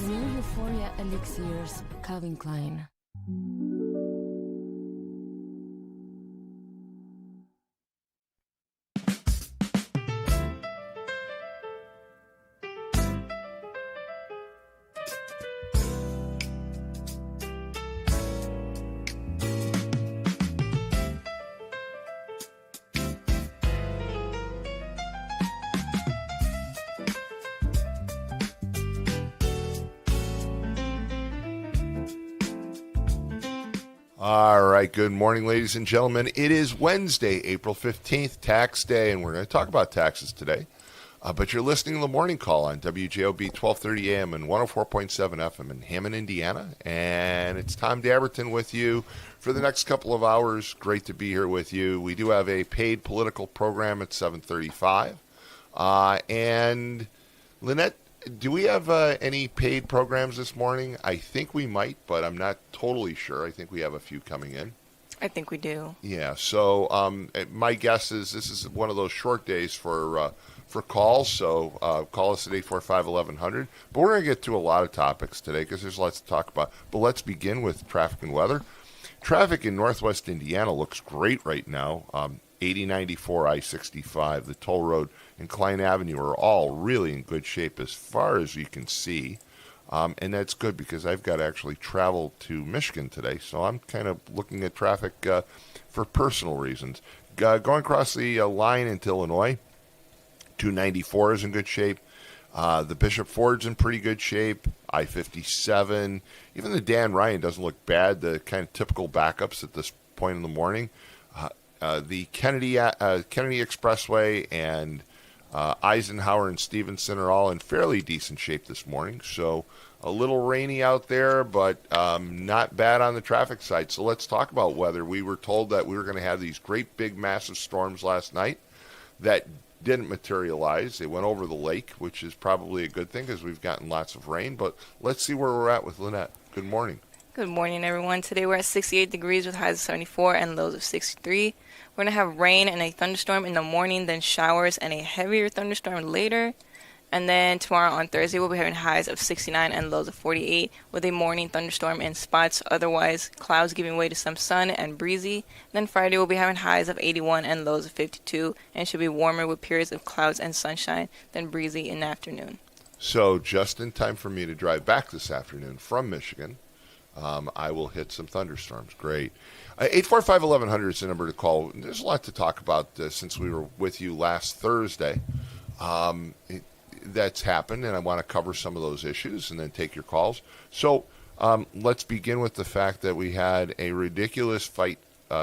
New Euphoria Elixirs, Calvin Klein. All right, good morning, ladies and gentlemen. It is Wednesday, April 15th, tax day, and we're going to talk about taxes today. But you're listening to the morning call on WJOB 1230 AM and 104.7 FM in Hammond, Indiana. And it's Tom Dabertin with you for the next couple of hours. Great to be here with you. We do have a paid political program at 7:35. And Lynette, do we have any paid programs this morning? I think we might, but I'm not totally sure. I think we have a few coming in. I think we do. Yeah, so my guess is this is one of those short days for calls, so call us at 845-1100. But we're going to get to a lot of topics today because there's lots to talk about. But let's begin with traffic and weather. Traffic in northwest Indiana looks great right now. 8094, I-65, the toll road, and Klein Avenue are all really in good shape as far as you can see. And that's good because I've got to actually travel to Michigan today, so I'm kind of looking at traffic for personal reasons. Going across the line into Illinois, 294 is in good shape. The Bishop Ford's in pretty good shape. I-57, even the Dan Ryan doesn't look bad, the kind of typical backups at this point in the morning. The Kennedy Expressway and Eisenhower and Stevenson are all in fairly decent shape this morning. So a little rainy out there, but not bad on the traffic side. So let's talk about weather. We were told that we were going to have these great big massive storms last night that didn't materialize. They went over the lake, which is probably a good thing because we've gotten lots of rain. But let's see where we're at with Lynette. Good morning. Good morning, everyone. Today we're at 68 degrees with highs of 74 and lows of 63. We're going to have rain and a thunderstorm in the morning, then showers and a heavier thunderstorm later. And then tomorrow on Thursday, we'll be having highs of 69 and lows of 48 with a morning thunderstorm in spots. Otherwise, clouds giving way to some sun and breezy. Then Friday, we'll be having highs of 81 and lows of 52 and should be warmer with periods of clouds and sunshine, then breezy in the afternoon. So just in time for me to drive back this afternoon from Michigan, I will hit some thunderstorms. Great. 845-1100 is the number to call. There's a lot to talk about since we were with you last Thursday. That's happened, and I want to cover some of those issues and then take your calls. So let's begin with the fact that we had a ridiculous fight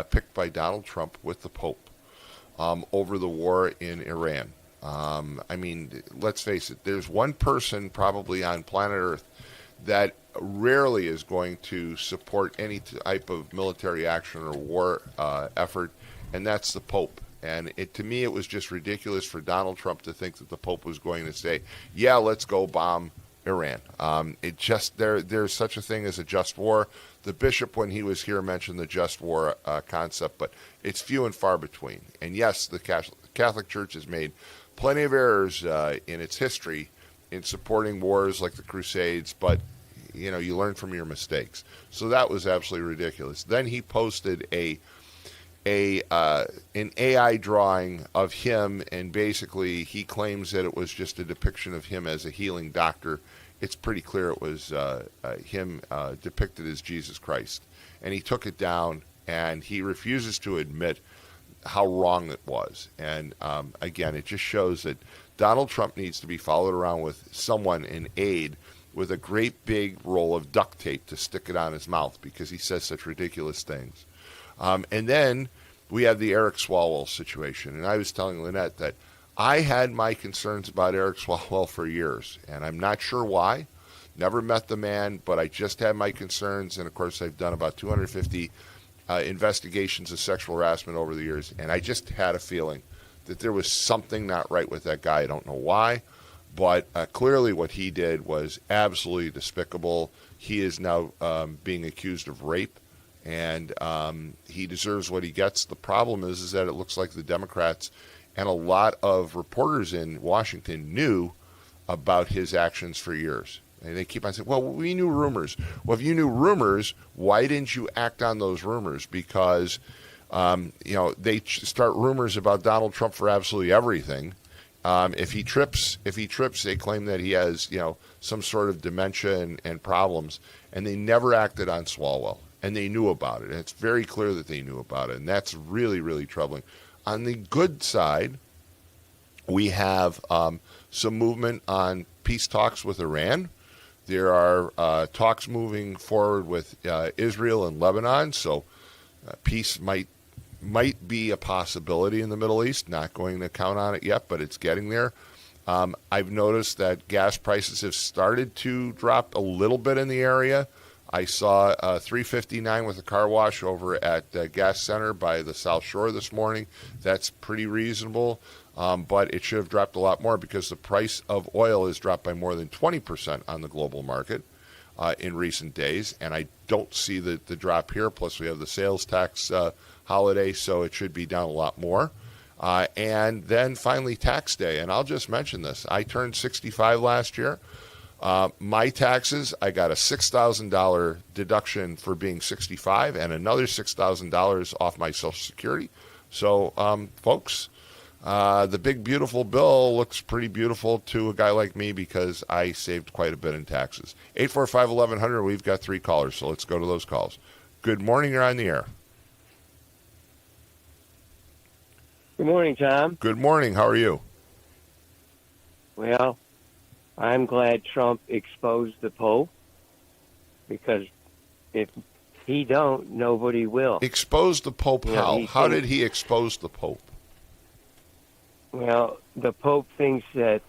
picked by Donald Trump with the Pope over the war in Iran. I mean, let's face it, there's one person probably on planet Earth that rarely is going to support any type of military action or war effort, and that's the Pope. And to me, it was just ridiculous for Donald Trump to think that the Pope was going to say, yeah, let's go bomb Iran. There's such a thing as a just war. The bishop, when he was here, mentioned the just war concept, but it's few and far between. And yes, the Catholic Church has made plenty of errors in its history in supporting wars like the Crusades, but you learn from your mistakes. So that was absolutely ridiculous. Then he posted a an AI drawing of him, and basically he claims that it was just a depiction of him as a healing doctor. It's pretty clear it was him depicted as Jesus Christ, and he took it down, and he refuses to admit how wrong it was. And again, it just shows that Donald Trump needs to be followed around with someone, an aide, with a great big roll of duct tape to stick it on his mouth because he says such ridiculous things. And then we have the Eric Swalwell situation. And I was telling Lynette that I had my concerns about Eric Swalwell for years, and I'm not sure why. Never met the man, but I just had my concerns. And, of course, I've done about 250 investigations of sexual harassment over the years, and I just had a feeling that there was something not right with that guy. I don't know why, but clearly what he did was absolutely despicable. He is now being accused of rape, and he deserves what he gets. The problem is that it looks like the Democrats and a lot of reporters in Washington knew about his actions for years. And they keep on saying, well, we knew rumors. Well, if you knew rumors, why didn't you act on those rumors? Because, they start rumors about Donald Trump for absolutely everything. If he trips, they claim that he has, some sort of dementia and problems. And they never acted on Swalwell. And they knew about it. And it's very clear that they knew about it. And that's really, really troubling. On the good side, we have some movement on peace talks with Iran. There are talks moving forward with Israel and Lebanon, so peace might be a possibility in the Middle East. Not going to count on it yet, but it's getting there. I've noticed that gas prices have started to drop a little bit in the area. I saw $3.59 with a car wash over at Gas Center by the South Shore this morning. That's pretty reasonable, but it should have dropped a lot more because the price of oil has dropped by more than 20% on the global market in recent days, and I don't see the drop here. Plus, we have the sales tax holiday, so it should be down a lot more. And then finally, tax day, and I'll just mention this. I turned 65 last year. My taxes, I got a $6,000 deduction for being 65 and another $6,000 off my Social Security. So, folks, the big, beautiful bill looks pretty beautiful to a guy like me because I saved quite a bit in taxes. 845-1100, we've got 3 callers, so let's go to those calls. Good morning, you're on the air. Good morning, Tom. Good morning, how are you? Well, I'm glad Trump exposed the Pope because if he don't, nobody will. Expose the Pope how? How did he expose the Pope? Well, the Pope thinks that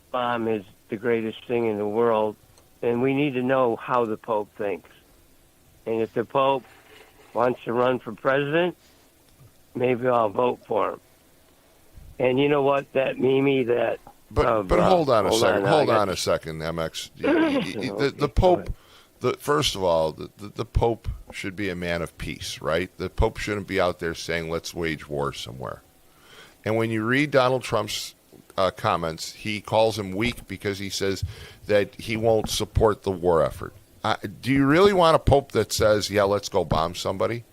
Islam is the greatest thing in the world, and we need to know how the Pope thinks. And if the Pope wants to run for president, maybe I'll vote for him. And you know what? That Mimi that... But hold on a second. Hold on a second, MX. The Pope... First of all, the Pope should be a man of peace, right? The Pope shouldn't be out there saying, let's wage war somewhere. And when you read Donald Trump's comments, he calls him weak because he says that he won't support the war effort. Do you really want a Pope that says, yeah, let's go bomb somebody?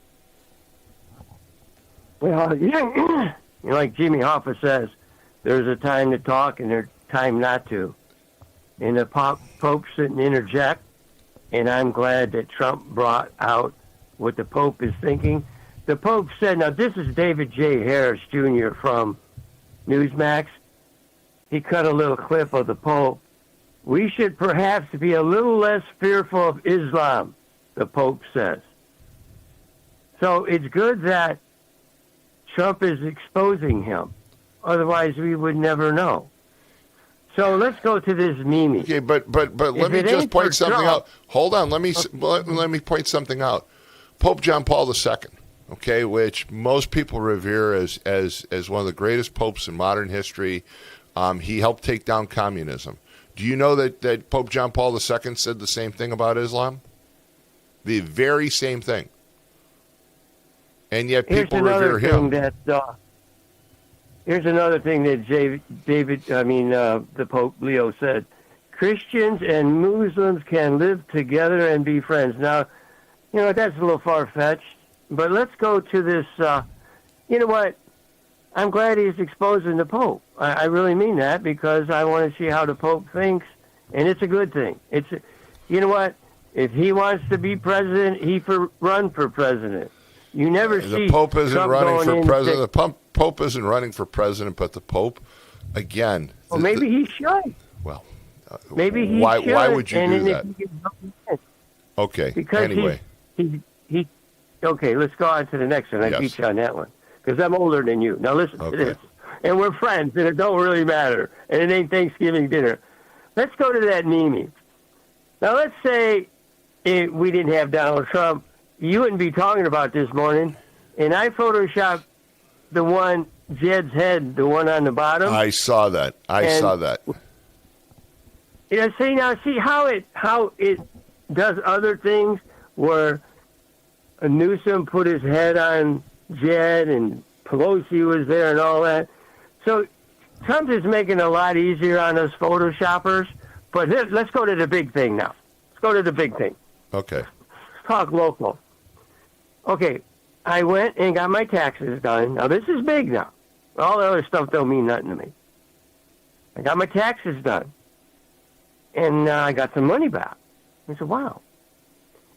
Well, yeah, like Jimmy Hoffa says, there's a time to talk and there's a time not to. And the Pope shouldn't interject. And I'm glad that Trump brought out what the Pope is thinking. The Pope said, now this is David J. Harris Jr. from Newsmax. He cut a little clip of the Pope. We should perhaps be a little less fearful of Islam, the Pope says. So it's good that Trump is exposing him. Otherwise, we would never know. So let's go to this Mimi. Okay, but let me just point something out. Hold on, let me point something out. Pope John Paul II, okay, which most people revere as one of the greatest popes in modern history. He helped take down communism. Do you know that Pope John Paul II said the same thing about Islam? The very same thing. And yet people revere him. Here's another thing that the Pope Leo said. Christians and Muslims can live together and be friends. Now, That's a little far-fetched. But let's go to this, you know what? I'm glad he's exposing the Pope. I really mean that because I want to see how the Pope thinks, and it's a good thing. You know what? If he wants to be president, run for president. You never see the Pope isn't Trump running for president. the Pope isn't running for president, but the Pope, again. Well, maybe he should. Well, maybe he why? should. Why would you do that? Okay. Because anyway, he. Okay, let's go on to the next one. I beat you on that one because I'm older than you. Now listen to this, and we're friends, and it don't really matter, and it ain't Thanksgiving dinner. Let's go to that Mimi. Now let's say we didn't have Donald Trump. You wouldn't be talking about this morning, and I photoshopped the one, Jed's head, the one on the bottom. I saw that. I saw that. See how it does other things where Newsom put his head on Jed and Pelosi was there and all that. So Trump is making it a lot easier on us photoshoppers. But let's go to the big thing now. Let's go to the big thing. Okay. Let's talk local. Okay, I went and got my taxes done. Now, this is big now. All the other stuff don't mean nothing to me. I got my taxes done. And I got some money back. I said, wow.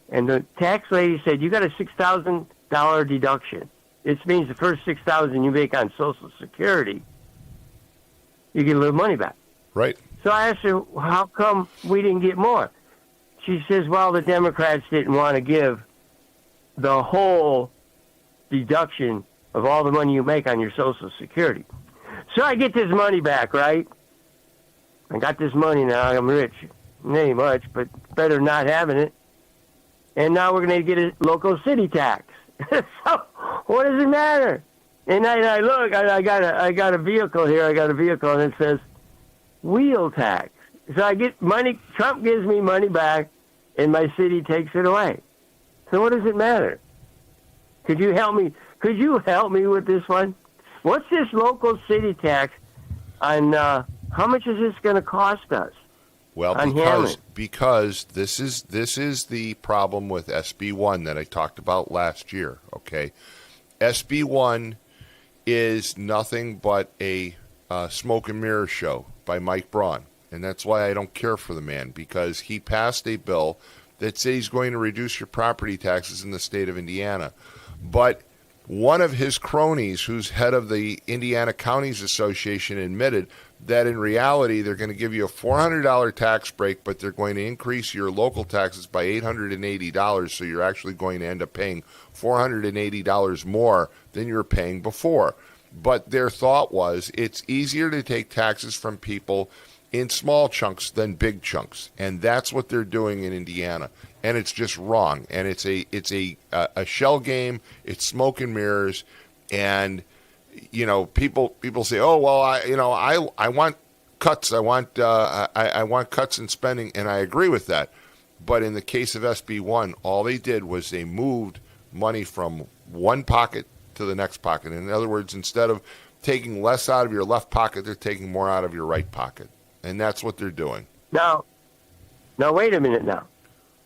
And the tax lady said, you got a $6,000 deduction. This means the first $6,000 you make on Social Security, you get a little money back. Right. So I asked her, how come we didn't get more? She says, well, the Democrats didn't want to give the whole deduction of all the money you make on your Social Security. So I get this money back, right? I got this money now. I'm rich. It ain't much, but better not having it. And now we're going to get a local city tax. So what does it matter? And I look, I got a vehicle here. I got a vehicle, and it says wheel tax. So I get money. Trump gives me money back, and my city takes it away. So what does it matter? Could you help me? Could you help me with this one? What's this local city tax on? How much is this going to cost us? Well, because this is the problem with SB1 that I talked about last year. Okay, SB1 is nothing but a smoke and mirror show by Mike Braun, and that's why I don't care for the man, because he passed a bill that says he's going to reduce your property taxes in the state of Indiana, but one of his cronies, who's head of the Indiana Counties Association, admitted that in reality they're going to give you a $400 tax break, but they're going to increase your local taxes by $880, so you're actually going to end up paying $480 more than you were paying before. But their thought was it's easier to take taxes from people in small chunks than big chunks, and that's what they're doing in Indiana. And it's just wrong, and it's a shell game. It's smoke and mirrors, and people say, oh well, I want cuts. I want cuts in spending, and I agree with that. But in the case of SB1, all they did was they moved money from one pocket to the next pocket. In other words, instead of taking less out of your left pocket, they're taking more out of your right pocket, and that's what they're doing. Now wait a minute now.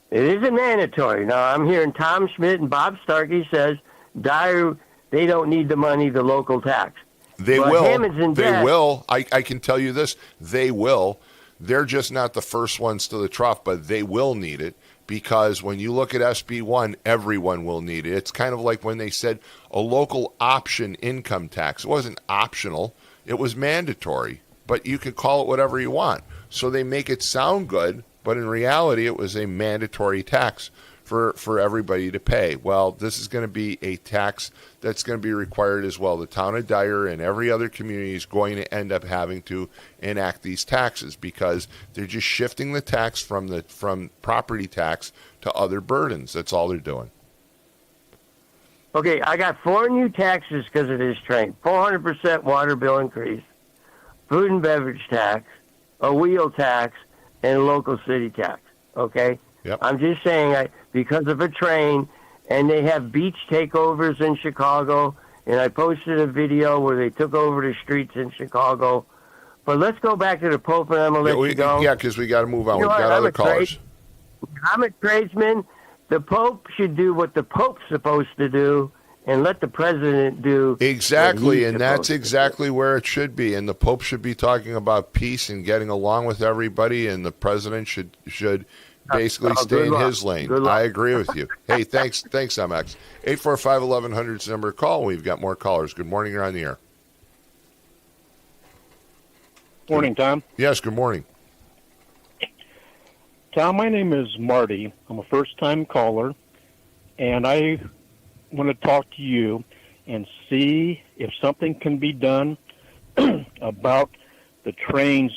It isn't mandatory. Now, I'm hearing Tom Schmidt and Bob Starkey says Dyer, they don't need the money, the local tax. They will. They will. I can tell you this. They will. They're just not the first ones to the trough, but they will need it, because when you look at SB1, everyone will need it. It's kind of like when they said a local option income tax. It wasn't optional. It was mandatory, but you could call it whatever you want. So they make it sound good, but in reality, it was a mandatory tax for everybody to pay. Well, this is going to be a tax that's going to be required as well. The town of Dyer and every other community is going to end up having to enact these taxes, because they're just shifting the tax from property tax to other burdens. That's all they're doing. Okay, I got 4 new taxes because of this train. 400% water bill increase, food and beverage tax, a wheel tax, and a local city tax. Okay? Yep. I'm just saying, because of a train, and they have beach takeovers in Chicago, and I posted a video where they took over the streets in Chicago. But let's go back to the Pope, and I'm going to let you go. Yeah, because we got to move on. We've got other callers. I'm a tradesman, the Pope should do what the Pope's supposed to do and let the president do Exactly, what he's and that's supposed to do. exactly where it should be. And the Pope should be talking about peace and getting along with everybody, and the president should basically Oh, stay good in luck. his lane. Good luck. I agree with you. Hey, thanks, MX. 845-1100 is the number to call. We've got more callers. Good morning. You're on the air. Morning, Tom. Yes, good morning. Tom, my name is Marty. I'm a first-time caller, and I want to talk to you and see if something can be done about the trains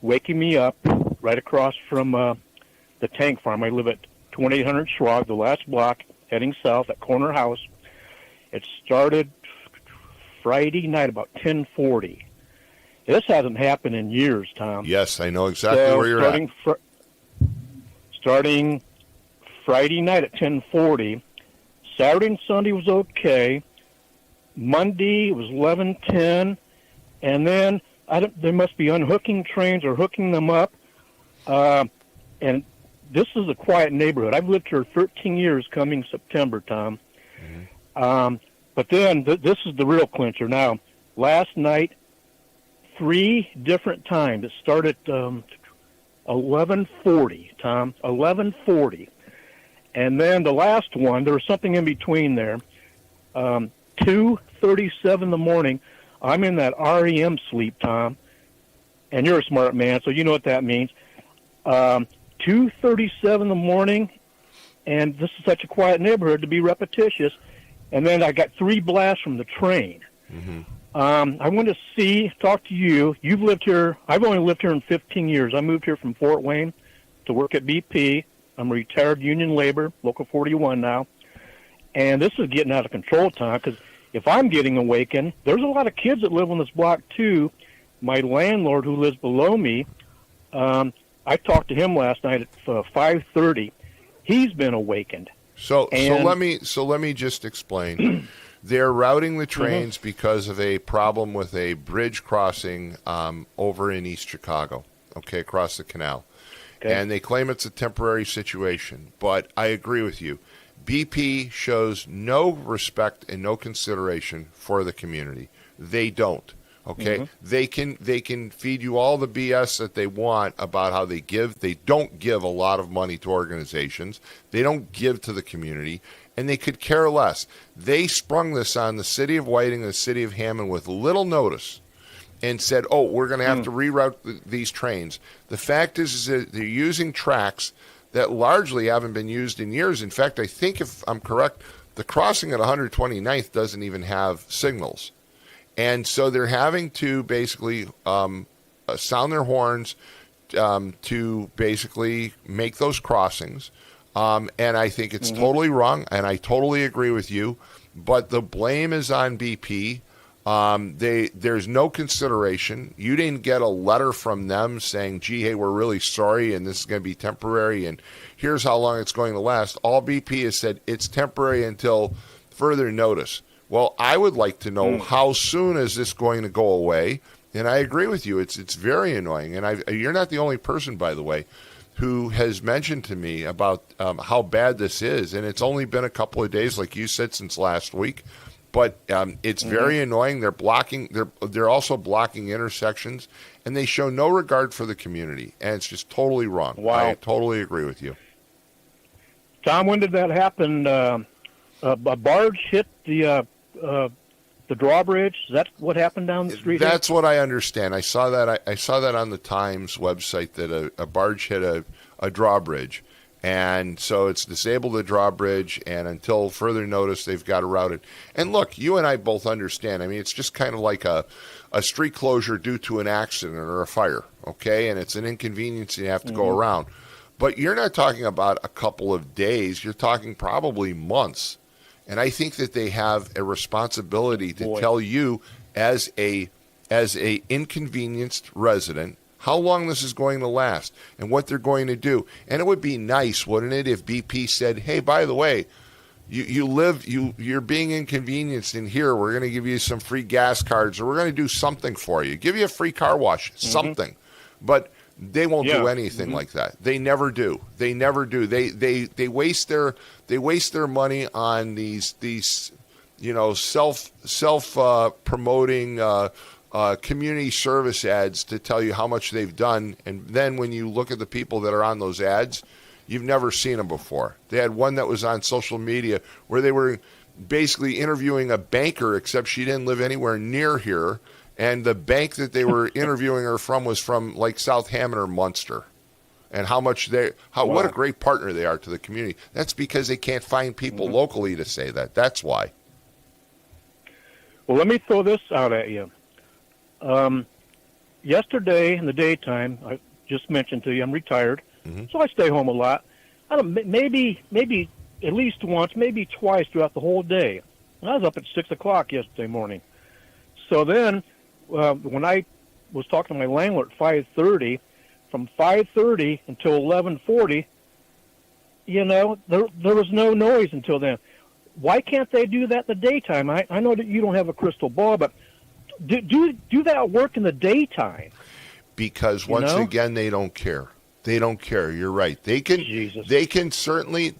waking me up right across from the tank farm. I live at 2800 Schwab, the last block, heading south at Corner House. It started Friday night about 10:40. This hasn't happened in years, Tom. Yes, I know exactly where you're at. Starting Friday night at 10:40. Saturday and Sunday was okay. Monday was 11:10, and then they must be unhooking trains or hooking them up. And this is a quiet neighborhood. I've lived here 13 years coming September, Tom. But then this is the real clincher. Now, last night, 3 different times. It started 11:40, Tom, 11:40. And then the last one, there was something in between there. 2:37 in the morning. I'm in that REM sleep, Tom. And you're a smart man, so you know what that means. 2:37 in the morning, and this is such a quiet neighborhood to be repetitious. And then I got 3 blasts from the train. I want to talk to you. You've lived here. I've only lived here in 15 years. I moved here from Fort Wayne to work at BP. I'm a retired union labor, Local 41 now. And this is getting out of control, Tom, because if I'm getting awakened, there's a lot of kids that live on this block, too. My landlord, who lives below me, I talked to him last night at 5:30. He's been awakened. So let me just explain. They're routing the trains because of a problem with a bridge crossing over in East Chicago, across the canal. Okay. And they claim it's a temporary situation. But I agree with you. BP shows no respect and no consideration for the community. They don't. Okay, they can feed you all the BS that they want about how they give. They don't give a lot of money to organizations. They don't give to the community, and they could care less. They sprung this on the city of Whiting and the city of Hammond with little notice and said, oh, we're going to have to reroute these trains. The fact is that they're using tracks that largely haven't been used in years. In fact, I think if I'm correct, the crossing at 129th doesn't even have signals. And so they're having to basically sound their horns to basically make those crossings. And I think it's totally wrong, and I totally agree with you. But the blame is on BP. There's no consideration. You didn't get a letter from them saying, gee, hey, we're really sorry, and this is going to be temporary, and here's how long it's going to last. All BP has said it's temporary until further notice. Well, I would like to know how soon is this going to go away? And I agree with you. It's very annoying. And you're not the only person, by the way, who has mentioned to me about how bad this is. And it's only been a couple of days, like you said, since last week. But it's very annoying. They're blocking. They're also blocking intersections, and they show no regard for the community. And it's just totally wrong. Wow. I totally agree with you. Tom, when did that happen? A barge hit the drawbridge. Is that what happened down the street? That's what I understand. I saw that. I saw that on the Times website that a barge hit a drawbridge, and so it's disabled the drawbridge. And until further notice, they've got to route it. And look, you and I both understand. I mean, it's just kind of like a street closure due to an accident or a fire. Okay, and it's an inconvenience. And you have to go around, but you're not talking about a couple of days. You're talking probably months. And I think that they have a responsibility to tell you as a inconvenienced resident how long this is going to last and what they're going to do. And it would be nice, wouldn't it, if BP said, hey, by the way, you're being inconvenienced in here. We're going to give you some free gas cards, or we're going to do something for you. Give you a free car wash, something. But They won't do anything like that. They never do. They never do. They waste their money on these self promoting community service ads to tell you how much they've done, and then when you look at the people that are on those ads, you've never seen them before. They had one that was on social media where they were basically interviewing a banker, except she didn't live anywhere near here. And the bank that they were interviewing her from was from like Southampton or Munster. And what a great partner they are to the community. That's because they can't find people locally to say that. That's why. Well, let me throw this out at you. Yesterday in the daytime, I just mentioned to you, I'm retired, so I stay home a lot. I don't, maybe at least once, maybe twice throughout the whole day. And I was up at 6 o'clock yesterday morning. So then, when I was talking to my landlord at 5:30, from 5:30 until 11:40, there was no noise until then. Why can't they do that in the daytime? I know that you don't have a crystal ball, but do that work in the daytime. Because once again, they don't care. They don't care. You're right. They can certainly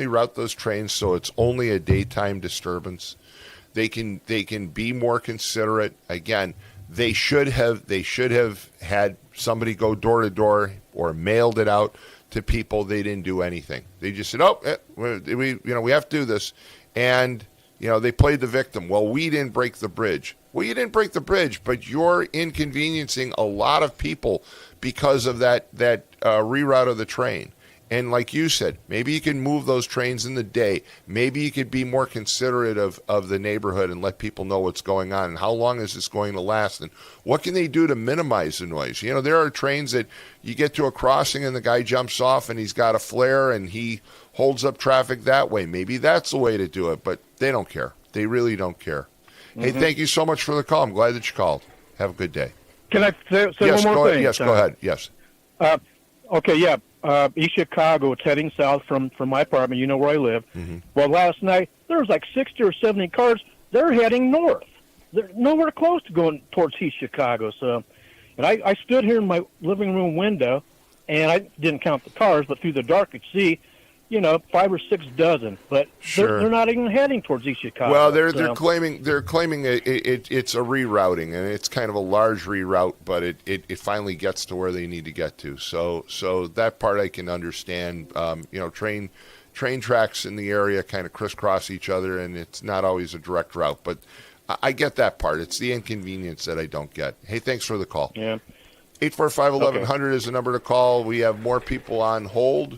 route those trains so it's only a daytime disturbance. They can be more considerate. Again, they should have had somebody go door to door or mailed it out to people. They didn't do anything. They just said, we have to do this, and they played the victim. Well, we didn't break the bridge. Well, you didn't break the bridge, but you're inconveniencing a lot of people because of that reroute of the train. And like you said, maybe you can move those trains in the day. Maybe you could be more considerate of the neighborhood and let people know what's going on and how long is this going to last and what can they do to minimize the noise. There are trains that you get to a crossing and the guy jumps off and he's got a flare and he holds up traffic that way. Maybe that's the way to do it, but they don't care. They really don't care. Hey, thank you so much for the call. I'm glad that you called. Have a good day. Can I say yes, one more thing? Yes, go ahead. Yes. Okay, yeah. East Chicago, it's heading south from my apartment. You know where I live. Well, last night, there was like 60 or 70 cars. They're heading north. They're nowhere close to going towards East Chicago. So, and I stood here in my living room window, and I didn't count the cars, but through the dark I could see, 5 or 6 dozen. But they're not even heading towards East Chicago. Well, they're claiming it's a rerouting, and it's kind of a large reroute, but it finally gets to where they need to get to. So that part I can understand. Train tracks in the area kind of crisscross each other, and it's not always a direct route. But I get that part. It's the inconvenience that I don't get. Hey, thanks for the call. Yeah. 845-1100 is the number to call. We have more people on hold.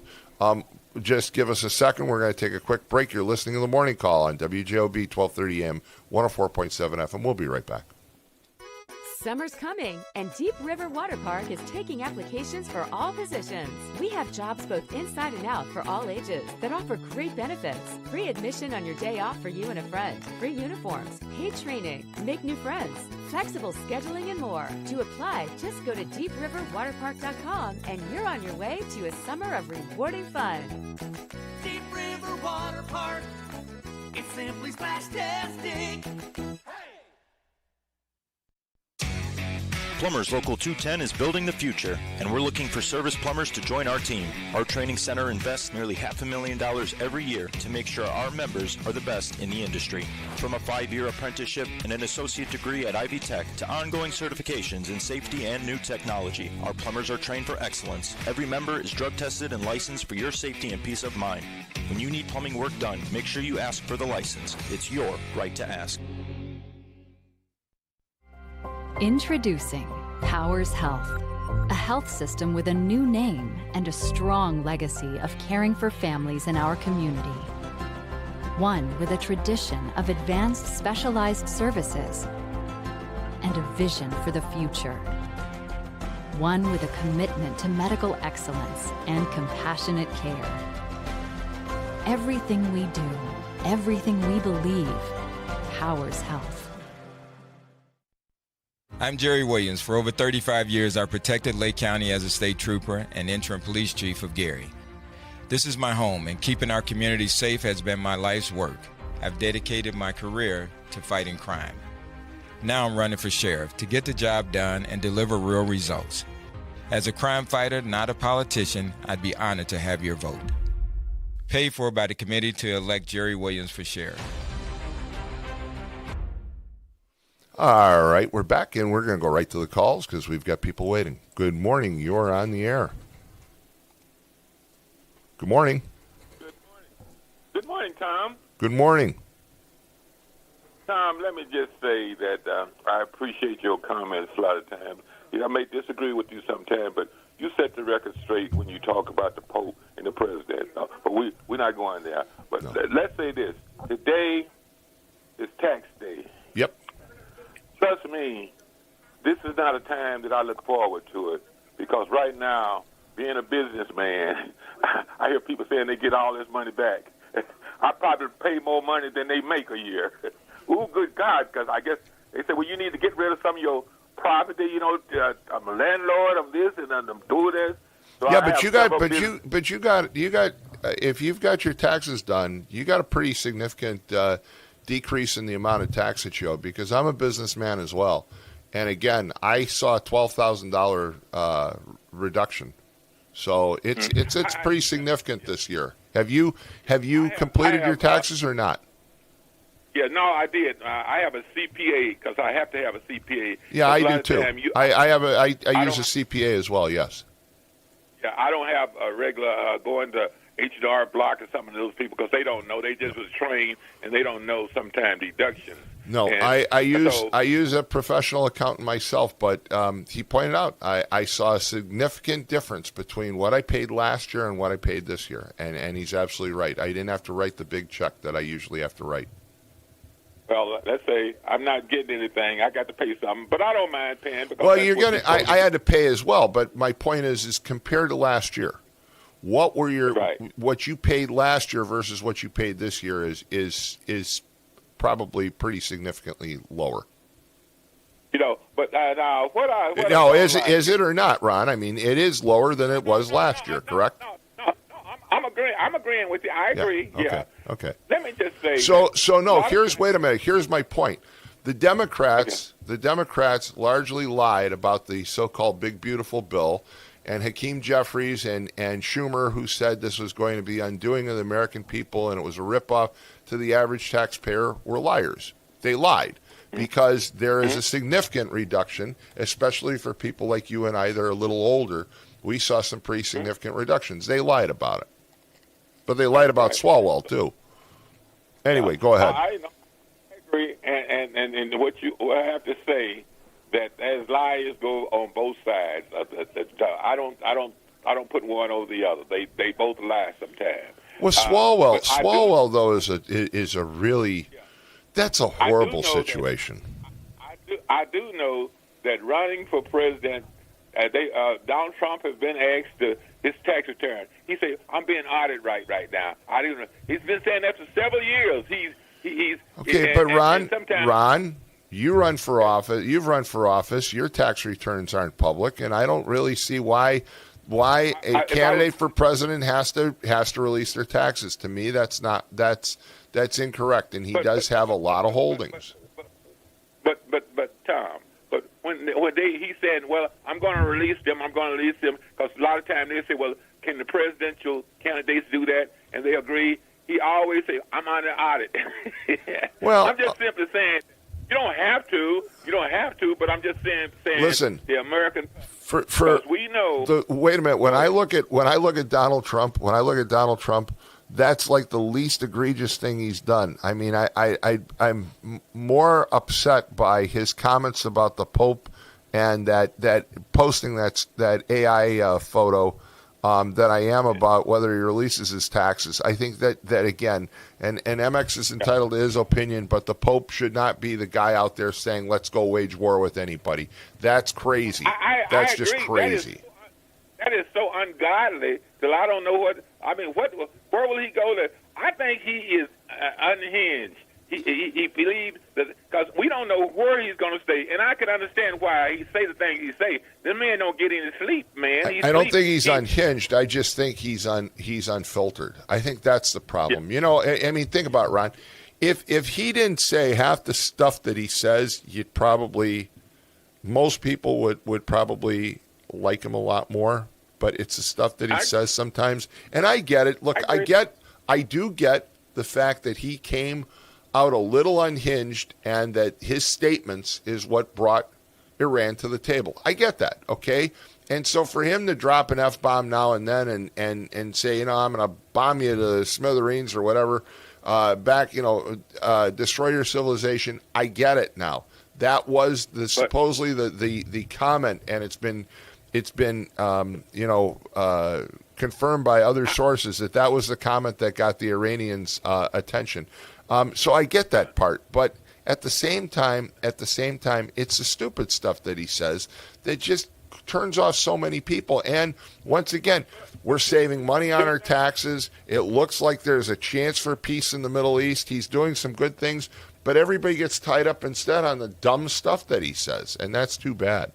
Just give us a second. We're going to take a quick break. You're listening to The Morning Call on WJOB 1230 AM, 104.7 FM. We'll be right back. Summer's coming, and Deep River Water Park is taking applications for all positions. We have jobs both inside and out for all ages that offer great benefits. Free admission on your day off for you and a friend. Free uniforms, paid training, make new friends, flexible scheduling, and more. To apply, just go to deepriverwaterpark.com and you're on your way to a summer of rewarding fun. Deep River Water Park. It's simply splash-tastic. Plumbers Local 210 is building the future, and we're looking for service plumbers to join our team. Our training center invests nearly $500,000 every year to make sure our members are the best in the industry. From a 5-year apprenticeship and an associate degree at Ivy Tech to ongoing certifications in safety and new technology, our plumbers are trained for excellence. Every member is drug tested and licensed for your safety and peace of mind. When you need plumbing work done, make sure you ask for the license. It's your right to ask. Introducing Powers Health, a health system with a new name and a strong legacy of caring for families in our community. One with a tradition of advanced specialized services and a vision for the future. One with a commitment to medical excellence and compassionate care. Everything we do, everything we believe, Powers Health. I'm Jerry Williams. For over 35 years, I protected Lake County as a state trooper and interim police chief of Gary. This is my home, and keeping our community safe has been my life's work. I've dedicated my career to fighting crime. Now I'm running for sheriff to get the job done and deliver real results. As a crime fighter, not a politician, I'd be honored to have your vote. Paid for by the committee to elect Jerry Williams for sheriff. All right, we're back, and we're going to go right to the calls because we've got people waiting. Good morning. You're on the air. Good morning. Good morning, Tom. Good morning. Tom, let me just say that I appreciate your comments a lot of times. I may disagree with you sometimes, but you set the record straight when you talk about the Pope and the President. But we're not going there. But No. Let's say this. Today is tax day. Yep. Trust me, this is not a time that I look forward to it because right now, being a businessman, I hear people saying they get all this money back. I probably pay more money than they make a year. Ooh, good God, because I guess they say, well, you need to get rid of some of your property. I'm a landlord. I'm this and I'm doing this. So Yeah, I but have you got, several but business- you got. If you've got your taxes done, you got a pretty significant decrease in the amount of tax that you owe. Because I'm a businessman as well, and again, I saw a $12,000 reduction. So it's pretty significant this year. Have you completed your taxes or not? Yeah, no, I did. I have a CPA because I have to have a CPA. Yeah, I do too. I I use a CPA as well. Yes. Yeah, I don't have a regular going to H&R Block or some of those people because they don't know. They just was trained and they don't know sometimes deductions. No, And I use a professional accountant myself, but he pointed out I saw a significant difference between what I paid last year and what I paid this year, and he's absolutely right. I didn't have to write the big check that I usually have to write. Well, let's say I'm not getting anything. I got to pay something, but I don't mind paying. Because Well, that's you're what gonna. you're supposed I had to pay as well, but my point is compared to last year, what were your what you paid last year versus what you paid this year is probably pretty significantly lower. But now is it or not, Ron? I mean, it is lower than it was last year, correct? I'm agreeing with you. I agree. Yeah. Okay. Let me just say. So no. Wait a minute. Here's my point. The Democrats largely lied about the so-called Big Beautiful Bill, and Hakeem Jeffries and Schumer, who said this was going to be undoing of the American people and it was a ripoff to the average taxpayer, were liars. They lied because there is a significant reduction, especially for people like you and I that are a little older. We saw some pretty significant reductions. They lied about it. But they lied about Swalwell, too. Anyway, go ahead. I agree, and what I have to say that as liars go on both sides, I don't put one over the other. They both lie sometimes. Well, Swalwell though is a really that's a horrible situation. I do know that running for president, Donald Trump has been asked his tax return. He said, "I'm being audited right now." I don't know. He's been saying that for several years. He's okay, but Ron, you run for office. You've run for office. Your tax returns aren't public, and I don't really see why a candidate for president has to release their taxes. To me, that's incorrect, and he does have a lot of holdings. But Tom. But when he's saying, well, I'm going to release them, because a lot of times they say, well, can the presidential candidates do that? And they agree. He always say, I'm on an audit. Well, I'm just simply saying, you don't have to, but I'm just saying listen, the American, for we know. Wait a minute. When I look at Donald Trump, that's like the least egregious thing he's done. I mean, I'm more upset by his comments about the Pope and that posting that AI photo than I am about whether he releases his taxes. I think that again, and MX is entitled to his opinion, but the Pope should not be the guy out there saying, let's go wage war with anybody. That's crazy. That's just crazy. That is so ungodly that I don't know what. I mean, where will he go to? I think he is unhinged. He believes that because we don't know where he's going to stay, and I can understand why he say the things he say. The man don't get any sleep, man. I don't think he's unhinged. I just think he's unfiltered. I think that's the problem. Yeah. You know, I mean, think about it, Ron. If he didn't say half the stuff that he says, most people would probably like him a lot more, but it's the stuff that he says sometimes. And I get it. Look, I do get the fact that he came out a little unhinged and that his statements is what brought Iran to the table. I get that, okay? And so for him to drop an F-bomb now and then and say, I'm going to bomb you to smithereens or whatever, destroy your civilization, I get it now. That was supposedly the comment, and it's been confirmed by other sources that was the comment that got the Iranians' attention. So I get that part, but at the same time, it's the stupid stuff that he says that just turns off so many people. And once again, we're saving money on our taxes. It looks like there's a chance for peace in the Middle East. He's doing some good things, but everybody gets tied up instead on the dumb stuff that he says, and that's too bad.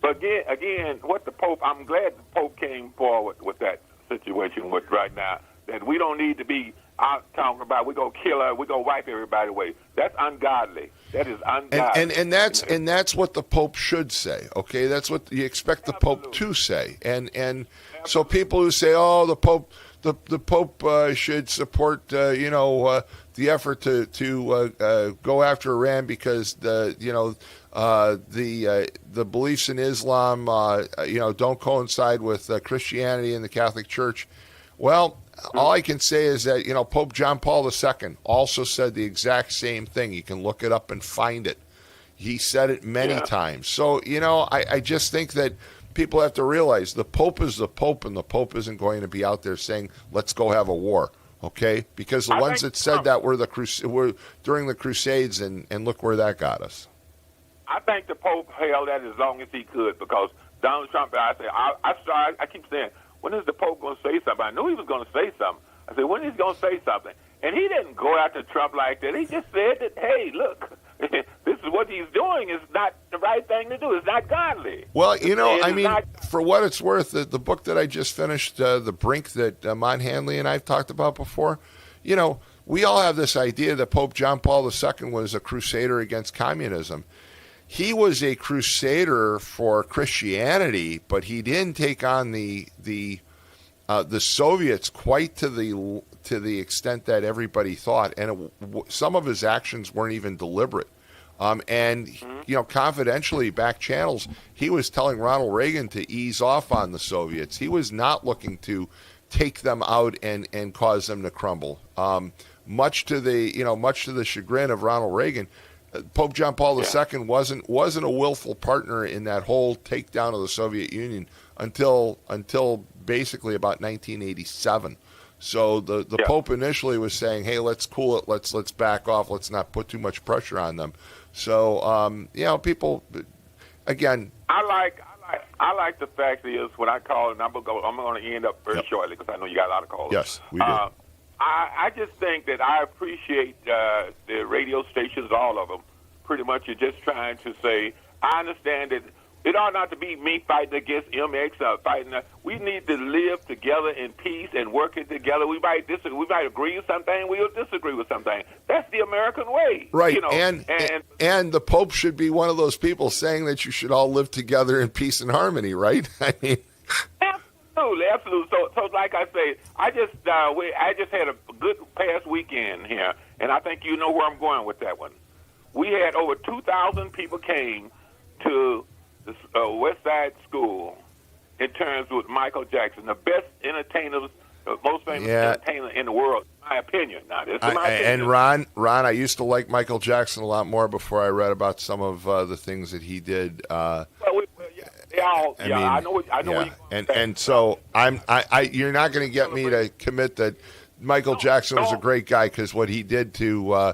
But again, what the Pope, I'm glad the Pope came forward with that situation with right now, that we don't need to be out talking about we're going to kill her, we're going to wipe everybody away. That's ungodly. That is ungodly. And that's what the Pope should say, okay? That's what you expect the Pope to say. And so people who say, the Pope should support, the effort to go after Iran because the beliefs in Islam, don't coincide with Christianity and the Catholic Church. Well, all I can say is that, Pope John Paul II also said the exact same thing. You can look it up and find it. He said it many times. So, I just think that people have to realize the Pope is the Pope, and the Pope isn't going to be out there saying, let's go have a war, okay? Because the ones that said that were during the Crusades, and look where that got us. I think the Pope held that as long as he could, because Donald Trump, I keep saying, when is the Pope going to say something? I knew he was going to say something. I said, when is he going to say something? And he didn't go after Trump like that. He just said that, hey, look, this is what he's doing. It's not the right thing to do. It's not godly. Well, for what it's worth, the book that I just finished, The Brink, that Mon Hanley and I've talked about before, we all have this idea that Pope John Paul II was a crusader against communism. He was a crusader for Christianity, but he didn't take on the Soviets quite to the extent that everybody thought, and some of his actions weren't even deliberate. Confidentially, back channels, he was telling Ronald Reagan to ease off on the Soviets. He was not looking to take them out and cause them to crumble. Much to the chagrin of Ronald Reagan, Pope John Paul II wasn't a willful partner in that whole takedown of the Soviet Union until basically about 1987. So the Pope initially was saying, "Hey, let's cool it. Let's back off. Let's not put too much pressure on them." So people, again, I like the fact is when I call, and I'm going to end up very shortly because I know you got a lot of callers. Yes, we do. I just think that I appreciate the radio stations, all of them. Pretty much, you're just trying to say, I understand that it ought not to be me fighting against MX fighting. We need to live together in peace and working together. We might disagree. We might agree with something. We'll disagree with something. That's the American way, right? And the Pope should be one of those people saying that you should all live together in peace and harmony, right? I mean. Absolutely. So like I say, I just had a good past weekend here, and I think you know where I'm going with that one. We had over 2,000 people came to the West Side School in terms with Michael Jackson, the best entertainer, most famous entertainer in the world, in my opinion. Now, this is my opinion. And Ron, I used to like Michael Jackson a lot more before I read about some of the things that he did. I know. And so you're not going to get me to commit that Michael Jackson was a great guy, because what he did to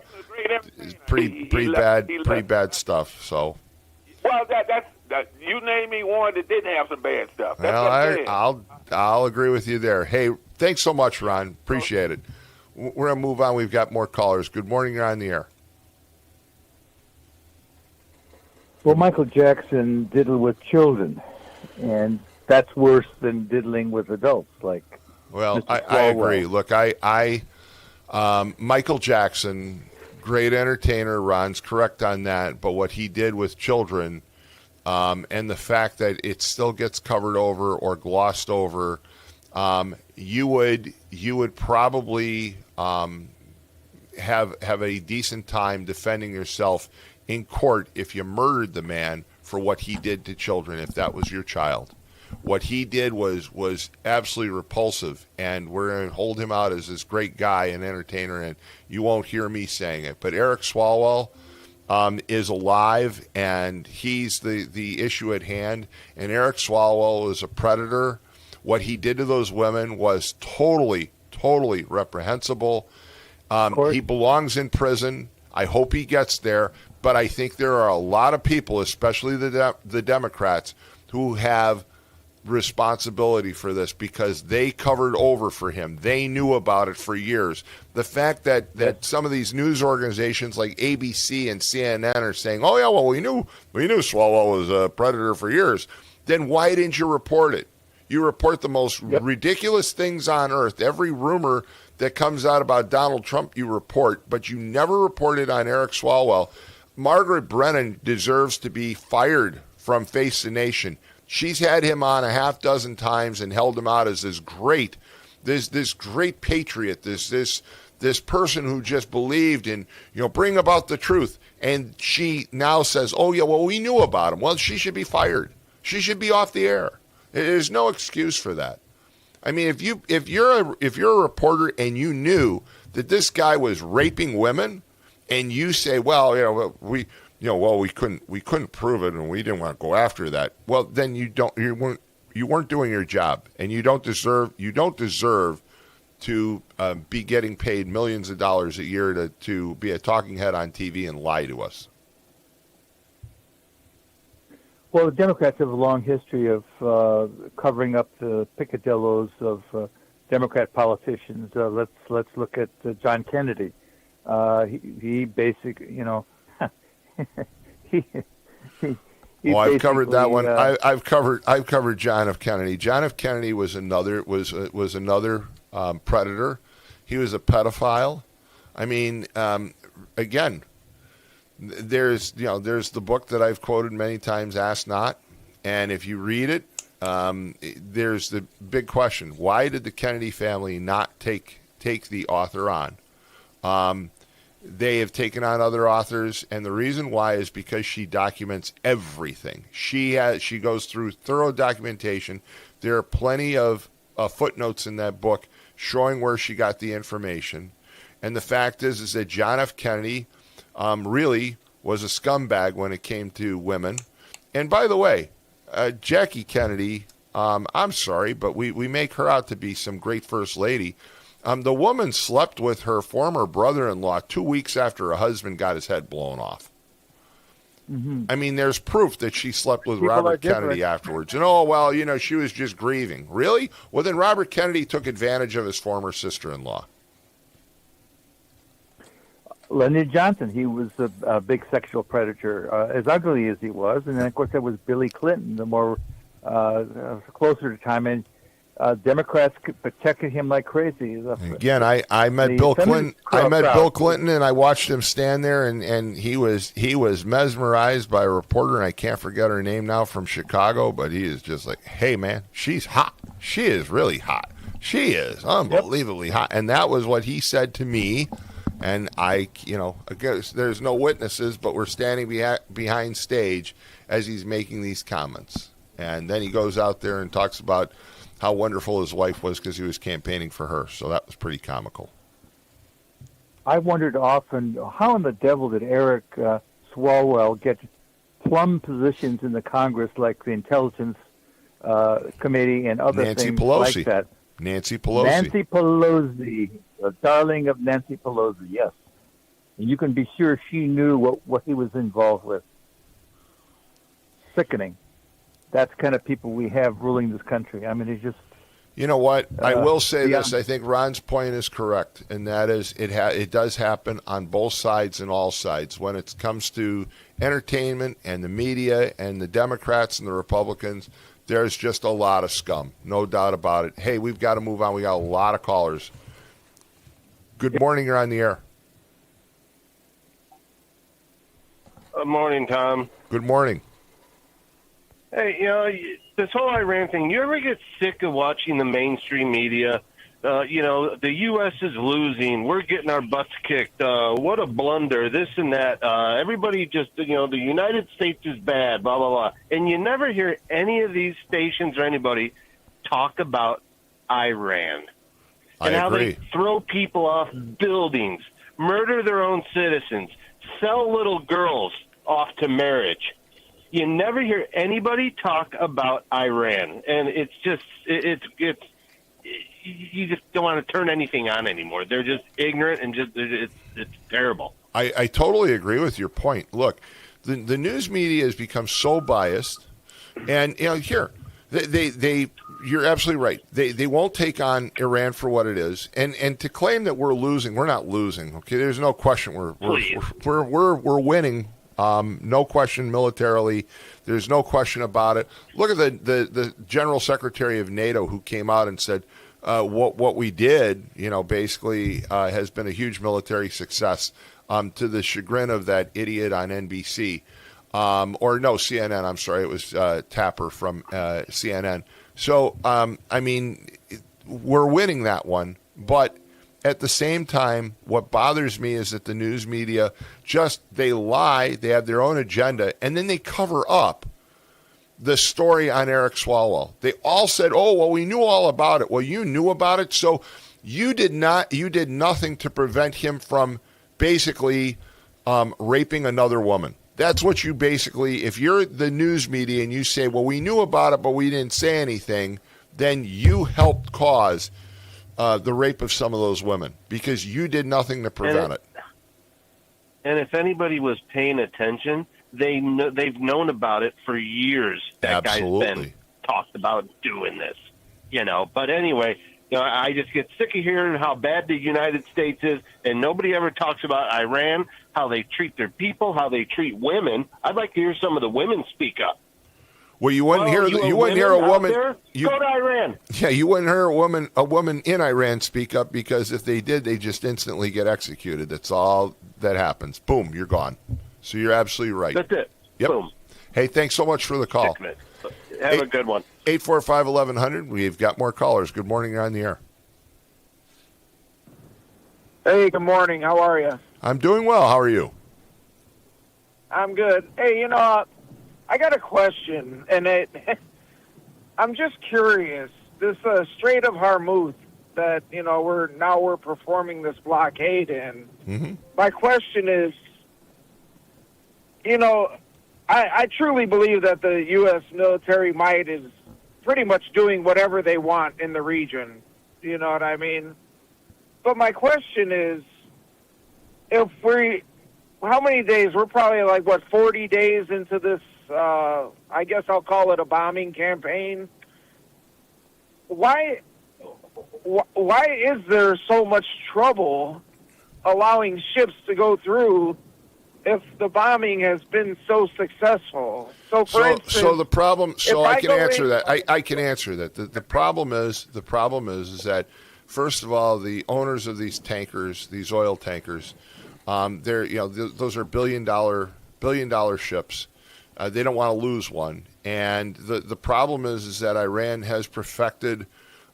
is pretty bad stuff. So. Well, that's you name me one that didn't have some bad stuff. That's I'll agree with you there. Hey, thanks so much, Ron. Appreciate it. We're gonna move on. We've got more callers. Good morning. You're on the air. Well, Michael Jackson diddled with children, and that's worse than diddling with adults. Well, I agree. Look, Michael Jackson, great entertainer. Ron's correct on that. But what he did with children and the fact that it still gets covered over or glossed over, you would probably have a decent time defending yourself in court if you murdered the man for what he did to children, if that was your child. What he did was absolutely repulsive, and we're going to hold him out as this great guy and entertainer, and you won't hear me saying it. But Eric Swalwell is alive, and he's the issue at hand. And Eric Swalwell is a predator. What he did to those women was totally reprehensible. He belongs in prison. I hope he gets there. But I think there are a lot of people, especially the Democrats, who have responsibility for this because they covered over for him. They knew about it for years. The fact that some of these news organizations like ABC and CNN are saying, "Oh yeah, well we knew Swalwell was a predator for years," then why didn't you report it? You report the most ridiculous things on earth. Every rumor that comes out about Donald Trump, you report, but you never reported on Eric Swalwell. Margaret Brennan deserves to be fired from Face the Nation. She's had him on a half dozen times and held him out as this great patriot, this person who just believed in, bring about the truth. And she now says, "Oh yeah, well we knew about him." Well, she should be fired. She should be off the air. There's no excuse for that. I mean, if you're a reporter and you knew that this guy was raping women, and you say, "Well, we couldn't prove it, and we didn't want to go after that." Well, then you weren't doing your job, and you don't deserve to be getting paid millions of dollars a year to be a talking head on TV and lie to us. Well, the Democrats have a long history of covering up the picadillos of Democrat politicians. Let's look at John Kennedy. He basically, I've covered that one. I've covered John F. Kennedy. John F. Kennedy was another predator. He was a pedophile. I mean, again, there's the book that I've quoted many times, Ask Not, and if you read it, there's the big question: why did the Kennedy family not take the author on? They have taken on other authors, and the reason why is because she documents everything. She goes through thorough documentation. There are plenty of footnotes in that book showing where she got the information. And the fact is that John F. Kennedy really was a scumbag when it came to women. And by the way, Jackie Kennedy, I'm sorry, but we make her out to be some great first lady. The woman slept with her former brother-in-law 2 weeks after her husband got his head blown off. Mm-hmm. I mean, there's proof that she slept with Robert Kennedy afterwards. And she was just grieving. Really? Well, then Robert Kennedy took advantage of his former sister-in-law. Lyndon Johnson, he was a big sexual predator, as ugly as he was. And then, of course, there was Billy Clinton, the more closer to time. And Democrats protected him like crazy. Again, I met Bill Clinton. Bill Clinton, and I watched him stand there, and he was mesmerized by a reporter, and I can't forget her name now, from Chicago. But he is just like, "Hey, man, she's hot. She is really hot. She is unbelievably hot." And that was what he said to me. And I guess there's no witnesses, but we're standing behind stage as he's making these comments. And then he goes out there and talks about how wonderful his wife was because he was campaigning for her. So that was pretty comical. I wondered often, how in the devil did Eric Swalwell get plum positions in the Congress like the Intelligence Committee and other things like that? Nancy Pelosi. The darling of Nancy Pelosi, yes. And you can be sure she knew what he was involved with. Sickening. That's kind of people we have ruling this country. I mean, it's just... You know what? I will say this. I think Ron's point is correct, and that is it does happen on both sides and all sides. When it comes to entertainment and the media and the Democrats and the Republicans, there's just a lot of scum. No doubt about it. Hey, we've got to move on. We got a lot of callers. Good morning. You're on the air. Good morning, Tom. Good morning. Hey, this whole Iran thing, you ever get sick of watching the mainstream media? The U.S. is losing. We're getting our butts kicked. What a blunder, this and that. Everybody just, the United States is bad, blah, blah, blah. And you never hear any of these stations or anybody talk about Iran. And how agree. they throw people off buildings, murder their own citizens, sell little girls off to marriage. You never hear anybody talk about Iran, and it's just you just don't want to turn anything on anymore. They're just ignorant and it's terrible. I totally agree with your point. Look, the news media has become so biased, and here they you're absolutely right. They won't take on Iran for what it is, and to claim that we're losing, we're not losing. Okay, there's no question we're winning. No question militarily. There's no question about it. Look at the General Secretary of NATO who came out and said what we did, basically has been a huge military success to the chagrin of that idiot on NBC. CNN, I'm sorry. It was Tapper from CNN. So, we're winning that one, but at the same time, what bothers me is that the news media they lie, they have their own agenda, and then they cover up the story on Eric Swalwell. They all said, oh, well, we knew all about it. Well, you knew about it, so you did nothing to prevent him from basically raping another woman. That's what you basically, if you're the news media and you say, well, we knew about it, but we didn't say anything, then you helped cause the rape of some of those women because you did nothing to prevent it. And if anybody was paying attention, they've known about it for years. That Absolutely. Guy's been talked about doing this, But anyway, I just get sick of hearing how bad the United States is, and nobody ever talks about Iran, how they treat their people, how they treat women. I'd like to hear some of the women speak up. Well, you wouldn't hear a woman. Go to Iran. Yeah, you wouldn't hear a woman in Iran speak up because if they did, they just instantly get executed. That's all that happens. Boom, you're gone. So you're absolutely right. That's it. Yep. Boom. Hey, thanks so much for the call. Have a good one. 845-1100. We've got more callers. Good morning. You're on the air. Hey, good morning. How are you? I'm doing well. How are you? I'm good. Hey, I got a question, and I'm just curious. This Strait of Hormuz that we're performing this blockade in. Mm-hmm. My question is, I truly believe that the U.S. military might is pretty much doing whatever they want in the region. You know what I mean? But my question is, how many days? We're probably 40 days into this. I guess I'll call it a bombing campaign. Why is there so much trouble allowing ships to go through if the bombing has been so successful? So, for instance, the problem. So I can answer that. I can answer that. The problem is that first of all, the owners of these tankers, these oil tankers, those are billion dollar ships. They don't want to lose one. And the problem is that Iran has perfected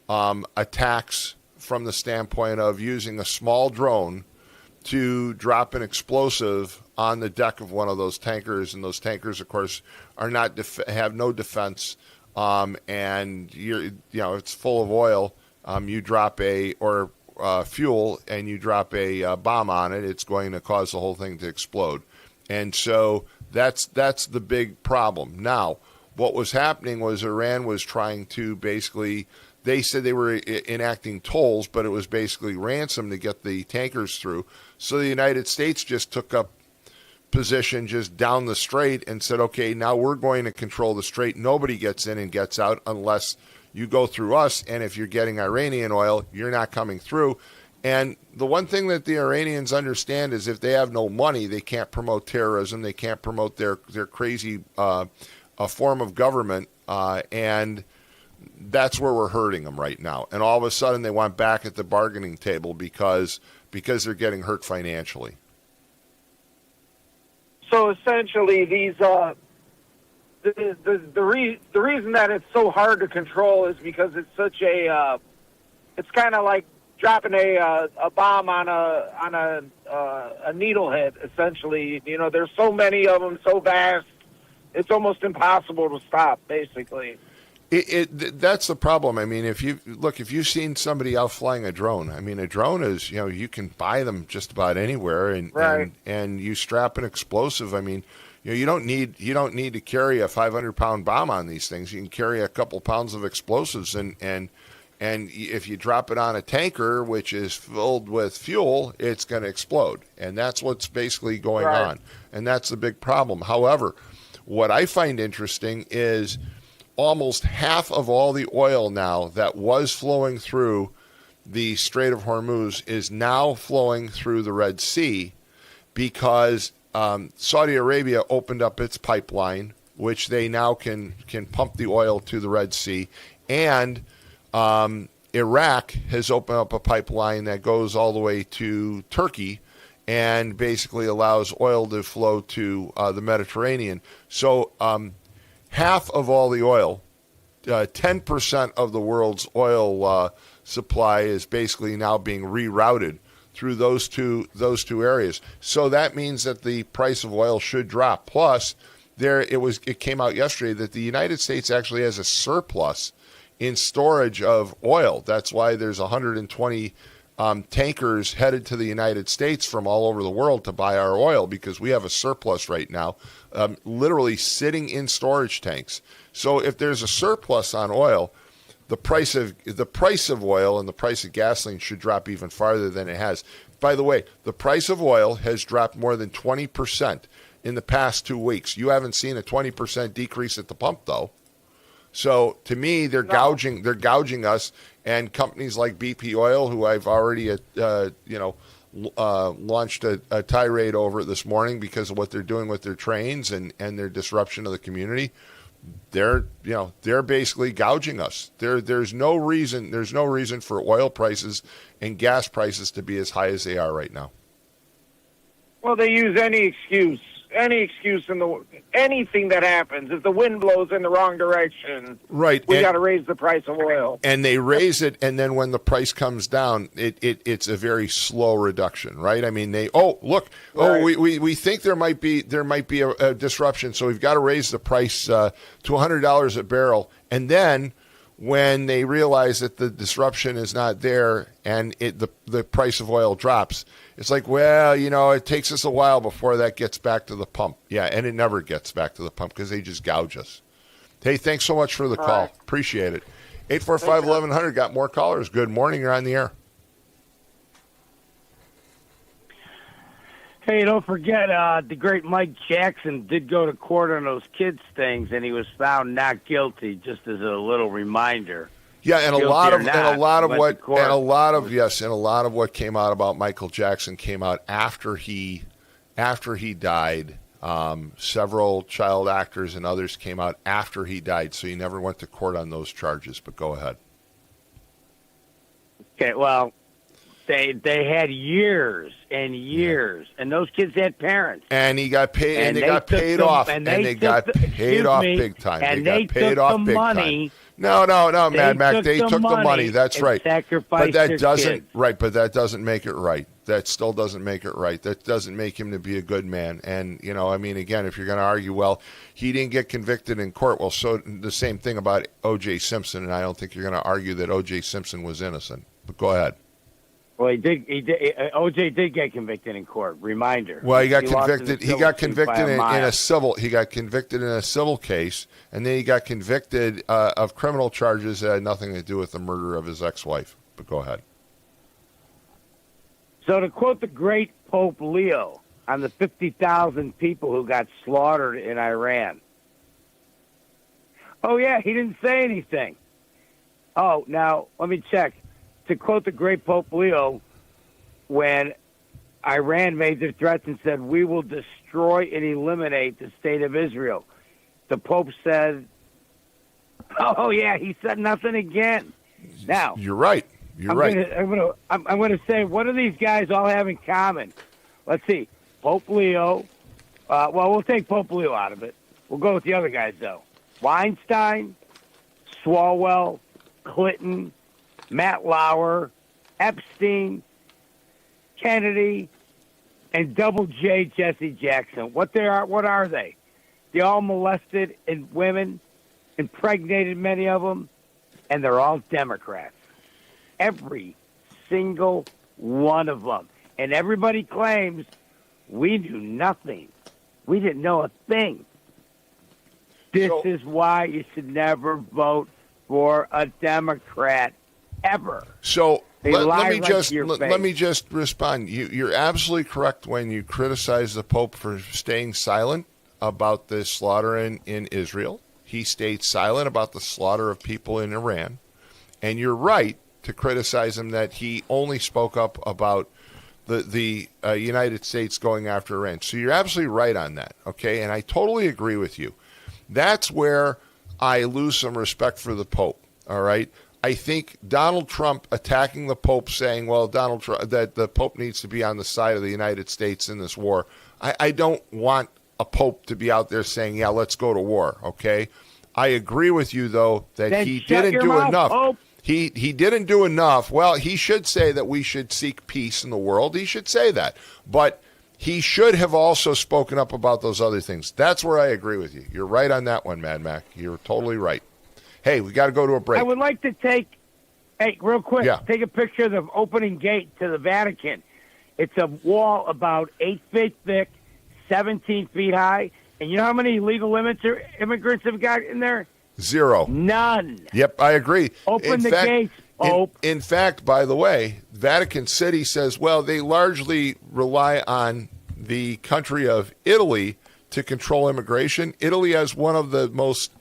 attacks from the standpoint of using a small drone to drop an explosive on the deck of one of those tankers. And those tankers, of course, are not have no defense. And it's full of oil. You drop fuel and you drop a bomb on it, it's going to cause the whole thing to explode. And so that's the big problem. Now, what was happening was Iran was trying to basically, they said they were enacting tolls, but it was basically ransom to get the tankers through. So the United States just took up position just down the strait and said, okay, now we're going to control the strait. Nobody gets in and gets out unless you go through us. And if you're getting Iranian oil, you're not coming through. And the one thing that the Iranians understand is if they have no money, they can't promote terrorism. They can't promote their crazy a form of government. And that's where we're hurting them right now. And all of a sudden they want back at the bargaining table because they're getting hurt financially. So essentially, these the reason that it's so hard to control is because it's such a it's kind of like dropping a bomb on a needlehead, essentially. You know, there's so many of them, so vast, it's almost impossible to stop, basically. That's the problem. I mean, if you've seen somebody out flying a drone, I mean, a drone is, you can buy them just about anywhere, and right. and you strap an explosive. I mean, you don't need to carry a 500-pound bomb on these things. You can carry a couple pounds of explosives, and if you drop it on a tanker, which is filled with fuel, it's going to explode, and that's what's basically going on, and that's the big problem. However, what I find interesting is almost half of all the oil now that was flowing through the Strait of Hormuz is now flowing through the Red Sea because Saudi Arabia opened up its pipeline, which they now can pump the oil to the Red Sea, and Iraq has opened up a pipeline that goes all the way to Turkey and basically allows oil to flow to the Mediterranean. So half of all the oil, 10% of the world's oil supply is basically now being rerouted through those two areas. So that means that the price of oil should drop. Plus, it came out yesterday that the United States actually has a surplus in storage of oil. That's why there's 120 tankers headed to the United States from all over the world to buy our oil, because we have a surplus right now, literally sitting in storage tanks. So if there's a surplus on oil, the price of oil and the price of gasoline should drop even farther than it has. By the way, the price of oil has dropped more than 20% in the past 2 weeks. You haven't seen a 20% decrease at the pump, though. So to me, they're gouging us, and companies like BP Oil, who I've already launched a tirade over this morning because of what they're doing with their trains and their disruption of the community. They're basically gouging us. There's no reason for oil prices and gas prices to be as high as they are right now. Well, they use any excuse in anything that happens. If the wind blows in the wrong direction, right, we got to raise the price of oil. And they raise it, and then when the price comes down, it's a very slow reduction, right? I mean, we think there might be a disruption, so we've got to raise the price to $100 a barrel, and then when they realize that the disruption is not there and the price of oil drops, it's like, well, it takes us a while before that gets back to the pump. Yeah, and it never gets back to the pump because they just gouge us. Hey, thanks so much for the call. Right. Appreciate it. 845-1100, got more callers. Good morning, you're on the air. Hey, don't forget, the great Mike Jackson did go to court on those kids things, and he was found not guilty. Just as a little reminder. Yeah, and a lot of what came out about Michael Jackson came out after he died. Several child actors and others came out after he died, so he never went to court on those charges. But go ahead. Okay, well. They had years and years, and those kids had parents. And he got paid, and they got paid off, and they got paid off big time. And they took the money. No, Mad Mac. They took the money. That's right. But that doesn't make it right. That still doesn't make it right. That doesn't make him to be a good man. And again, if you're going to argue, well, he didn't get convicted in court. Well, so the same thing about O.J. Simpson, and I don't think you're going to argue that O.J. Simpson was innocent. But go ahead. Well, he did. O.J. did get convicted in court. Reminder. Well, he got convicted. He got convicted in a civil. He got convicted in a civil case, and then he got convicted of criminal charges that had nothing to do with the murder of his ex-wife. But go ahead. So to quote the great Pope Leo on the 50,000 people who got slaughtered in Iran. Oh yeah, he didn't say anything. Oh, now let me check. To quote the great Pope Leo, when Iran made their threats and said, we will destroy and eliminate the state of Israel, the Pope said, oh, yeah, he said nothing again. Now, you're right. I'm going to say, what do these guys all have in common? Let's see. Pope Leo. Well, we'll take Pope Leo out of it. We'll go with the other guys, though. Weinstein, Swalwell, Clinton, Matt Lauer, Epstein, Kennedy, and Double J Jesse Jackson. What are they? They all molested women, impregnated many of them, and they're all Democrats. Every single one of them. And everybody claims we knew nothing. We didn't know a thing. This is why you should never vote for a Democrat ever. So let me face. just respond. You're absolutely correct when you criticize the Pope for staying silent about the slaughter in Israel. He stayed silent about the slaughter of people in Iran. And you're right to criticize him that he only spoke up about the United States going after Iran. So you're absolutely right on that, okay? And I totally agree with you. That's where I lose some respect for the Pope, all right? I think Donald Trump attacking the Pope, saying, well, Donald Trump, that the Pope needs to be on the side of the United States in this war. I don't want a Pope to be out there saying, yeah, let's go to war, okay? I agree with you, though, that Then he shut didn't your do mouth, enough. Pope. He didn't do enough. Well, he should say that we should seek peace in the world. He should say that. But he should have also spoken up about those other things. That's where I agree with you. You're right on that one, Mad Mac. You're totally right. Hey, we got to go to a break. I would like to take a picture of the opening gate to the Vatican. It's a wall about 8 feet thick, 17 feet high. And you know how many illegal immigrants have got in there? 0. None. Yep, I agree. Open the gates, Pope. In fact, by the way, Vatican City says, well, they largely rely on the country of Italy to control immigration. Italy has one of the most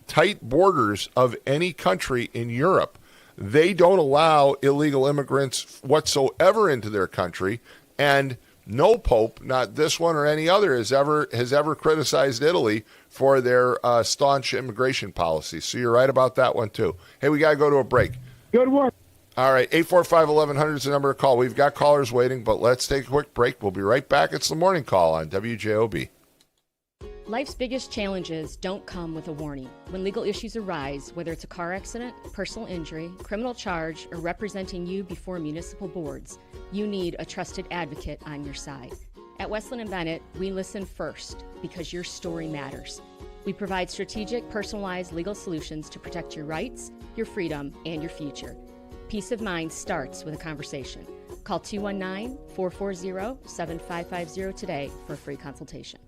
tight borders of any country in Europe. They don't allow illegal immigrants whatsoever into their country, and no pope, not this one or any other, has ever criticized Italy for their staunch immigration policy. So you're right about that one, too. Hey, we got to go to a break. Good work. All right, 845-1100 is the number to call. We've got callers waiting, but let's take a quick break. We'll be right back. It's the Morning Call on WJOB. Life's biggest challenges don't come with a warning. When legal issues arise, whether it's a car accident, personal injury, criminal charge, or representing you before municipal boards, you need a trusted advocate on your side. At Westland & Bennett, we listen first because your story matters. We provide strategic, personalized legal solutions to protect your rights, your freedom, and your future. Peace of mind starts with a conversation. Call 219-440-7550 today for a free consultation.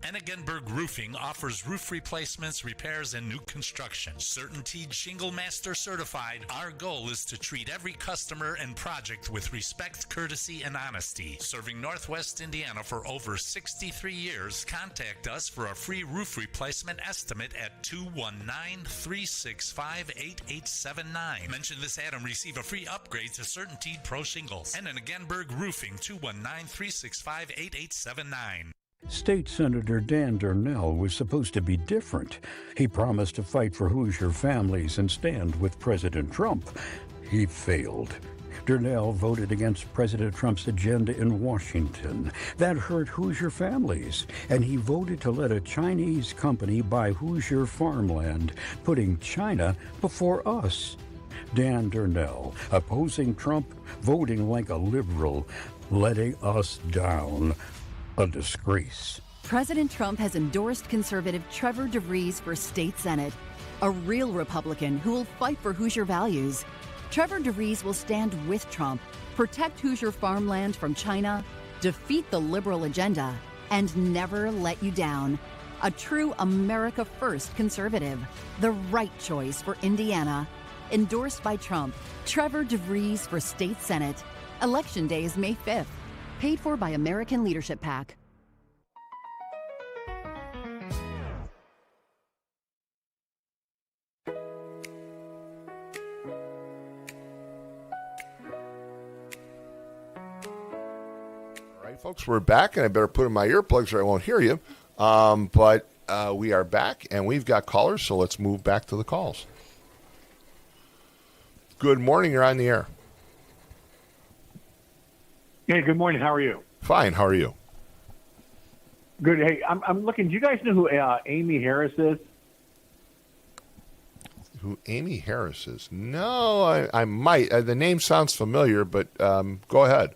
Ennigenberg Roofing offers roof replacements, repairs, and new construction. CertainTeed Shingle Master certified, our goal is to treat every customer and project with respect, courtesy, and honesty. Serving Northwest Indiana for over 63 years, contact us for a free roof replacement estimate at 219-365-8879. Mention this ad and receive a free upgrade to CertainTeed Pro Shingles. And Ennigenberg Roofing, 219-365-8879. State Senator Dan Darnell was supposed to be different. He promised to fight for Hoosier families and stand with President Trump. He failed. Darnell voted against President Trump's agenda in Washington. That hurt Hoosier families, and he voted to let a Chinese company buy Hoosier farmland, putting China before us. Dan Darnell, opposing Trump, voting like a liberal, letting us down. A disgrace. President Trump has endorsed conservative Trevor DeVries for state senate, a real Republican who will fight for Hoosier values. Trevor DeVries will stand with Trump, protect Hoosier farmland from China, defeat the liberal agenda, and never let you down. A true America First conservative. The right choice for Indiana. Endorsed by Trump, Trevor DeVries for state senate. Election day is May 5th. Paid for by American Leadership PAC. All right, folks, we're back, and I better put in my earplugs or I won't hear you. But we are back, and we've got callers, so let's move back to the calls. Good morning. You're on the air. Hey, good morning. How are you? Fine. How are you? Good. Hey, I'm looking. Do you guys know who Amy Harris is? Who Amy Harris is? No, I might. The name sounds familiar, but go ahead.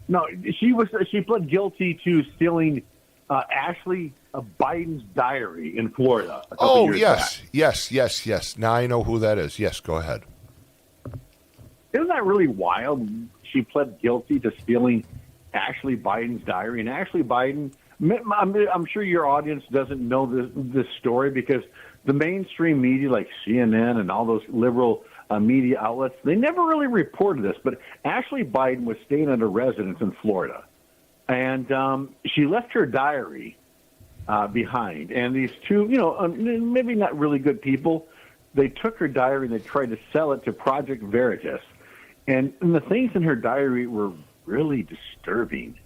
No, she pled guilty to stealing Ashley Biden's diary in Florida. Oh, yes. Now I know who that is. Yes, go ahead. Isn't that really wild? She pled guilty to stealing Ashley Biden's diary, and Ashley Biden. I'm sure your audience doesn't know this story because the mainstream media, like CNN and all those liberal media outlets, they never really reported this. But Ashley Biden was staying at a residence in Florida, and she left her diary behind. And these two, maybe not really good people, they took her diary and they tried to sell it to Project Veritas. And the things in her diary were really disturbing.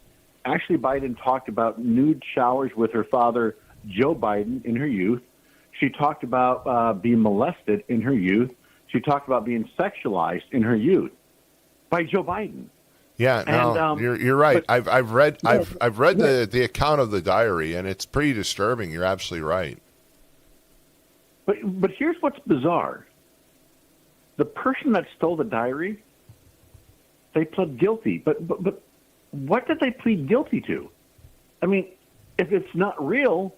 Ashley Biden talked about nude showers with her father, Joe Biden, in her youth. She talked about being molested in her youth. She talked about being sexualized in her youth by Joe Biden. Yeah, no, you're right. But, I've read the account of the diary, and it's pretty disturbing. You're absolutely right. But here's what's bizarre: the person that stole the diary, they pled guilty. But what did they plead guilty to? I mean, if it's not real,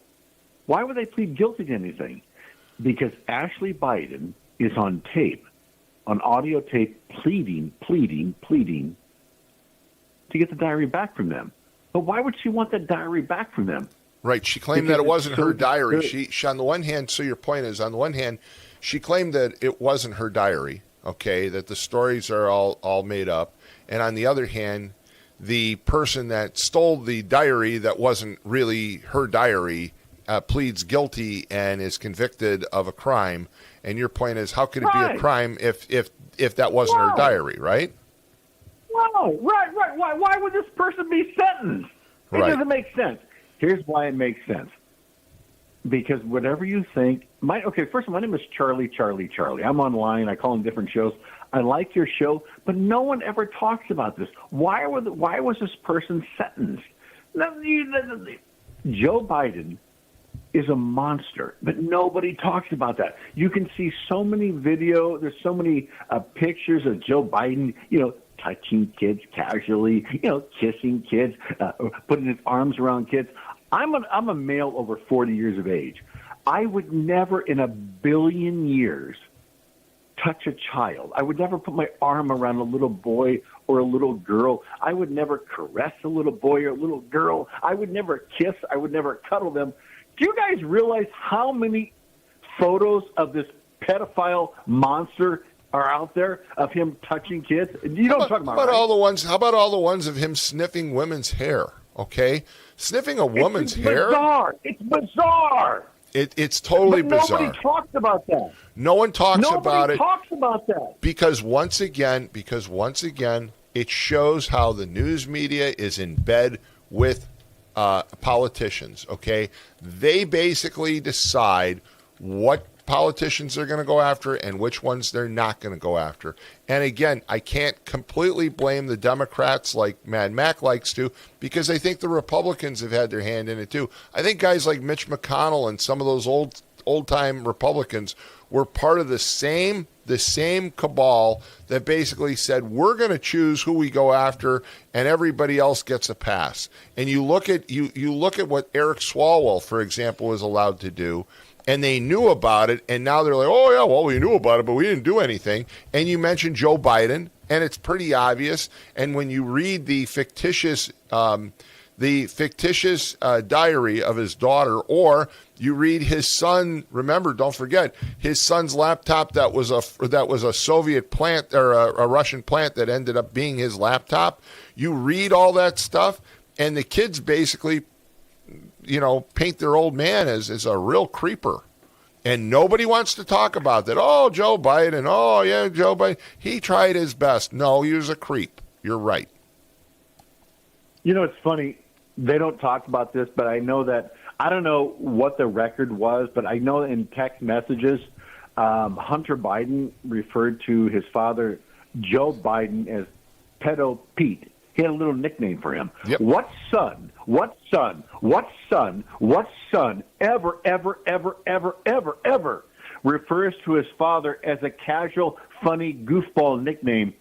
why would they plead guilty to anything? Because Ashley Biden is on tape, on audio tape, pleading to get the diary back from them. But why would she want that diary back from them? Right. She claimed that it wasn't her diary. She, on the one hand, so your point is, on the one hand, she claimed that it wasn't her diary, okay, that the stories are all made up. And on the other hand, the person that stole the diary that wasn't really her diary pleads guilty and is convicted of a crime. And your point is, how could it be a crime if that wasn't her diary, right? Wow, right. Why would this person be sentenced? It doesn't make sense. Here's why it makes sense. Because whatever you think, first of all, my name is Charlie. I'm online. I call in different shows. I like your show, but no one ever talks about this. Why was this person sentenced? Joe Biden is a monster, but nobody talks about that. You can see so many there's so many pictures of Joe Biden, touching kids casually, kissing kids, putting his arms around kids. I'm a male over 40 years of age. I would never in a billion years touch a child. I would never put my arm around a little boy or a little girl. I would never caress a little boy or a little girl. I would never kiss. I would never cuddle them. Do you guys realize how many photos of this pedophile monster are out there of him touching kids? You know what I'm talking about, right? How about all the ones of him sniffing women's hair, okay? Sniffing a woman's hair? It's bizarre. It's totally bizarre. Nobody talks about that. No one talks about it. Nobody talks about that. Because once again, it shows how the news media is in bed with politicians, okay? They basically decide what politicians they're going to go after and which ones they're not going to go after. And again, I can't completely blame the Democrats like Mad Mac likes to, because I think the Republicans have had their hand in it too. I think guys like Mitch McConnell and some of those old-time Republicans were part of the same cabal that basically said, we're going to choose who we go after and everybody else gets a pass. And you look at what Eric Swalwell, for example, was allowed to do, and they knew about it, and now they're like, oh, yeah, well, we knew about it, but we didn't do anything. And you mentioned Joe Biden, and it's pretty obvious. And when you read the fictitious diary of his daughter, or you read his son, remember, don't forget, his son's laptop that was a Soviet plant or a Russian plant that ended up being his laptop. You read all that stuff, and the kids basically paint their old man as a real creeper. And nobody wants to talk about that. Oh, Joe Biden. Oh, yeah, Joe Biden. He tried his best. No, he was a creep. You're right. It's funny. They don't talk about this, but I know that, I don't know what the record was, but I know in text messages, Hunter Biden referred to his father, Joe Biden, as Pedo Pete. He had a little nickname for him. Yep. What son What son ever, ever, ever, ever, ever, ever refers to his father as a casual, funny, goofball nickname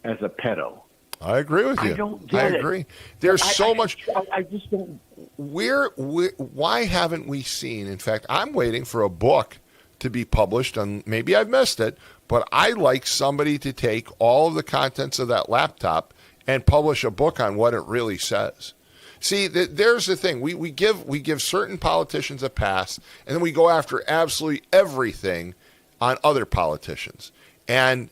as a pedo? I agree with you. I don't get it. agree. There's so much. I just don't. Why haven't we seen? In fact, I'm waiting for a book to be published, and maybe I've missed it, but I like somebody to take all of the contents of that laptop and publish a book on what it really says. See, there's the thing. We give certain politicians a pass, and then we go after absolutely everything on other politicians. And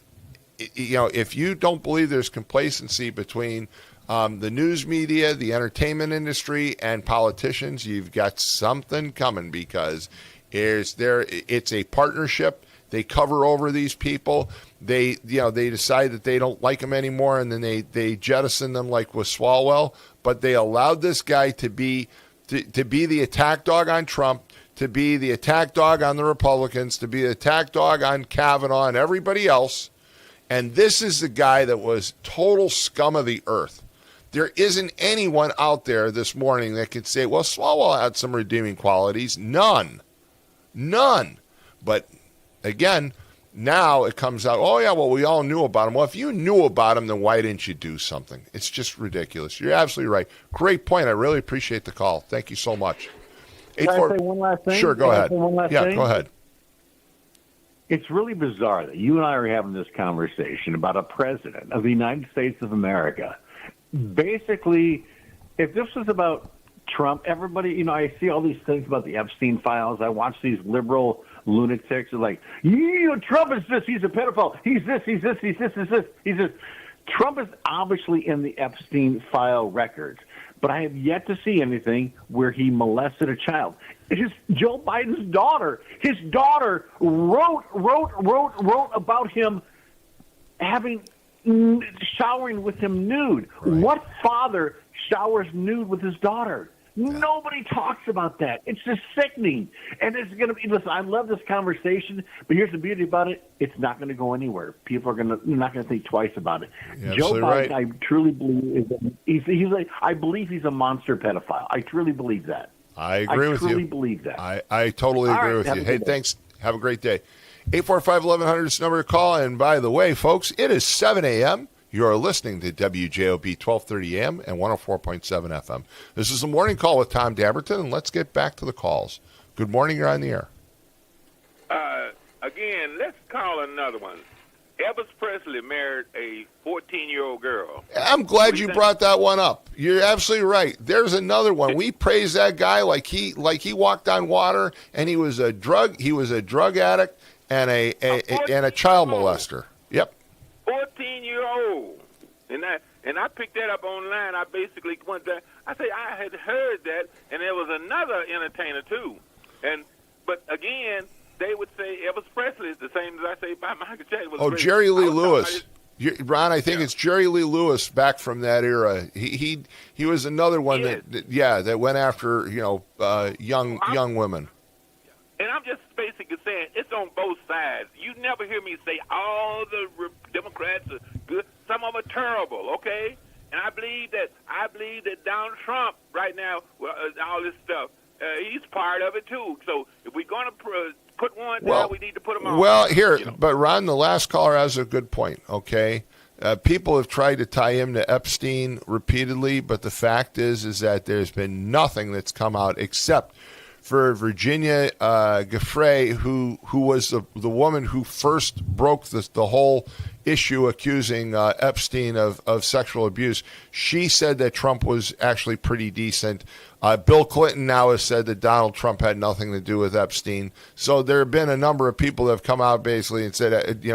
if you don't believe there's complacency between the news media, the entertainment industry, and politicians, you've got something coming, because it's a partnership. They cover over these people. They decide that they don't like them anymore, and then they jettison them like with Swalwell. But they allowed this guy to be the attack dog on Trump, to be the attack dog on the Republicans, to be the attack dog on Kavanaugh and everybody else. And this is the guy that was total scum of the earth. There isn't anyone out there this morning that could say, well, Swalwell had some redeeming qualities. None. But again, now it comes out, oh, yeah, well, we all knew about him. Well, if you knew about him, then why didn't you do something? It's just ridiculous. You're absolutely right. Great point. I really appreciate the call. Thank you so much. Can I say one last thing? Sure, go ahead. Thing? Go ahead. It's really bizarre that you and I are having this conversation about a president of the United States of America. Basically, if this was about Trump, everybody, I see all these things about the Epstein files. I watch these liberal lunatics who are like, Trump is this, he's a pedophile. He's this, he's this, he's this, he's this, he's this. Trump is obviously in the Epstein file records, but I have yet to see anything where he molested a child. It is Joe Biden's daughter. His daughter wrote about him showering with him nude. Right. What father showers nude with his daughter? Nobody talks about that. It's just sickening. And it's going to be, listen, I love this conversation, but here's the beauty about it. It's not going to go anywhere. People are not going to think twice about it. Joe Biden, right. I truly believe I believe he's a monster pedophile. I truly believe that. I agree with you. I truly believe that. I totally agree with you. Hey, thanks. Have a great day. 845-1100 is the number to call. And by the way, folks, it is 7 a.m. You are listening to WJOB 1230 AM and 104.7 FM. This is the Morning Call with Tom Dabertin, and let's get back to the calls. Good morning. You're on the air. Again, let's call another one. Elvis Presley married a 14-year-old girl. I'm glad you brought that one up. You're absolutely right. There's another one. We praise that guy like he walked on water, and he was a drug addict and a child molester. Yep. 14-year-old. And I picked that up online. I basically went there. I say I had heard that, and there was another entertainer too. But again, they would say Elvis Presley is the same as I say by Michael Jackson. Jerry Lee Lewis. Ron, I think it's Jerry Lee Lewis back from that era. He was another one that went after young women. And I'm just basically saying it's on both sides. You never hear me say all the Democrats are good. Some of them are terrible. Okay, and I believe that Donald Trump right now, all this stuff, he's part of it too. So if we're going to put one down, we need to put them on. Well, but Ron, the last caller has a good point. Okay. People have tried to tie him to Epstein repeatedly, but the fact is that there's been nothing that's come out except for Virginia Giuffre, who was the woman who first broke the whole issue accusing Epstein of sexual abuse. She said that Trump was actually pretty decent. Bill Clinton now has said that Donald Trump had nothing to do with Epstein. So there have been a number of people that have come out basically and said,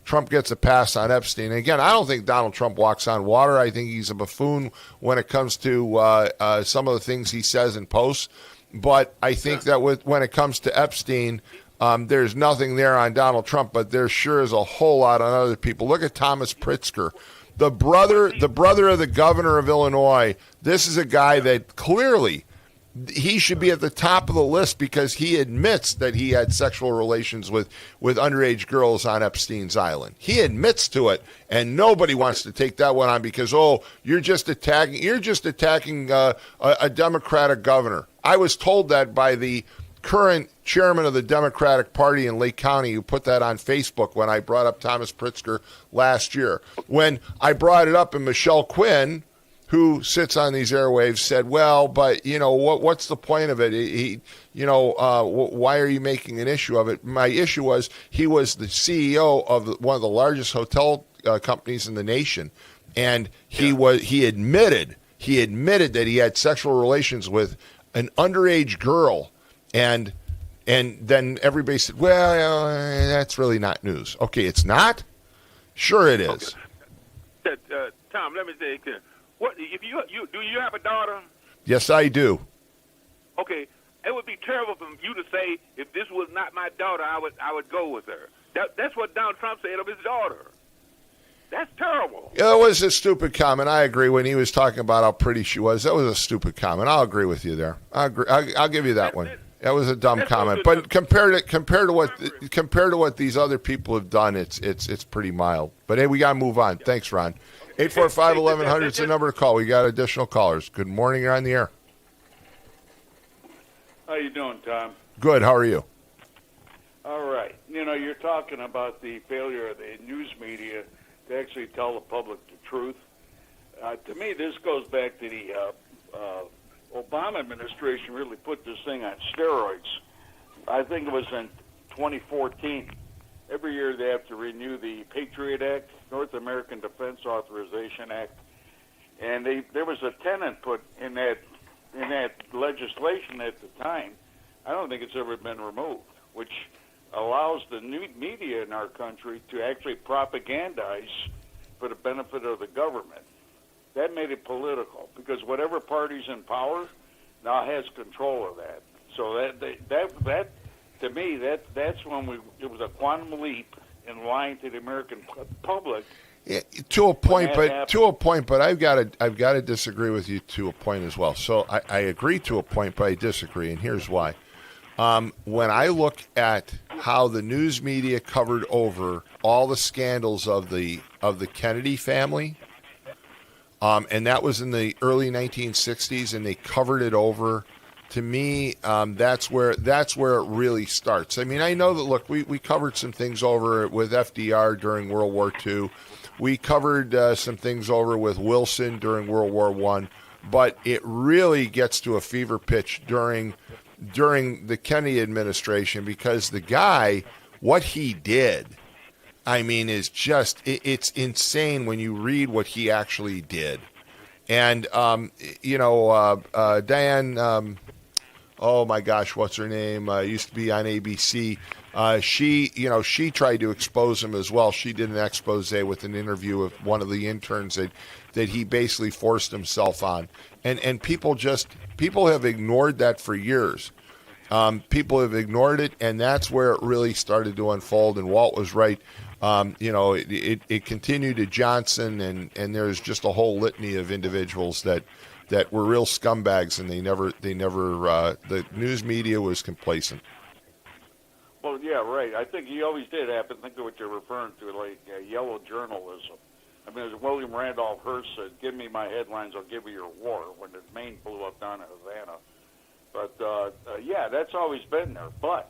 Trump gets a pass on Epstein. And again, I don't think Donald Trump walks on water. I think he's a buffoon when it comes to some of the things he says and posts. But I think that when it comes to Epstein, there's nothing there on Donald Trump, but there sure is a whole lot on other people. Look at Thomas Pritzker, the brother of the governor of Illinois. This is a guy that clearly he should be at the top of the list because he admits that he had sexual relations with underage girls on Epstein's Island. He admits to it, and nobody wants to take that one on because, you're just attacking a Democratic governor. I was told that by the current chairman of the Democratic Party in Lake County, who put that on Facebook when I brought up Thomas Pritzker last year. When I brought it up, and Michelle Quinn, who sits on these airwaves, said, well, but, what's the point of it? Why are you making an issue of it? My issue was he was the CEO of one of the largest hotel companies in the nation, and he admitted that he had sexual relations with an underage girl, and then everybody said, well, that's really not news. Okay, it's not? Sure it is. Okay. Tom, let me say it clear. What if you do you have a daughter? Yes, I do. Okay, it would be terrible for you to say if this was not my daughter, I would go with her. That's what Donald Trump said of his daughter. That's terrible. Yeah, that was a stupid comment. I agree. When he was talking about how pretty she was, that was a stupid comment. I'll agree with you there. I'll give you that one. That was a dumb comment. But compared to what these other people have done, it's pretty mild. But hey, we got to move on. Thanks, Ron. 845-1100 is the number to call. We got additional callers. Good morning. You're on the air. How you doing, Tom? Good. How are you? All right. You're talking about the failure of the news media to actually tell the public the truth. To me, this goes back to the Obama administration really put this thing on steroids. I think it was in 2014. Every year they have to renew the Patriot Act, North American Defense Authorization Act, and there was a tenant put in that legislation at the time. I don't think it's ever been removed, which allows the new media in our country to actually propagandize for the benefit of the government. That made it political because whatever party's in power now has control of that. So that to me, that's when it was a quantum leap in lying to the American public. Yeah, to a point, but I've got to disagree with you to a point as well. So I agree to a point, but I disagree, and here's why. When I look at how the news media covered over all the scandals of the Kennedy family, and that was in the early 1960s, and they covered it over. To me, that's where it really starts. I mean, I know that, look, we covered some things over with FDR during World War II. We covered some things over with Wilson during World War I. But it really gets to a fever pitch during the Kennedy administration because the guy, what he did, I mean, is just, it's insane when you read what he actually did. And, Diane... oh my gosh, what's her name? Used to be on ABC. She tried to expose him as well. She did an expose with an interview with one of the interns that he basically forced himself on. And people have ignored that for years. People have ignored it, and that's where it really started to unfold. And Walt was right. It continued to Johnson, and there's just a whole litany of individuals that were real scumbags, and the news media was complacent. Well, yeah, right. I think he always did happen. Think of what you're referring to, like yellow journalism. I mean, as William Randolph Hearst said, "Give me my headlines, I'll give you your war," when the Maine blew up down in Havana. But yeah, that's always been there. But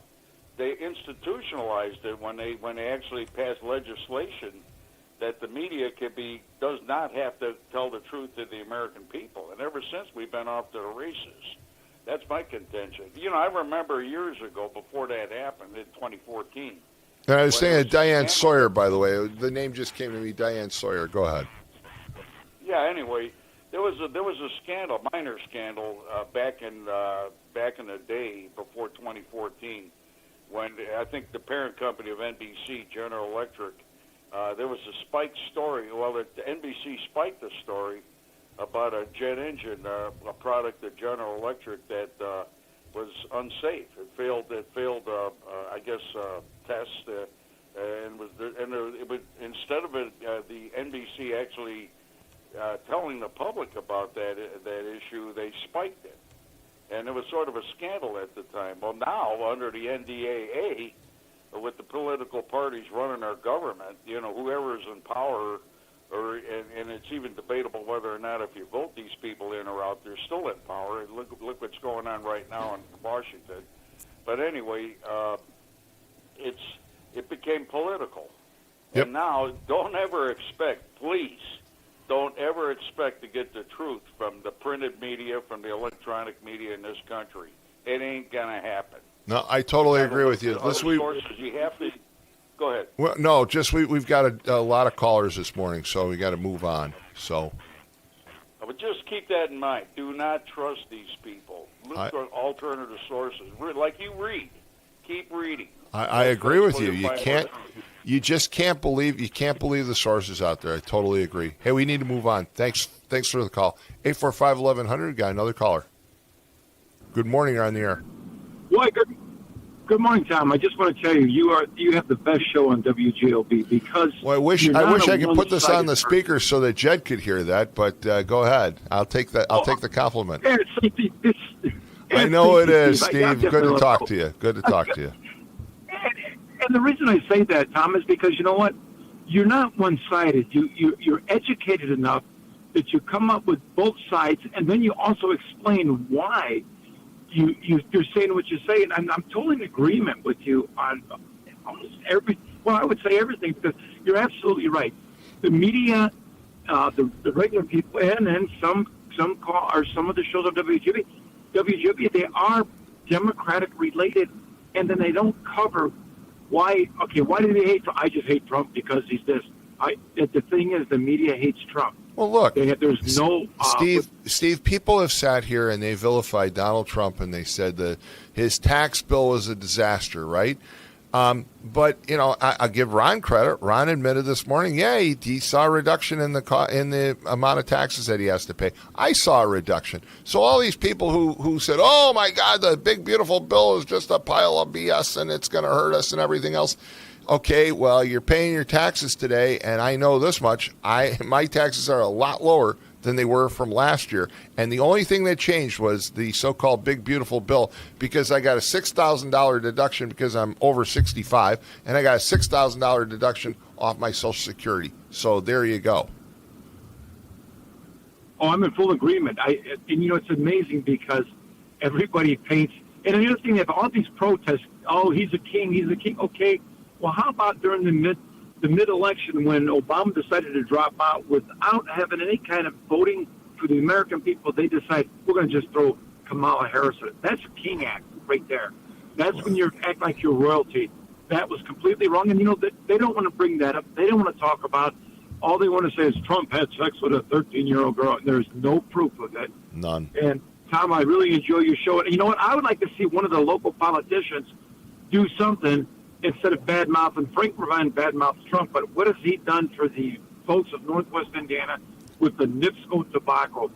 they institutionalized it when they actually passed legislation that the media does not have to tell the truth to the American people. And ever since, we've been off to the races. That's my contention. I remember years ago, before that happened, in 2014. And I was saying Diane Sawyer, by the way. The name just came to me, Diane Sawyer. Go ahead. Yeah, anyway, there was a scandal, minor scandal, back in the day, before 2014, when I think the parent company of NBC, General Electric, there was a spiked story. Well, the NBC spiked a story about a jet engine, a product of General Electric that was unsafe. It failed. I guess tests, and it was instead of the NBC actually telling the public about that issue, they spiked it. And it was sort of a scandal at the time. Well, now, under the NDAA, with the political parties running our government, whoever's in power, and it's even debatable whether or not if you vote these people in or out, they're still in power. And look what's going on right now in Washington. But anyway, it became political. Yep. And now, don't ever expect to get the truth from the printed media, from the electronic media in this country. It ain't gonna happen. No, I totally agree with you. Other sources, you have to. Go ahead. Well, no, just we've got a lot of callers this morning, so we got to move on. So, But just keep that in mind. Do not trust these people. Look for alternative sources. Like you read. Keep reading. I agree with you. You just can't believe the sources out there. I totally agree. Hey, we need to move on. Thanks for the call. 845-1100. Got another caller. Good morning. You're on the air. Well, good morning, Tom. I just want to tell you, you have the best show on WGOB because. Well, I wish I could put this on the speaker so that Jed could hear that. But go ahead. I'll take that. I'll take the compliment. I know it is, Steve. Good to talk to you. Good to talk to you. And the reason I say that, Tom, is because you know what? You're not one-sided. You're educated enough that you come up with both sides, and then you also explain why you're saying what you're saying. And I'm totally in agreement with you on almost I would say everything, because you're absolutely right. The media, the regular people, and then some of the shows on WGB, they are Democratic related, and then they don't cover why do they hate Trump? I just hate Trump because he's this. The thing is, the media hates Trump. Well, look, there's no Steve. People have sat here and they vilified Donald Trump, and they said that his tax bill was a disaster, right? But I give Ron credit. Ron admitted this morning, he saw a reduction in the amount of taxes that he has to pay. I saw a reduction. So all these people who said, "Oh my God, the big beautiful bill is just a pile of BS and it's going to hurt us and everything else." Okay, well, you're paying your taxes today, and I know this much: my taxes are a lot lower than they were from last year. And the only thing that changed was the so-called big, beautiful bill, because I got a $6,000 deduction because I'm over 65, and I got a $6,000 deduction off my Social Security. So there you go. Oh, I'm in full agreement. It's amazing because everybody paints. And the other thing, if all these protests, he's a king. Okay, well, how about during the mid-election when Obama decided to drop out without having any kind of voting for the American people? They decide we're going to just throw Kamala Harris in. That's a king act right there. That's when you act like you're royalty. That was completely wrong. And, they don't want to bring that up. They don't want to talk about. All they want to say is Trump had sex with a 13-year-old girl, and there's no proof of it. None. And, Tom, I really enjoy your show. And you know what? I would like to see one of the local politicians do something instead of bad-mouthing Frank Revine bad-mouths Trump. But what has he done for the folks of Northwest Indiana with the NIPSCO tobacco?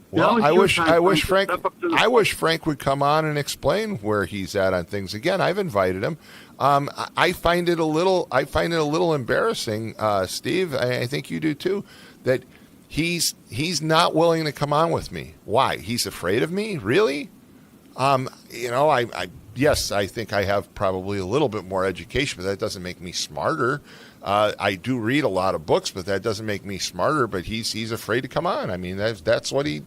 Well, I wish Frank would come on and explain where he's at on things. Again, I've invited him. I find it a little embarrassing, Steve. I think you do too, that he's not willing to come on with me. Why? He's afraid of me? Really? Yes, I think I have probably a little bit more education, but that doesn't make me smarter. I do read a lot of books, but that doesn't make me smarter. But he's afraid to come on. I mean, that's what he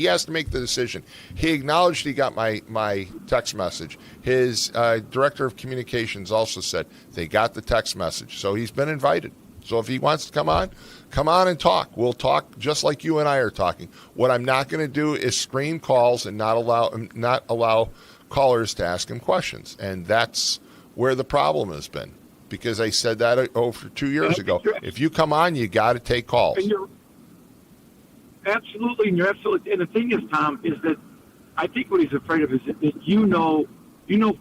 has to make the decision. He acknowledged he got my text message. His director of communications also said they got the text message, so he's been invited. So if he wants to come on and talk. We'll talk just like you and I are talking. What I'm not going to do is screen calls and not allow callers to ask him questions, and that's where the problem has been. Because I said that over 2 years ago. If you come on, you got to take calls. And you're absolutely. And the thing is, Tom, is that I think what he's afraid of is that you know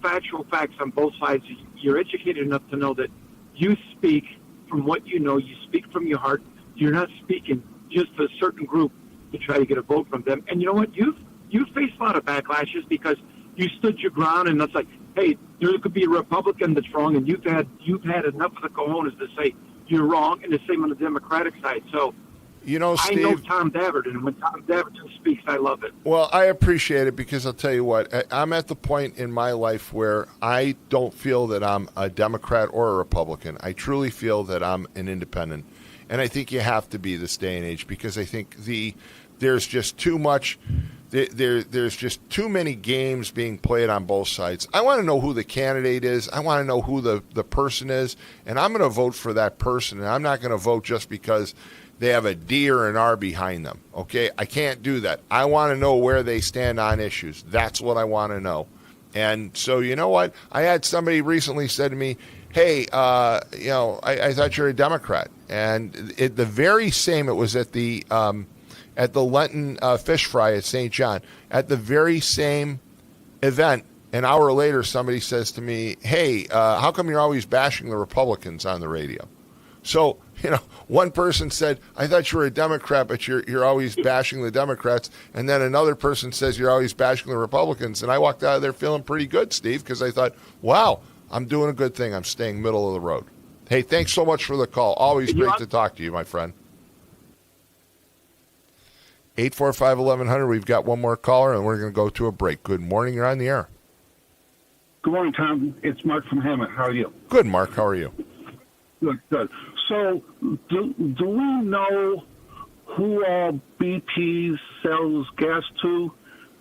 factual facts on both sides. You're educated enough to know that you speak from what you know. You speak from your heart. You're not speaking just to a certain group to try to get a vote from them. And you know what? You've faced a lot of backlashes because you stood your ground, and it's like, hey, there could be a Republican that's wrong, and you've had enough of the cojones to say you're wrong, and the same on the Democratic side. So You know, Steve, I know Tom Dabertin, and when Tom Dabertin speaks, I love it. Well, I appreciate it because I'll tell you what, I'm at the point in my life where I don't feel that I'm a Democrat or a Republican. I truly feel that I'm an independent. And I think you have to be this day and age because I think there's just too much. There's just too many games being played on both sides. I want to know who the candidate is. I want to know who the person is. And I'm going to vote for that person. And I'm not going to vote just because they have a D or an R behind them. Okay? I can't do that. I want to know where they stand on issues. That's what I want to know. And so, you know what? I had somebody recently said to me, hey, I thought you're a Democrat. And it was at the Lenten fish fry at St. John. At the very same event, an hour later, somebody says to me, hey, how come you're always bashing the Republicans on the radio? So, one person said, I thought you were a Democrat, but you're always bashing the Democrats. And then another person says you're always bashing the Republicans. And I walked out of there feeling pretty good, Steve, because I thought, wow, I'm doing a good thing. I'm staying middle of the road. Hey, thanks so much for the call. Always great to talk to you, my friend. 845-1100. We've got one more caller, and we're going to go to a break. Good morning. You're on the air. Good morning, Tom. It's Mark from Hammond. How are you? Good, Mark. How are you? Good, good. So, do we know who BP sells gas to?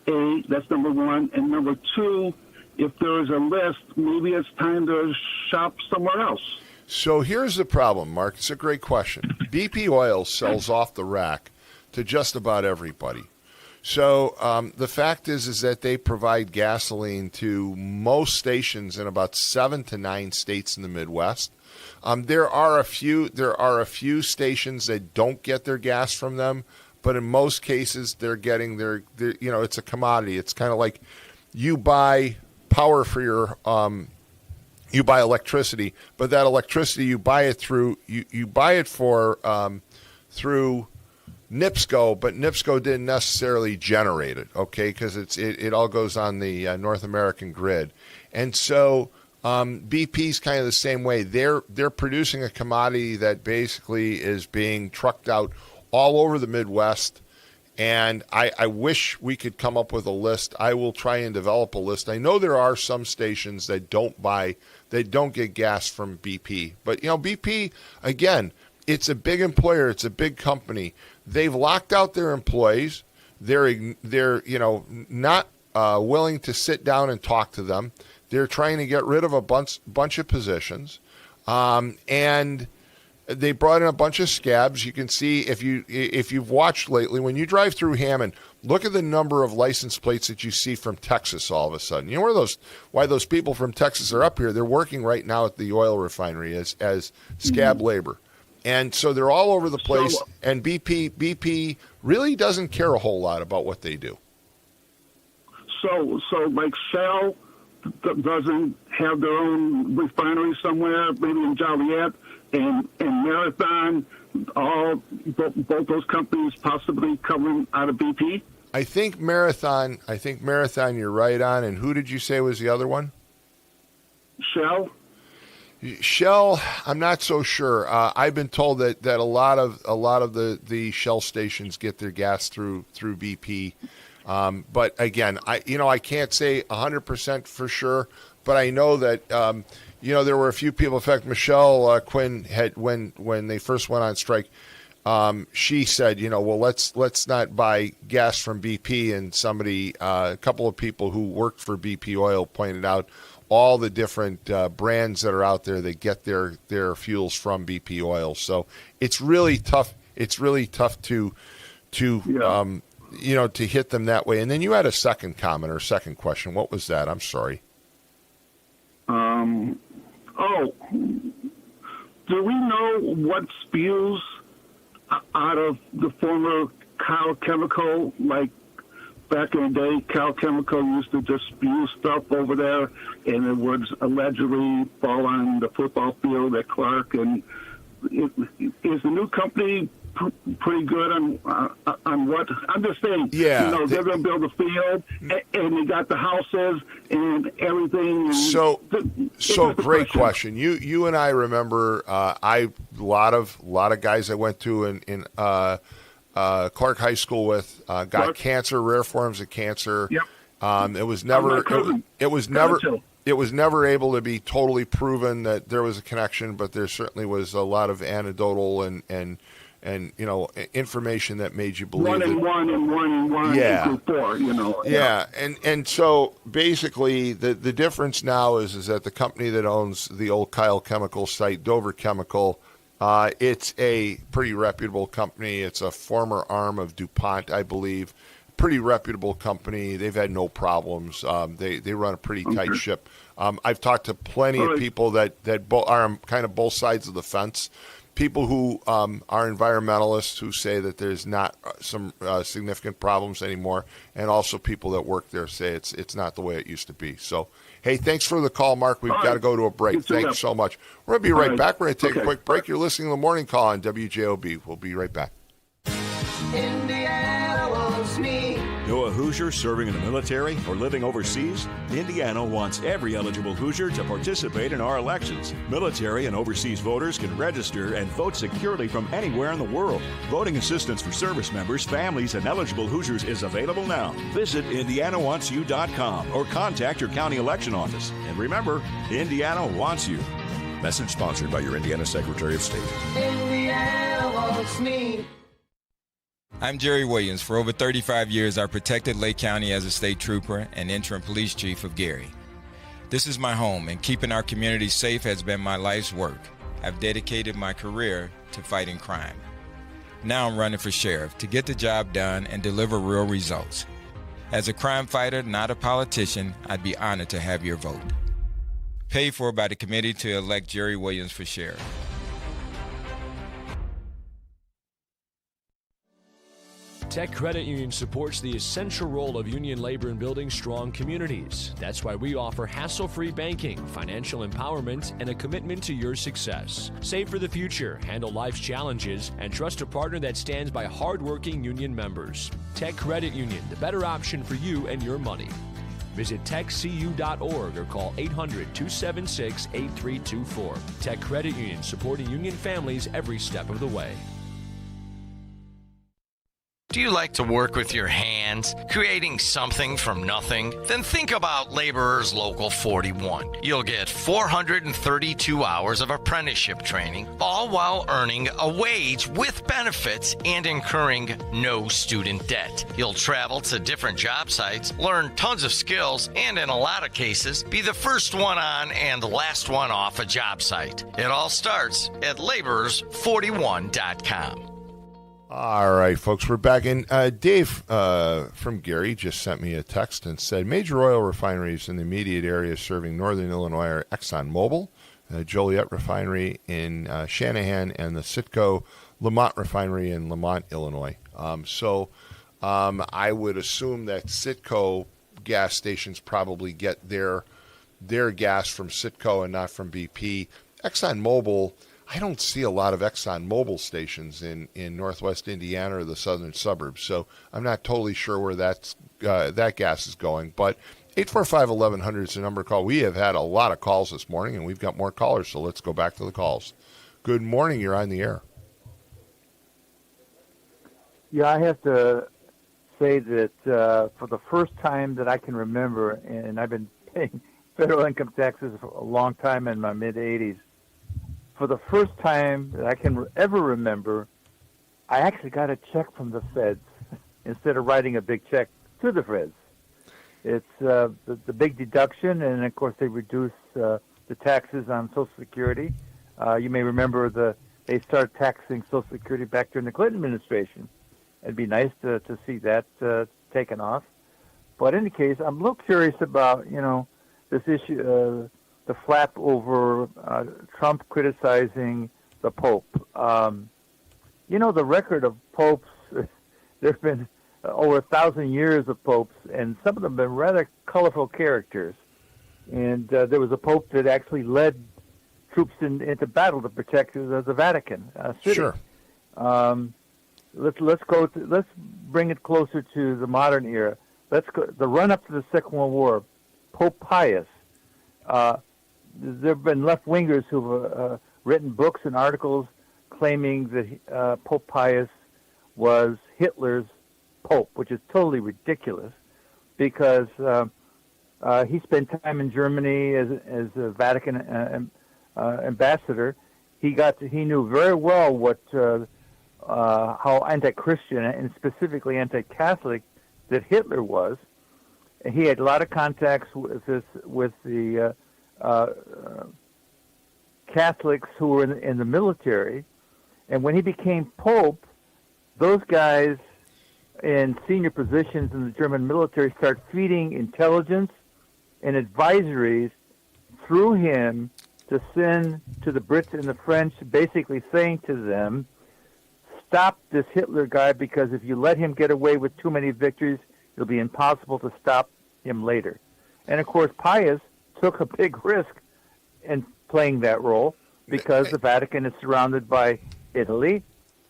A, that's number one. And number two, if there is a list, maybe it's time to shop somewhere else. So here's the problem, Mark. It's a great question. BP Oil sells off the rack to just about everybody. So the fact is that they provide gasoline to most stations in about 7 to 9 states in the Midwest. There are a few stations that don't get their gas from them, but in most cases they're getting their it's a commodity. It's kind of like you buy power for your you buy electricity, but that electricity you buy it through you buy it for through NIPSCO, but NIPSCO didn't necessarily generate it, okay, because it all goes on the North American grid. And so BP's kind of the same way. They're producing a commodity that basically is being trucked out all over the Midwest. And I wish we could come up with a list. I will try and develop a list. I know there are some stations that don't get gas from BP. But, BP, again, it's a big employer. It's a big company. They've locked out their employees. They're not willing to sit down and talk to them. They're trying to get rid of a bunch of positions. And they brought in a bunch of scabs. You can see if you've watched lately, when you drive through Hammond, look at the number of license plates that you see from Texas all of a sudden. You know why those people from Texas are up here? They're working right now at the oil refinery as scab labor. And so they're all over the place, and BP really doesn't care a whole lot about what they do. So like Shell doesn't have their own refinery somewhere, maybe in Joliet, and Marathon, both those companies possibly coming out of BP? I think Marathon, you're right on. And who did you say was the other one? Shell, I'm not so sure. I've been told that a lot of the Shell stations get their gas through BP. But again, I can't say 100% for sure, but I know that there were a few people. In fact, Michelle Quinn had when they first went on strike. She said, well, let's not buy gas from BP. And a couple of people who worked for BP Oil pointed out all the different brands that are out there that get their fuels from BP Oil. So it's really tough. It's really tough to hit them that way. And then you had a second comment or second question. What was that? I'm sorry. Do we know what spews out of the former Cal Chemical? Like back in the day, Cal Chemical used to just spew stuff over there, and it would allegedly fall on the football field at Clark. And is the new company pretty good on what? I'm just saying, they're going to build a field, and they got the houses and everything. And So great question. You and I remember a lot of guys I went to in Clark High School with got cancer, rare forms of cancer. Yep. It was never able to be totally proven that there was a connection, but there certainly was a lot of anecdotal and information that made you believe one and one yeah. equals 4. Yeah, and so basically the difference now is that the company that owns the old Kyle Chemical site, Dover Chemical, it's a pretty reputable company. It's a former arm of DuPont, I believe. Pretty reputable company. They've had no problems. They run a pretty tight ship. I've talked to plenty of people that are on kind of both sides of the fence. People who are environmentalists who say that there's not some significant problems anymore, and also people that work there say it's not the way it used to be. So, hey, thanks for the call, Mark. We've got to go to a break. Thanks so much. We're going to be right back. We're going to take a quick break. You're listening to The Morning Call on WJOB. We'll be right back. Indiana wants me. Know a Hoosier serving in the military or living overseas? Indiana wants every eligible Hoosier to participate in our elections. Military and overseas voters can register and vote securely from anywhere in the world. Voting assistance for service members, families, and eligible Hoosiers is available now. Visit IndianaWantsYou.com or contact your county election office. And remember, Indiana wants you. Message sponsored by your Indiana Secretary of State. Indiana wants me. I'm Jerry Williams. For over 35 years, I protected Lake County as a state trooper and interim police chief of Gary. This is my home, and keeping our community safe has been my life's work. I've dedicated my career to fighting crime. Now I'm running for sheriff to get the job done and deliver real results. As a crime fighter, not a politician, I'd be honored to have your vote. Paid for by the committee to elect Jerry Williams for sheriff. Tech Credit Union supports the essential role of union labor in building strong communities. That's why we offer hassle-free banking, financial empowerment, and a commitment to your success. Save for the future, handle life's challenges, and trust a partner that stands by hardworking union members. Tech Credit Union, the better option for you and your money. Visit techcu.org or call 800-276-8324. Tech Credit Union, supporting union families every step of the way. Do you like to work with your hands, creating something from nothing? Then think about Laborers Local 41. You'll get 432 hours of apprenticeship training, all while earning a wage with benefits and incurring no student debt. You'll travel to different job sites, learn tons of skills, and in a lot of cases, be the first one on and the last one off a job site. It all starts at laborers41.com. All right, folks, we're back in. Dave from Gary just sent me a text and said, major oil refineries in the immediate area serving northern Illinois are ExxonMobil, Joliet Refinery in Shanahan, and the Citgo Lamont Refinery in Lamont, Illinois. So I would assume that Citgo gas stations probably get their gas from Citgo and not from BP. ExxonMobil, I don't see a lot of ExxonMobil stations in northwest Indiana or the southern suburbs, so I'm not totally sure where that gas is going. But 845-1100 is the number to call. We have had a lot of calls this morning, and we've got more callers, so let's go back to the calls. Good morning. You're on the air. Yeah, I have to say that for the first time that I can remember, and I've been paying federal income taxes for a long time in my mid-'80s, for the first time that I can ever remember, I actually got a check from the feds instead of writing a big check to the feds. It's the big deduction, and of course they reduce the taxes on Social Security. You may remember they started taxing Social Security back during the Clinton administration. It'd be nice to see that taken off. But in any case, I'm a little curious about this issue. The flap over Trump criticizing the Pope. The record of popes, there's been over 1,000 years of popes, and some of them have been rather colorful characters. And there was a pope that actually led troops into battle to protect the Vatican City. Sure. Let's bring it closer to the modern era. Let's go the run up to the Second World War. Pope Pius there have been left-wingers who've written books and articles claiming that Pope Pius was Hitler's pope, which is totally ridiculous because he spent time in Germany as a Vatican ambassador. He knew very well what how anti-Christian and specifically anti-Catholic that Hitler was. And he had a lot of contacts with the Catholics who were in the military. And when he became Pope, those guys in senior positions in the German military start feeding intelligence and advisories through him to send to the Brits and the French, basically saying to them, stop this Hitler guy, because if you let him get away with too many victories, it'll be impossible to stop him later. And of course, Pius took a big risk in playing that role because the Vatican is surrounded by Italy.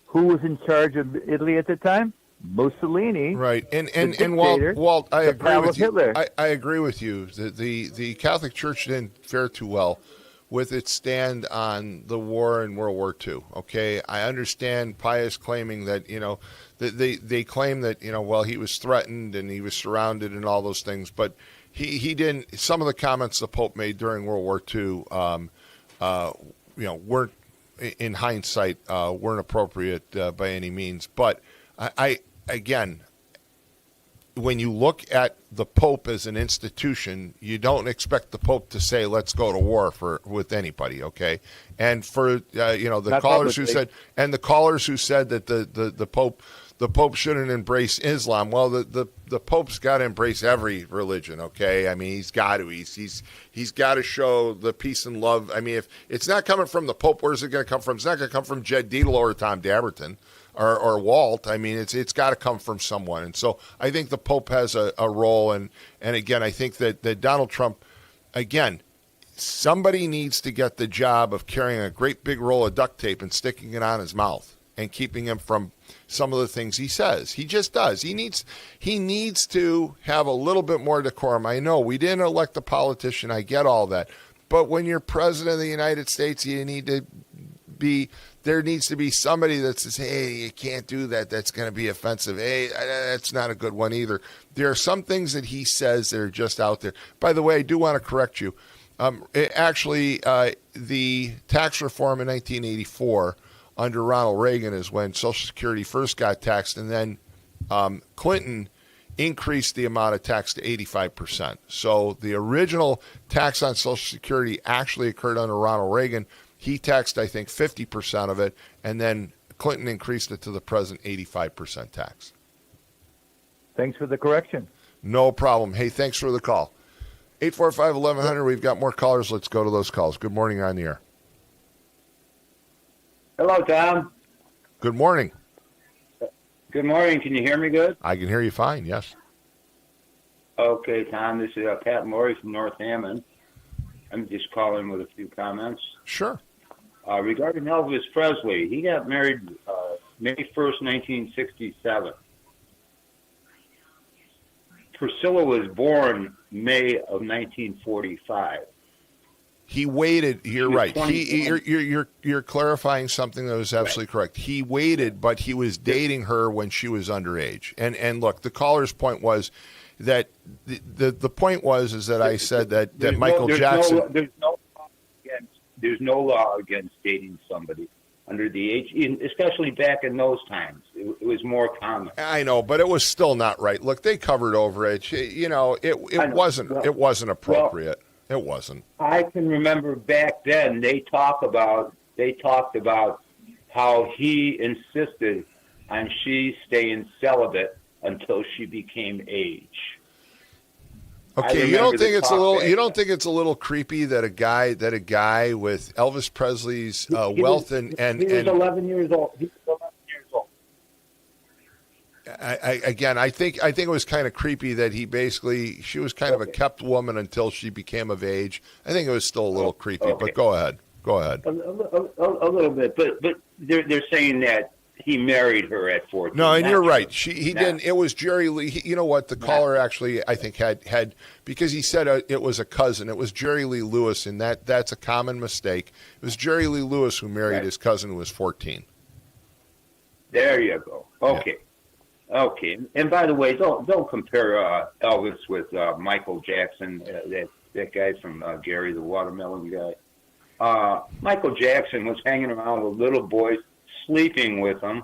Who was in charge of Italy at the time? Mussolini. Right. And Walt, I agree with you. I agree with you. The Catholic Church didn't fare too well with its stand on the war in World War II. Okay, I understand Pius claiming that, they claim that, well, he was threatened and he was surrounded and all those things, but he didn't. Some of the comments the Pope made during World War II, weren't, in hindsight, weren't appropriate by any means. But I again, when you look at the Pope as an institution, you don't expect the Pope to say, let's go to war with anybody, okay? And for, the callers who said that the Pope shouldn't embrace Islam, well, the Pope's got to embrace every religion, okay? I mean, he's got to. He's got to show the peace and love. I mean, if it's not coming from the Pope, where's it going to come from? It's not going to come from Jed Dietl or Tom Dabertin. Or Walt. I mean, it's got to come from someone. And so I think the Pope has a role. And again, I think that Donald Trump, again, somebody needs to get the job of carrying a great big roll of duct tape and sticking it on his mouth and keeping him from some of the things he says. He just does. He needs to have a little bit more decorum. I know we didn't elect a politician. I get all that. But when you're president of the United States, you need to be... There needs to be somebody that says, hey, you can't do that. That's going to be offensive. Hey, that's not a good one either. There are some things that he says that are just out there. By the way, I do want to correct you. The tax reform in 1984 under Ronald Reagan is when Social Security first got taxed, and then Clinton increased the amount of tax to 85%. So the original tax on Social Security actually occurred under Ronald Reagan. He taxed, I think, 50% of it, and then Clinton increased it to the present 85% tax. Thanks for the correction. No problem. Hey, thanks for the call. 845-1100, we've got more callers. Let's go to those calls. Good morning, on the air. Hello, Tom. Good morning. Good morning. Can you hear me good? I can hear you fine, yes. Okay, Tom. This is Pat Morey from North Hammond. I'm just calling with a few comments. Sure. Regarding Elvis Presley, he got married May 1st, 1967. Priscilla was born May of 1945. He waited. You're right. You're clarifying something that was absolutely correct. He waited, but he was dating her when she was underage. And look, the caller's point was that the point was that I said that Michael Jackson. There's no law against dating somebody under the age, especially back in those times. It was more common. I know, but it was still not right. Look, they covered over it. It wasn't appropriate. It wasn't. I can remember back then they talked about how he insisted on she staying celibate until she became age. Okay, you don't think it's a little creepy that a guy with Elvis Presley's wealth and he was 11 years old. I think it was kind of creepy that she was kind of a kept woman until she became of age. I think it was still a little creepy, but go ahead. A little bit, but they're saying that he married her at 14. No, and Not you're right. true. He Not- didn't. It was Jerry Lee. You know what? The caller actually, I think, had because he said it was a cousin. It was Jerry Lee Lewis, and that's a common mistake. It was Jerry Lee Lewis who married his cousin who was 14. There you go. Okay. Okay. And by the way, don't compare Elvis with Michael Jackson, that guy from Gary the Watermelon guy. Michael Jackson was hanging around with little boys, sleeping with them.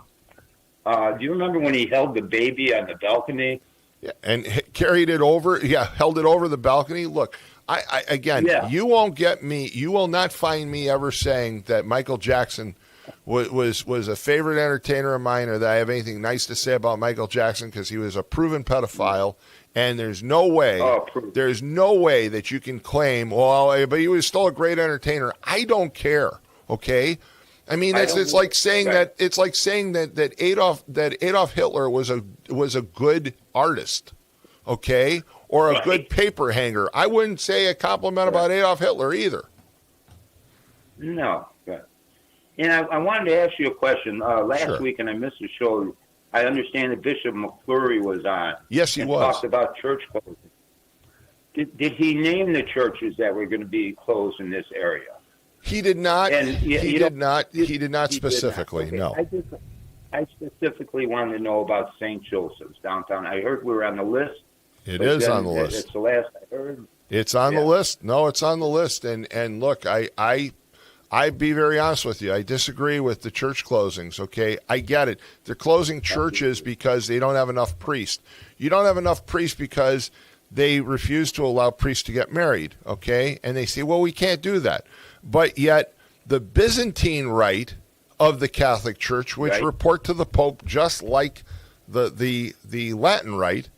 Do you remember when he held the baby on the balcony? Yeah, and carried it over. Yeah, held it over the balcony. Look, I again, you won't get me. You will not find me ever saying that Michael Jackson was a favorite entertainer of mine, or that I have anything nice to say about Michael Jackson, because he was a proven pedophile. And there's no way, that you can claim, well, but he was still a great entertainer. I don't care. Okay. I mean, it's like saying that Adolf Hitler was a good artist, okay, or a good paper hanger. I wouldn't say a compliment about Adolf Hitler either. No. And I wanted to ask you a question. Last week, and I missed the show, I understand that Bishop McClurry was on. Yes, he was. Talked about church closing. Did he name the churches that were going to be closed in this area? He did not. And, He did not specifically. Did not. Okay. No. I specifically wanted to know about St. Joseph's downtown. I heard we were on the list. It is on the list. It's the last I heard. It's on the list. No, it's on the list. And look, I'd be very honest with you. I disagree with the church closings, okay? I get it. They're closing churches because they don't have enough priests. You don't have enough priests because they refuse to allow priests to get married, okay? And they say, well, we can't do that. But yet the Byzantine rite of the Catholic Church, which report to the Pope just like the Latin rite,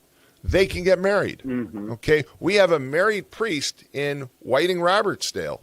they can get married, okay? We have a married priest in Whiting Robertsdale.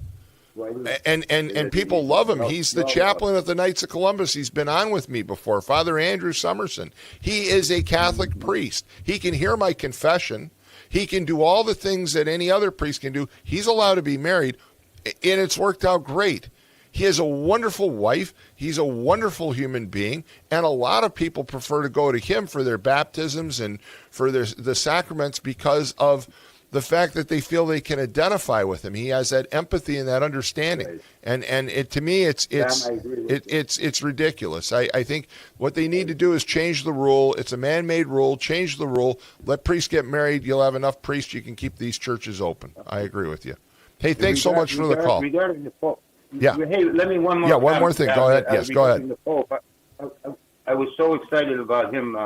And people love him. He's the chaplain of the Knights of Columbus. He's been on with me before, Father Andrew Summerson. He is a Catholic priest. He can hear my confession. He can do all the things that any other priest can do. He's allowed to be married, and it's worked out great. He has a wonderful wife. He's a wonderful human being, and a lot of people prefer to go to him for their baptisms and for the sacraments because of the fact that they feel they can identify with him. He has that empathy and that understanding, and it, to me, it's ridiculous. I think what they need to do is change the rule. It's a man-made rule. Change the rule. Let priests get married. You'll have enough priests. You can keep these churches open. I agree with you. Hey, thanks so much for the call. Regarding the Pope, hey, let me one more. One more thing. Go ahead. Yes, go ahead. The Pope, I was so excited about him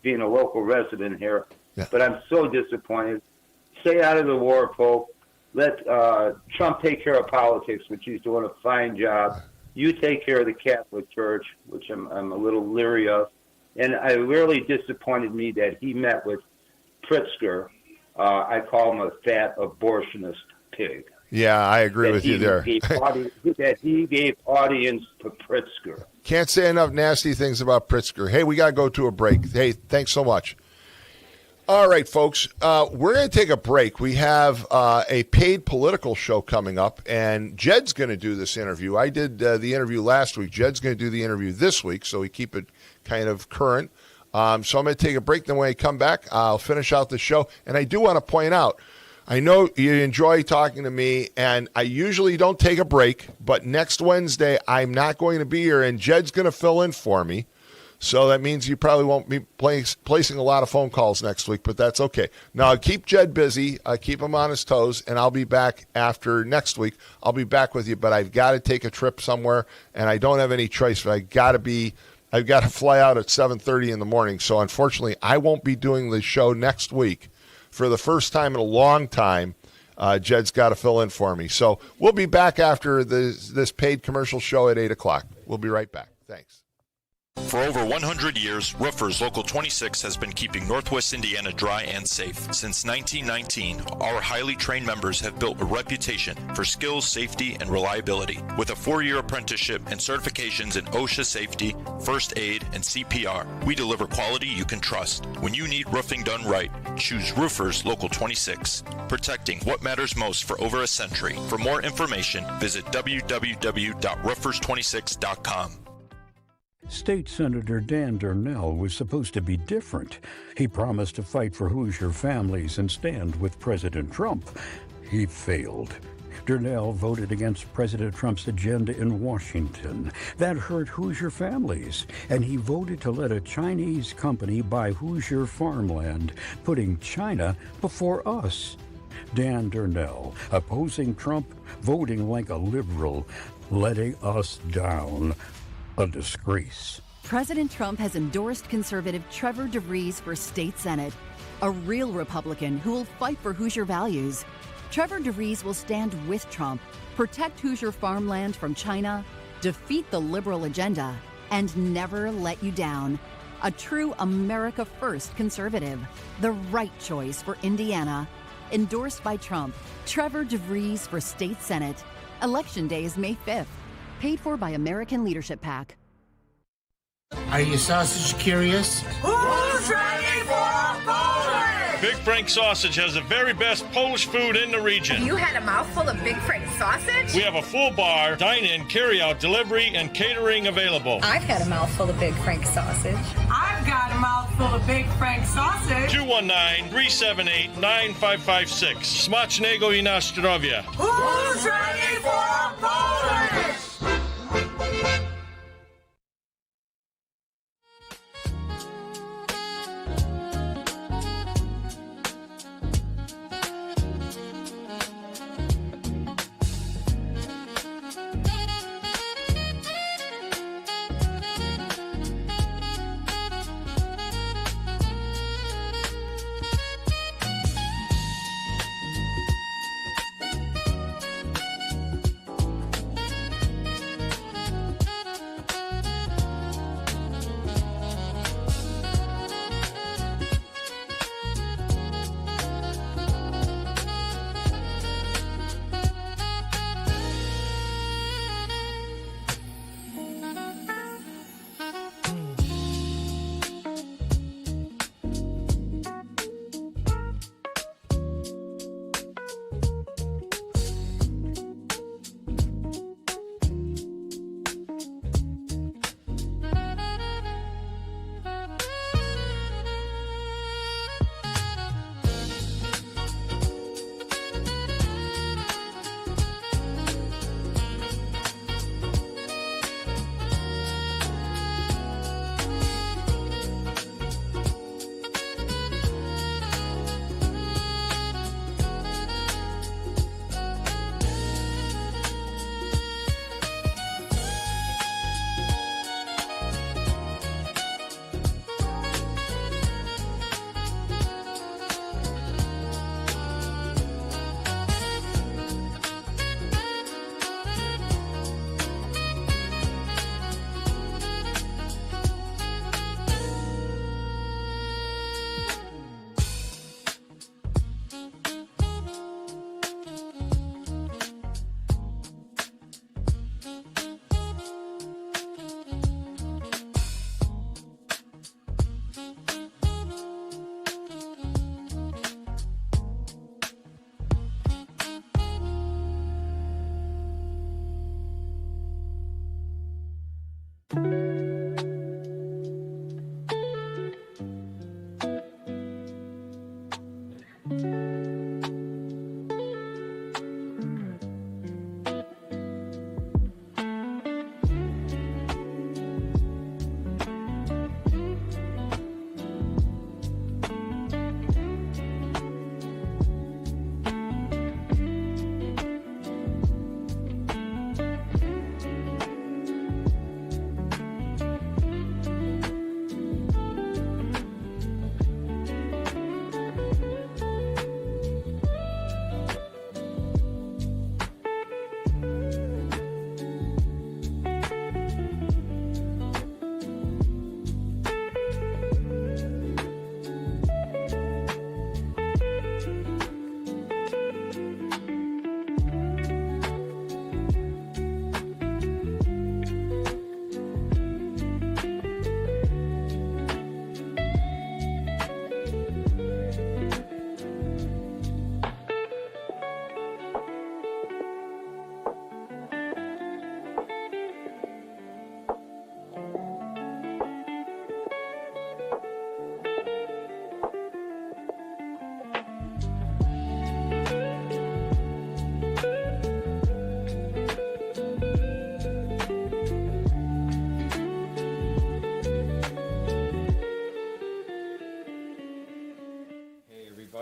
being a local resident here, but I'm so disappointed. Stay out of the war, Pope. Let Trump take care of politics, which he's doing a fine job. You take care of the Catholic Church, which I'm a little leery of. And it really disappointed me that he met with Pritzker. I call him a fat abortionist pig. Yeah, I agree with you there. That he gave audience to Pritzker. Can't say enough nasty things about Pritzker. Hey, we got to go to a break. Hey, thanks so much. All right, folks, we're going to take a break. We have a paid political show coming up, and Jed's going to do this interview. I did the interview last week. Jed's going to do the interview this week, so we keep it kind of current. So I'm going to take a break. Then when I come back, I'll finish out the show. And I do want to point out, I know you enjoy talking to me, and I usually don't take a break, but next Wednesday I'm not going to be here, and Jed's going to fill in for me. So that means you probably won't be placing a lot of phone calls next week, but that's okay. Now, keep Jed busy, keep him on his toes, and I'll be back after next week. I'll be back with you, but I've got to take a trip somewhere, and I don't have any choice. But I've got to fly out at 7:30 in the morning. So unfortunately, I won't be doing the show next week. For the first time in a long time, Jed's got to fill in for me. So we'll be back after this paid commercial show at 8 o'clock. We'll be right back. Thanks. For over 100 years, Roofers Local 26 has been keeping Northwest Indiana dry and safe. Since 1919, our highly trained members have built a reputation for skills, safety, and reliability. With a 4-year apprenticeship and certifications in OSHA safety, first aid, and CPR, we deliver quality you can trust. When you need roofing done right, choose Roofers Local 26, protecting what matters most for over a century. For more information, visit www.roofers26.com. State Senator Dan Darnell was supposed to be different. He promised to fight for Hoosier families and stand with President Trump. He failed. Darnell voted against President Trump's agenda in Washington. That hurt Hoosier families, and he voted to let a Chinese company buy Hoosier farmland, putting China before us. Dan Darnell, opposing Trump, voting like a liberal, letting us down. A disgrace. President Trump has endorsed conservative Trevor DeVries for state senate, a real Republican who will fight for Hoosier values. Trevor DeVries will stand with Trump, protect Hoosier farmland from China, defeat the liberal agenda, and never let you down. A true America First conservative. The right choice for Indiana. Endorsed by Trump, Trevor DeVries for state senate. Election day is May 5th. Paid for by American Leadership PAC. Are you sausage curious? Who's ready for Poland? Big Frank Sausage has the very best Polish food in the region. You had a mouthful of Big Frank sausage? We have a full bar, dine-in, carry-out, delivery, and catering available. I've had a mouthful of Big Frank sausage. I've got a mouthful of Big Frank sausage. 219-378-9556. Smacznego i na zdrowie. Who's ready for Poland?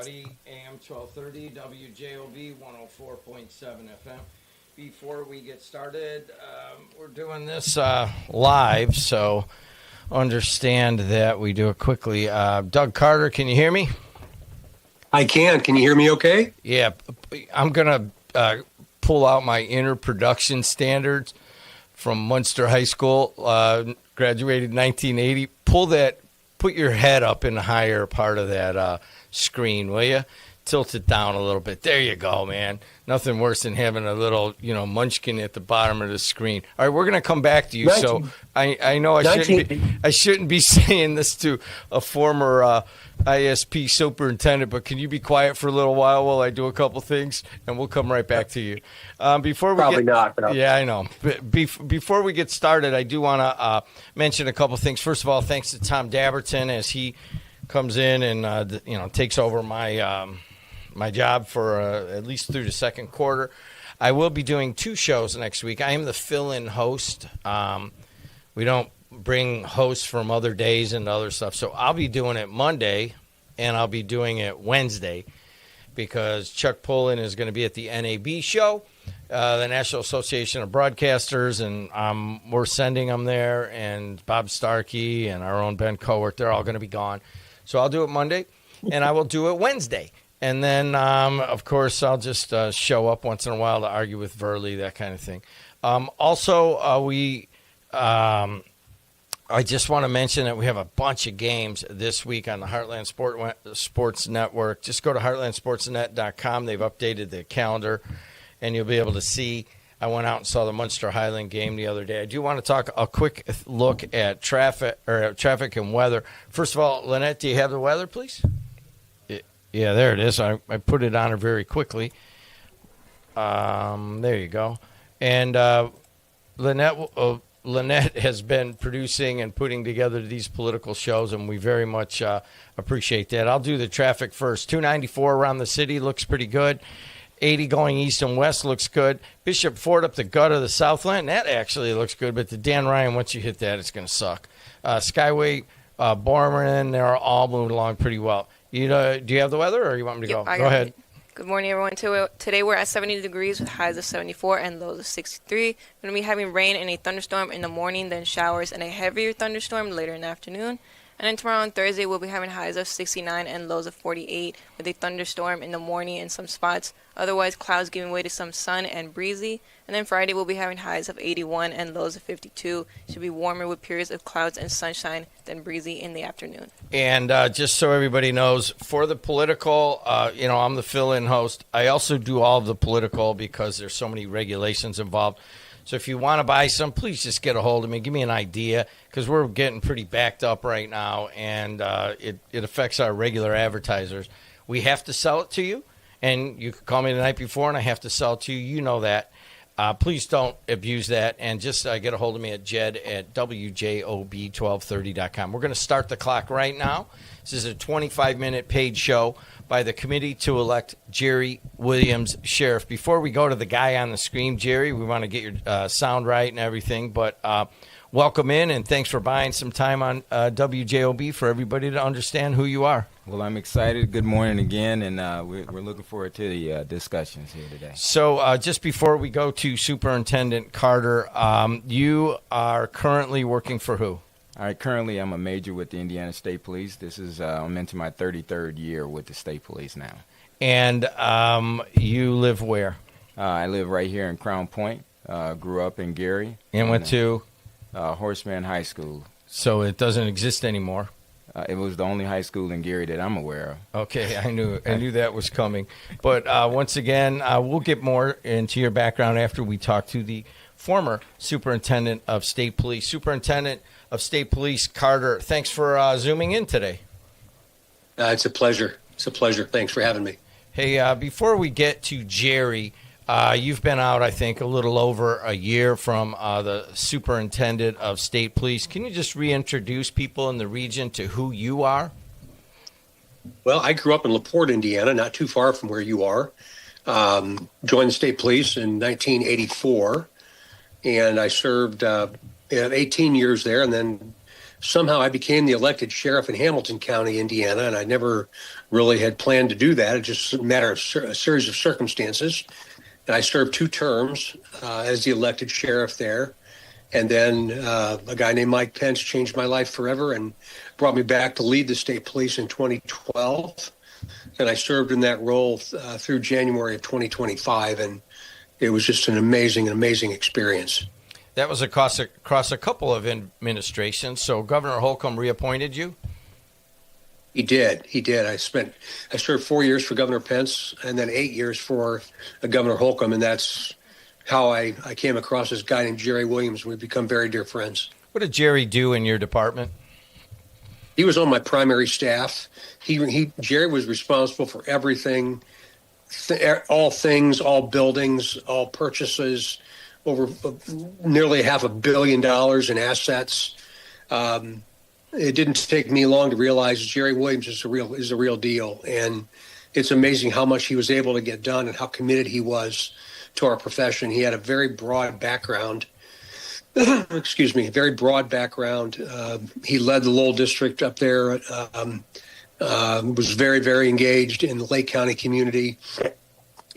everybody. AM 1230, WJOB 104.7 FM. Before we get started, we're doing this live, so understand that we do it quickly. Doug Carter, can you hear me? I can. Can you hear me okay? Yeah. I'm going to pull out my inner production standards from Munster High School, graduated 1980. Put your head up in the higher part of that screen, will you? Tilt it down a little bit. There you go, man. Nothing worse than having a little, munchkin at the bottom of the screen. All right, we're going to come back to you. So I know I shouldn't be saying this to a former ISP superintendent, but can you be quiet for a little while I do a couple things, and we'll come right back to you. Probably not. No. Yeah, I know. Before we get started, I do want to mention a couple things. First of all, thanks to Tom Dabertin as he comes in and takes over my job for at least through the second quarter. I will be doing 2 shows next week. I am the fill-in host. We don't bring hosts from other days and other stuff. So I'll be doing it Monday, and I'll be doing it Wednesday because Chuck Pullen is going to be at the NAB show, the National Association of Broadcasters, and we're sending them there, and Bob Starkey and our own Ben Cowart, they're all going to be gone. So I'll do it Monday, and I will do it Wednesday. And then, of course, I'll just show up once in a while to argue with Verley, that kind of thing. I just want to mention that we have a bunch of games this week on the Heartland Sports Network. Just go to heartlandsportsnet.com. They've updated the calendar, and you'll be able to see. I went out and saw the Munster Highland game the other day. I do want to talk a quick look at traffic and weather. First of all, Lynette, do you have the weather, please? Yeah, there it is. I put it on her very quickly. There you go. And Lynette has been producing and putting together these political shows, and we very much appreciate that. I'll do the traffic first. 294 around the city looks pretty good. 80 going east and west looks good. Bishop Ford up the gut of the Southland, that actually looks good, but the Dan Ryan, once you hit that, it's going to suck. Skyway, Borman, they're all moving along pretty well. Do you have the weather, or you want me to go? Go ahead. Good morning, everyone. Today we're at 70 degrees with highs of 74 and lows of 63. We're going to be having rain and a thunderstorm in the morning, then showers and a heavier thunderstorm later in the afternoon. And then tomorrow on Thursday, we'll be having highs of 69 and lows of 48 with a thunderstorm in the morning in some spots. Otherwise, clouds giving way to some sun and breezy. And then Friday, we'll be having highs of 81 and lows of 52. Should be warmer with periods of clouds and sunshine, then breezy in the afternoon. And just so everybody knows, for the political, I'm the fill-in host. I also do all of the political because there's so many regulations involved. So if you want to buy some, please just get a hold of me. Give me an idea because we're getting pretty backed up right now, and it affects our regular advertisers. We have to sell it to you, and you can call me the night before, and I have to sell it to you. You know that. Please don't abuse that, and just get a hold of me at Jed at WJOB1230.com. We're going to start the clock right now. This is a 25-minute paid show by the committee to elect Jerry Williams sheriff. Before we go to the guy on the screen, Jerry, we want to get your sound right and everything, but welcome in, and thanks for buying some time on WJOB for everybody to understand who you are. Well, I'm excited. Good morning again, and we're looking forward to the discussions here today. So just before we go to Superintendent Carter, you are currently working for who? All right, currently I'm a major with the Indiana State Police. This is I'm into my 33rd year with the State Police now. And you live where? I live right here in Crown Point. Grew up in Gary. And went to? Horseman High School. So it doesn't exist anymore? It was the only high school in Gary that I'm aware of. Okay, I knew that was coming. But once again, we'll get more into your background after we talk to the former Superintendent of State Police. Superintendent of State Police Carter, thanks for zooming in today. It's a pleasure. It's a pleasure. Thanks for having me. Hey, before we get to Jerry, you've been out, I think, a little over a year from the Superintendent of State Police. Can you just reintroduce people in the region to who you are? Well, I grew up in LaPorte, Indiana, not too far from where you are. Joined the State Police in 1984, and I served 18 years there, and then somehow I became the elected sheriff in Hamilton County, Indiana, and I never really had planned to do that. It just a matter of a series of circumstances. And I served 2 terms as the elected sheriff there. And then a guy named Mike Pence changed my life forever and brought me back to lead the state police in 2012. And I served in that role through January of 2025. And it was just an amazing experience. That was across a couple of administrations. So Governor Holcomb reappointed you? He did. I served 4 years for Governor Pence and then 8 years for Governor Holcomb. And that's how I came across this guy named Jerry Williams. We've become very dear friends. What did Jerry do in your department? He was on my primary staff. Jerry was responsible for everything, all things, all buildings, all purchases, over nearly $500 million in assets. It didn't take me long to realize Jerry Williams is a real deal, and it's amazing how much he was able to get done and how committed he was to our profession. He had a very broad background. Very broad background. He led the Lowell district up there. Was very, very engaged in the Lake County community,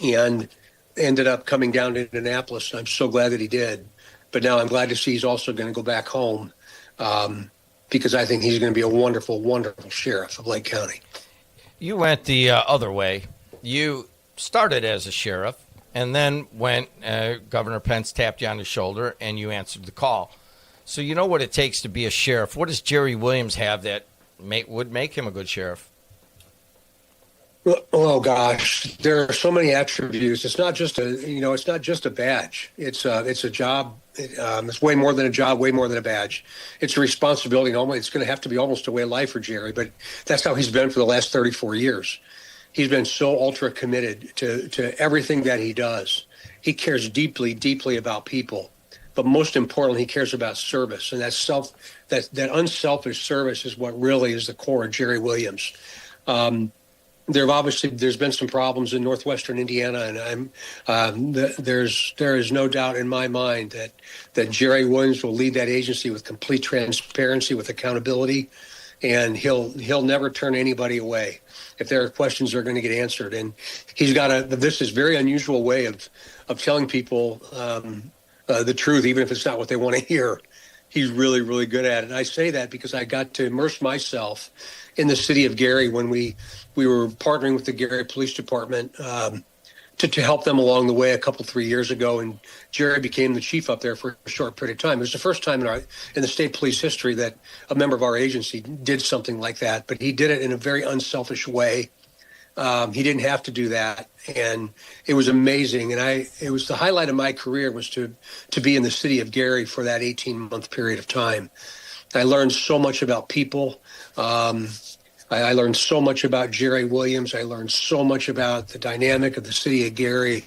and ended up coming down to Indianapolis. I'm so glad that he did. But now I'm glad to see he's also going to go back home, because I think he's going to be a wonderful, wonderful sheriff of Lake County. You went the other way. You started as a sheriff, and then when Governor Pence tapped you on the shoulder and you answered the call. So you know what it takes to be a sheriff. What does Jerry Williams have that would make him a good sheriff? Oh gosh, there are so many attributes. It's not just a badge. It's a job. It's way more than a job, way more than a badge. It's a responsibility. It's going to have to be almost a way of life for Jerry, but that's how he's been for the last 34 years. He's been so ultra committed to everything that he does. He cares deeply, deeply about people, but most importantly, he cares about service, and that unselfish service is what really is the core of Jerry Williams. There's been some problems in northwestern Indiana, and there is no doubt in my mind that Jerry Williams will lead that agency with complete transparency, with accountability, and he'll never turn anybody away. If there are questions, they're going to get answered. And he's got this is very unusual way of telling people the truth, even if it's not what they want to hear. He's really, really good at it. And I say that because I got to immerse myself in the city of Gary when we were partnering with the Gary Police Department to help them along the way 3 years ago. And Jerry became the chief up there for a short period of time. It was the first time in the state police history that a member of our agency did something like that. But he did it in a very unselfish way. He didn't have to do that. And it was amazing. And it was the highlight of my career was to be in the city of Gary for that 18-month period of time. I learned so much about people. I learned so much about Jerry Williams. I learned so much about the dynamic of the city of Gary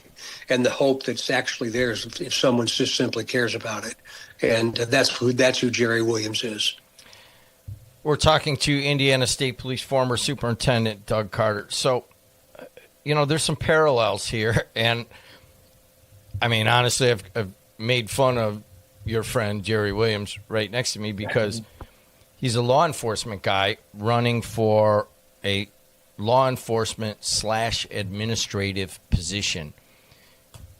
and the hope that's actually there if someone just simply cares about it. And that's who Jerry Williams is. We're talking to Indiana State Police former Superintendent Doug Carter. So, there's some parallels here. And, I mean, honestly, I've made fun of your friend Jerry Williams right next to me because he's a law enforcement guy running for a law enforcement / administrative position.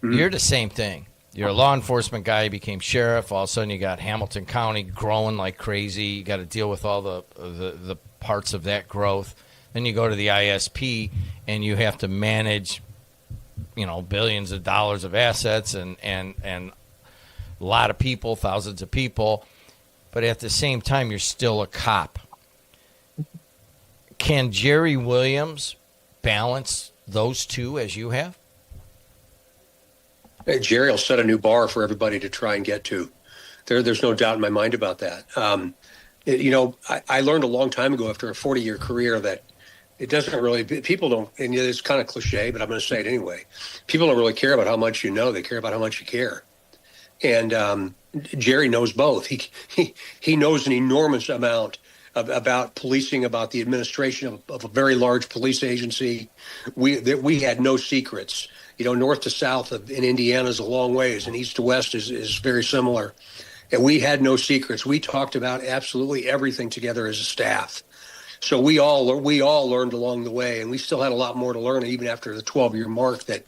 Mm-hmm. You're the same thing. You're a law enforcement guy. You became sheriff. All of a sudden, you got Hamilton County growing like crazy. You got to deal with all the parts of that growth. Then you go to the ISP, and you have to manage, billions of dollars of assets and a lot of people, thousands of people. But at the same time, you're still a cop. Can Jerry Williams balance those two as you have? Jerry will set a new bar for everybody to try and get to. There's no doubt in my mind about that. I learned a long time ago after a 40-year career that it doesn't really, people don't, and it's kind of cliche, but I'm going to say it anyway. People don't really care about how much you know. They care about how much you care. And Jerry knows both. He knows an enormous amount about policing, about the administration of a very large police agency. We had no secrets. North to south in Indiana is a long ways, and east to west is very similar. And we had no secrets. We talked about absolutely everything together as a staff. So we all learned along the way, and we still had a lot more to learn even after the 12-year mark that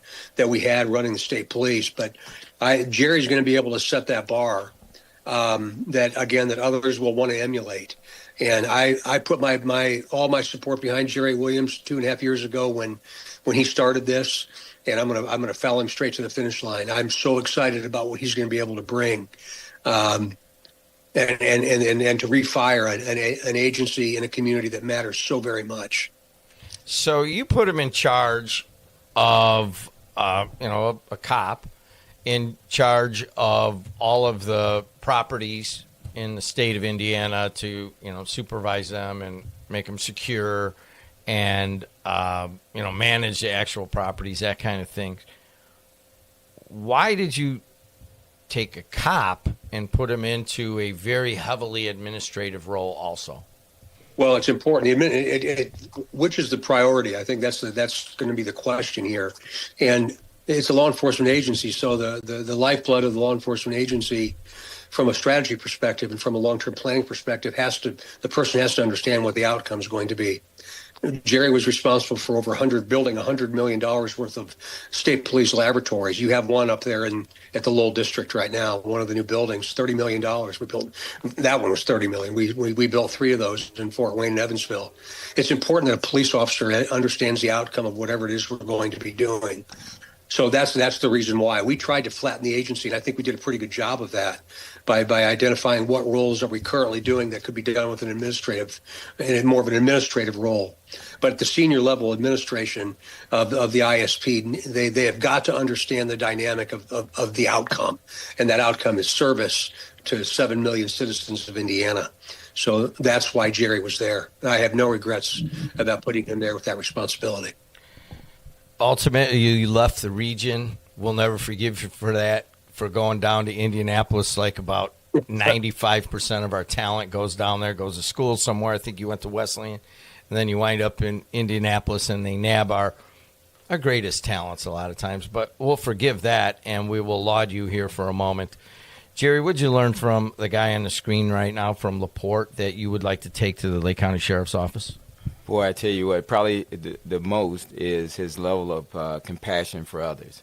we had running the state police. But Jerry's going to be able to set that bar that others will want to emulate. And I put all my support behind Jerry Williams 2.5 years ago when he started this, and I'm gonna follow him straight to the finish line. I'm so excited about what he's going to be able to bring. And to refire an agency in a community that matters so very much. So you put him in charge of, a cop in charge of all of the properties in the state of Indiana to, supervise them and make them secure and, manage the actual properties, that kind of thing. Why did you take a cop and put him into a very heavily administrative role also? Well, it's important. Which is the priority? I think that's going to be the question here. And it's a law enforcement agency, so the lifeblood of the law enforcement agency, from a strategy perspective and from a long-term planning perspective, the person has to understand what the outcome is going to be. Jerry was responsible for building $100 million worth of state police laboratories. You have one up there at the Lowell district right now, one of the new buildings, $30 million. We built, that one was $30 million. We built 3 of those in Fort Wayne and Evansville. It's important that a police officer understands the outcome of whatever it is we're going to be doing. So that's the reason why we tried to flatten the agency, and I think we did a pretty good job of that by identifying what roles are we currently doing that could be done with more of an administrative role. But at the senior level administration of the ISP, they have got to understand the dynamic of the outcome, and that outcome is service to 7 million citizens of Indiana. So that's why Jerry was there. I have no regrets about putting him there with that responsibility. Ultimately, you left the region. We'll never forgive you for that, for going down to Indianapolis. Like about 95% of our talent goes down there, goes to school somewhere. I think you went to Wesleyan, and then you wind up in Indianapolis, and they nab our greatest talents a lot of times. But we'll forgive that, and we will laud you here for a moment. Jerry, what'd you learn from the guy on the screen right now from LaPorte that you would like to take to the Lake County Sheriff's Office? Boy, I tell you what, probably the most is his level of compassion for others.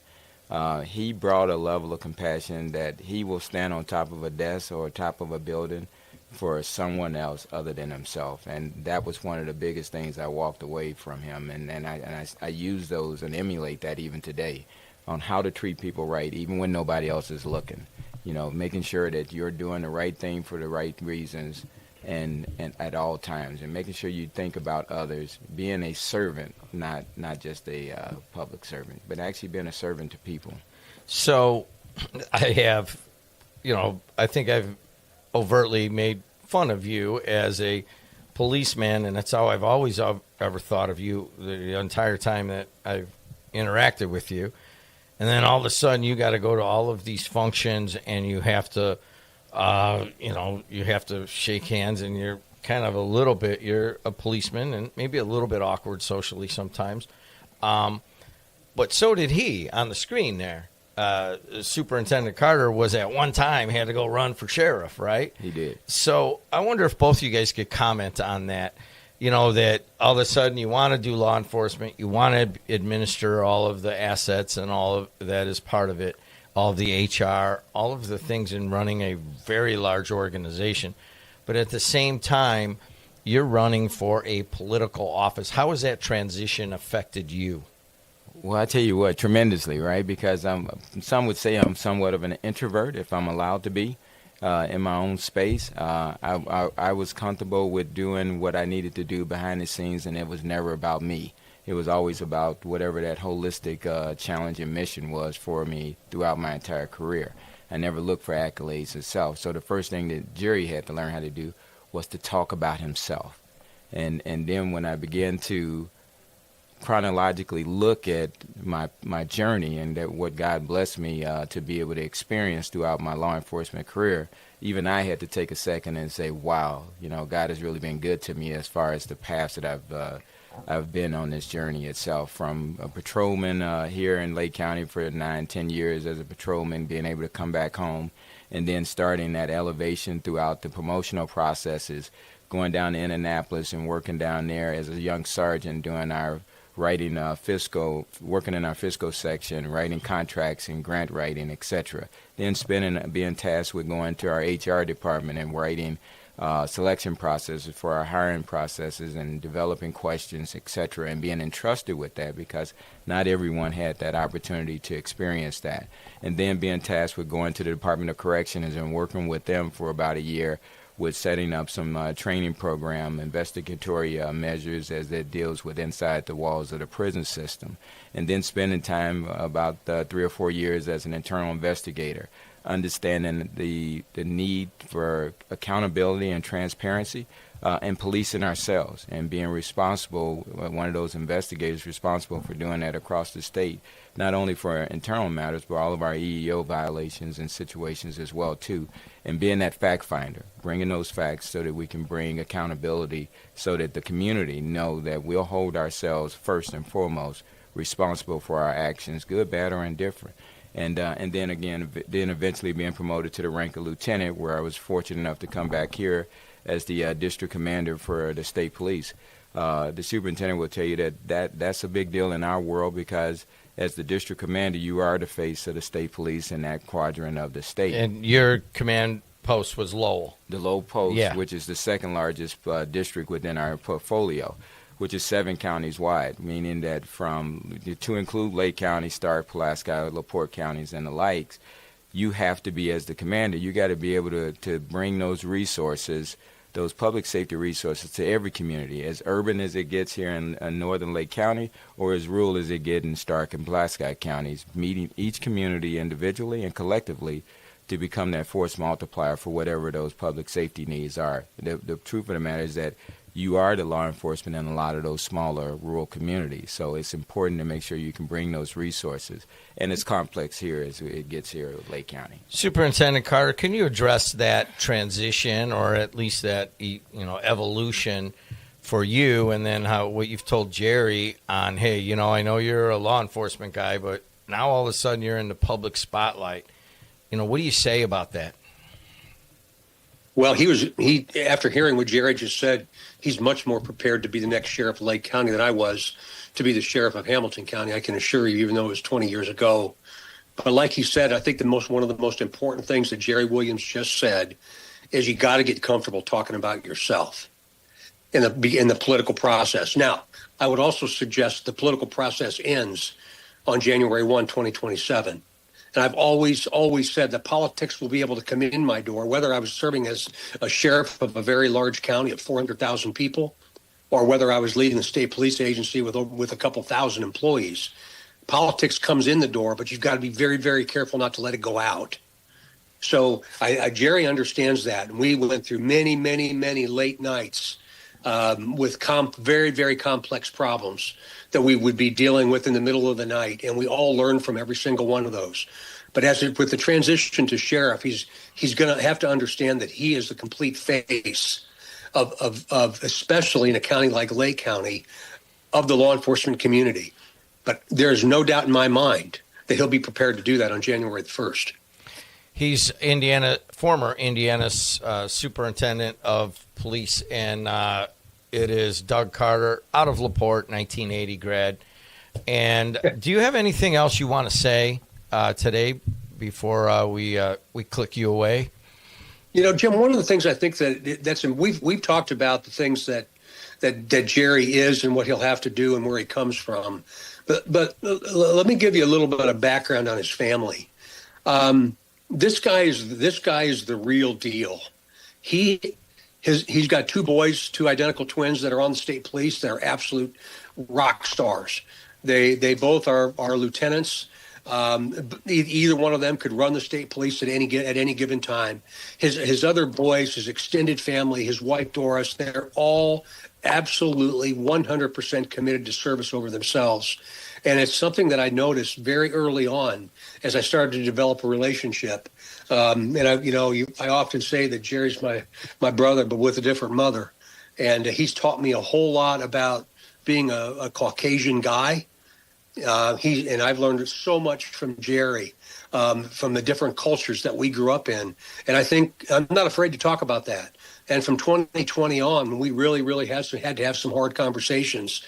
He brought a level of compassion that he will stand on top of a desk or top of a building for someone else other than himself. And that was one of the biggest things I walked away from him. And I use those and emulate that even today on how to treat people right, even when nobody else is looking. Making sure that you're doing the right thing for the right reasons and at all times, and making sure you think about others, being a servant, not just a public servant, but actually being a servant to people. So I have, I think I've overtly made fun of you as a policeman, and that's how I've always ever thought of you the entire time that I've interacted with you. And then all of a sudden you got to go to all of these functions, and you have to you have to shake hands, and you're kind of you're a policeman and maybe a little bit awkward socially sometimes. But so did he on the screen there. Superintendent Carter was at one time had to go run for sheriff, right? He did. So I wonder if both of you guys could comment on that. That all of a sudden you want to do law enforcement, you want to administer all of the assets and all of that is part of it. All of the HR, all of the things in running a very large organization. But at the same time, you're running for a political office. How has that transition affected you? Well, I tell you what, tremendously, right? Because some would say I'm somewhat of an introvert, if I'm allowed to be, in my own space. I was comfortable with doing what I needed to do behind the scenes, and it was never about me. It was always about whatever that holistic challenge and mission was for me throughout my entire career. I never looked for accolades itself. So the first thing that Jerry had to learn how to do was to talk about himself. And then when I began to chronologically look at my journey and that what God blessed me to be able to experience throughout my law enforcement career, even I had to take a second and say, wow, God has really been good to me as far as the paths that I've been on this journey itself, from a patrolman here in Lake County for 9-10 years as a patrolman, being able to come back home and then starting that elevation throughout the promotional processes, going down to Indianapolis and working down there as a young sergeant doing our writing working in our fiscal section, writing contracts and grant writing, etc. Then being tasked with going to our HR department and writing selection processes for our hiring processes and developing questions, etc., and being entrusted with that because not everyone had that opportunity to experience that. And then being tasked with going to the Department of Corrections and working with them for about a year with setting up some training program, investigatory measures as it deals with inside the walls of the prison system. And then spending time about 3 or 4 years as an internal investigator, understanding the need for accountability and transparency, and policing ourselves and being responsible, one of those investigators responsible for doing that across the state, not only for internal matters, but all of our EEO violations and situations as well, too, and being that fact finder, bringing those facts so that we can bring accountability so that the community know that we'll hold ourselves first and foremost responsible for our actions, good, bad, or indifferent. And then eventually being promoted to the rank of lieutenant, where I was fortunate enough to come back here as the district commander for the state police. The superintendent will tell you that's a big deal in our world because as the district commander, you are the face of the state police in that quadrant of the state. And your command post was Lowell. The Lowell post, yeah. Which is the second largest district within our portfolio, which is 7 counties wide, meaning that to include Lake County, Stark, Pulaski, LaPorte counties, and the likes, you have to be, as the commander, you got to be able to bring those resources, those public safety resources to every community, as urban as it gets here in northern Lake County or as rural as it gets in Stark and Pulaski counties, meeting each community individually and collectively to become that force multiplier for whatever those public safety needs are. The truth of the matter is that you are the law enforcement in a lot of those smaller rural communities. So it's important to make sure you can bring those resources. And it's complex here as it gets here at Lake County. Superintendent Carter, can you address that transition or at least that evolution for you and then what you've told Jerry on, hey, I know you're a law enforcement guy, but now all of a sudden you're in the public spotlight. What do you say about that? Well, he after hearing what Jerry just said, he's much more prepared to be the next sheriff of Lake County than I was to be the sheriff of Hamilton County. I can assure you, even though it was 20 years ago. But like he said, I think one of the most important things that Jerry Williams just said is you got to get comfortable talking about yourself in the political process. Now, I would also suggest the political process ends on January 1, 2027. And I've always said that politics will be able to come in my door, whether I was serving as a sheriff of a very large county of 400,000 people, or whether I was leading the state police agency with a couple thousand employees. Politics comes in the door, but you've got to be very, very careful not to let it go out. So Jerry understands that. And we went through many, many, many late nights with very, very complex problems that we would be dealing with in the middle of the night, and we all learned from every single one of those. But with the transition to sheriff, he's going to have to understand that he is the complete face of especially in a county like Lake County, of the law enforcement community. But there's no doubt in my mind that he'll be prepared to do that on January the 1st. He's former Indiana superintendent of police, and it is Doug Carter out of LaPorte, 1980 grad. And do you have anything else you want to say today before we click you away? Jim, one of the things I think we've talked about the things that Jerry is and what he'll have to do and where he comes from. But let me give you a little bit of background on his family. This guy is the real deal. He's got 2 boys, 2 identical twins that are on the state police. They're absolute rock stars. They both are lieutenants. Either one of them could run the state police at any given time. His other boys, his extended family, his wife Doris, they're all absolutely 100% committed to service over themselves. And it's something that I noticed very early on as I started to develop a relationship. And I often say that Jerry's my brother, but with a different mother. And he's taught me a whole lot about being a Caucasian guy I've learned so much from Jerry, from the different cultures that we grew up in. And I think I'm not afraid to talk about that. And from 2020 on, when we really had to have some hard conversations,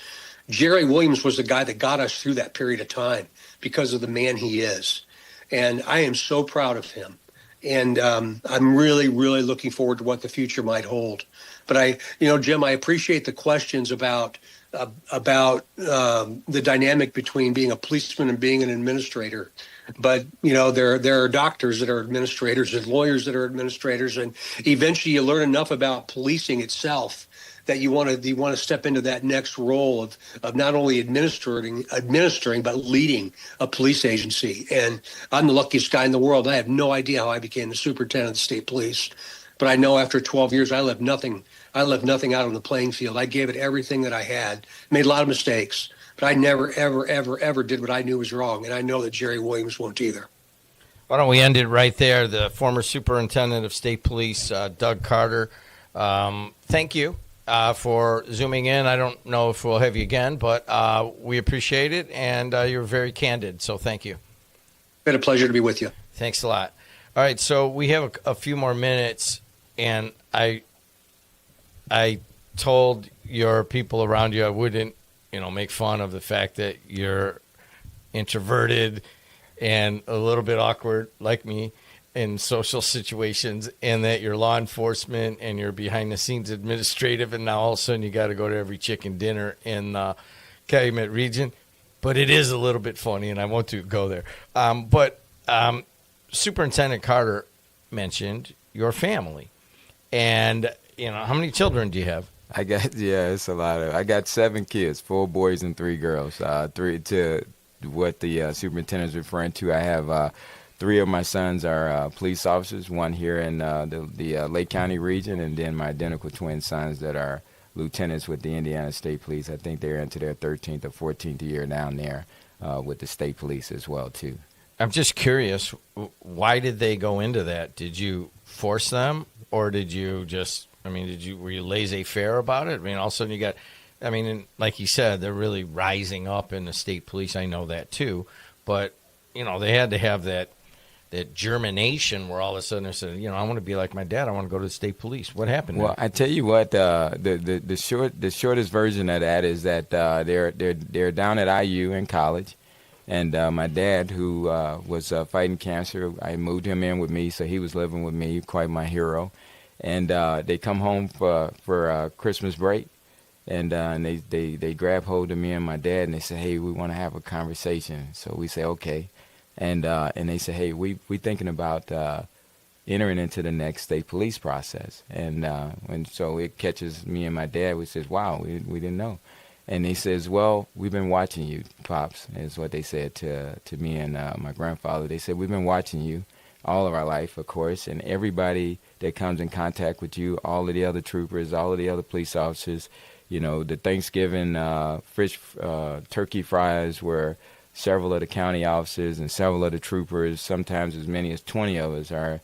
Jerry Williams was the guy that got us through that period of time because of the man he is. And I am so proud of him. And I'm really looking forward to what the future might hold. But Jim, I appreciate the questions about the dynamic between being a policeman and being an administrator. But, there are doctors that are administrators and lawyers that are administrators. And eventually you learn enough about policing itself that you want to step into that next role of not only administering, but leading a police agency. And I'm the luckiest guy in the world. I have no idea how I became the superintendent of the state police. But I know after 12 years, I left nothing out on the playing field. I gave it everything that I had, made a lot of mistakes, but I never, ever did what I knew was wrong. And I know that Jerry Williams won't either. Why don't we end it right there? The former superintendent of state police, Doug Carter, thank you for zooming in. I don't know if we'll have you again, but we appreciate it, and you're very candid, so thank you. Been a pleasure to be with you. Thanks a lot. All right, so we have a few more minutes, and I told your people around you I wouldn't, make fun of the fact that you're introverted and a little bit awkward like me in social situations, and that you're law enforcement and you're behind the scenes administrative, and now all of a sudden you got to go to every chicken dinner in Calumet region. But it is a little bit funny, and I want to go there. But Superintendent Carter mentioned your family, and how many children do you have? It's a lot I got 7 kids, 4 boys and 3 girls. 3 to what the superintendent is referring to. I have 3 of my sons are police officers, 1 here in the Lake County region, and then my identical twin sons that are lieutenants with the Indiana State Police. I think they're into their 13th or 14th year down there with the state police as well, too. I'm just curious, why did they go into that? Did you force them, or did you just, were you laissez-faire about it? All of a sudden you got, and like you said, they're really rising up in the state police. I know that too. But, they had to have that germination where all of a sudden they said, I want to be like my dad. I want to go to the state police. What happened? Well, I tell you what, the shortest version of that is that they're down at IU in college. And my dad, who was fighting cancer, I moved him in with me, so he was living with me, quite my hero. And they come home for Christmas break, and they grab hold of me and my dad, and they say, "Hey, we want to have a conversation." So we say, "Okay," and they say, "Hey, we thinking about entering into the next state police process," and so it catches me and my dad. We says, "Wow, we didn't know." And he says, "Well, we've been watching you, Pops," is what they said to me and my grandfather. They said, "We've been watching you all of our life, of course, and everybody that comes in contact with you, all of the other troopers, all of the other police officers, the Thanksgiving turkey fries were several of the county officers and several of the troopers, sometimes as many as 20 of us are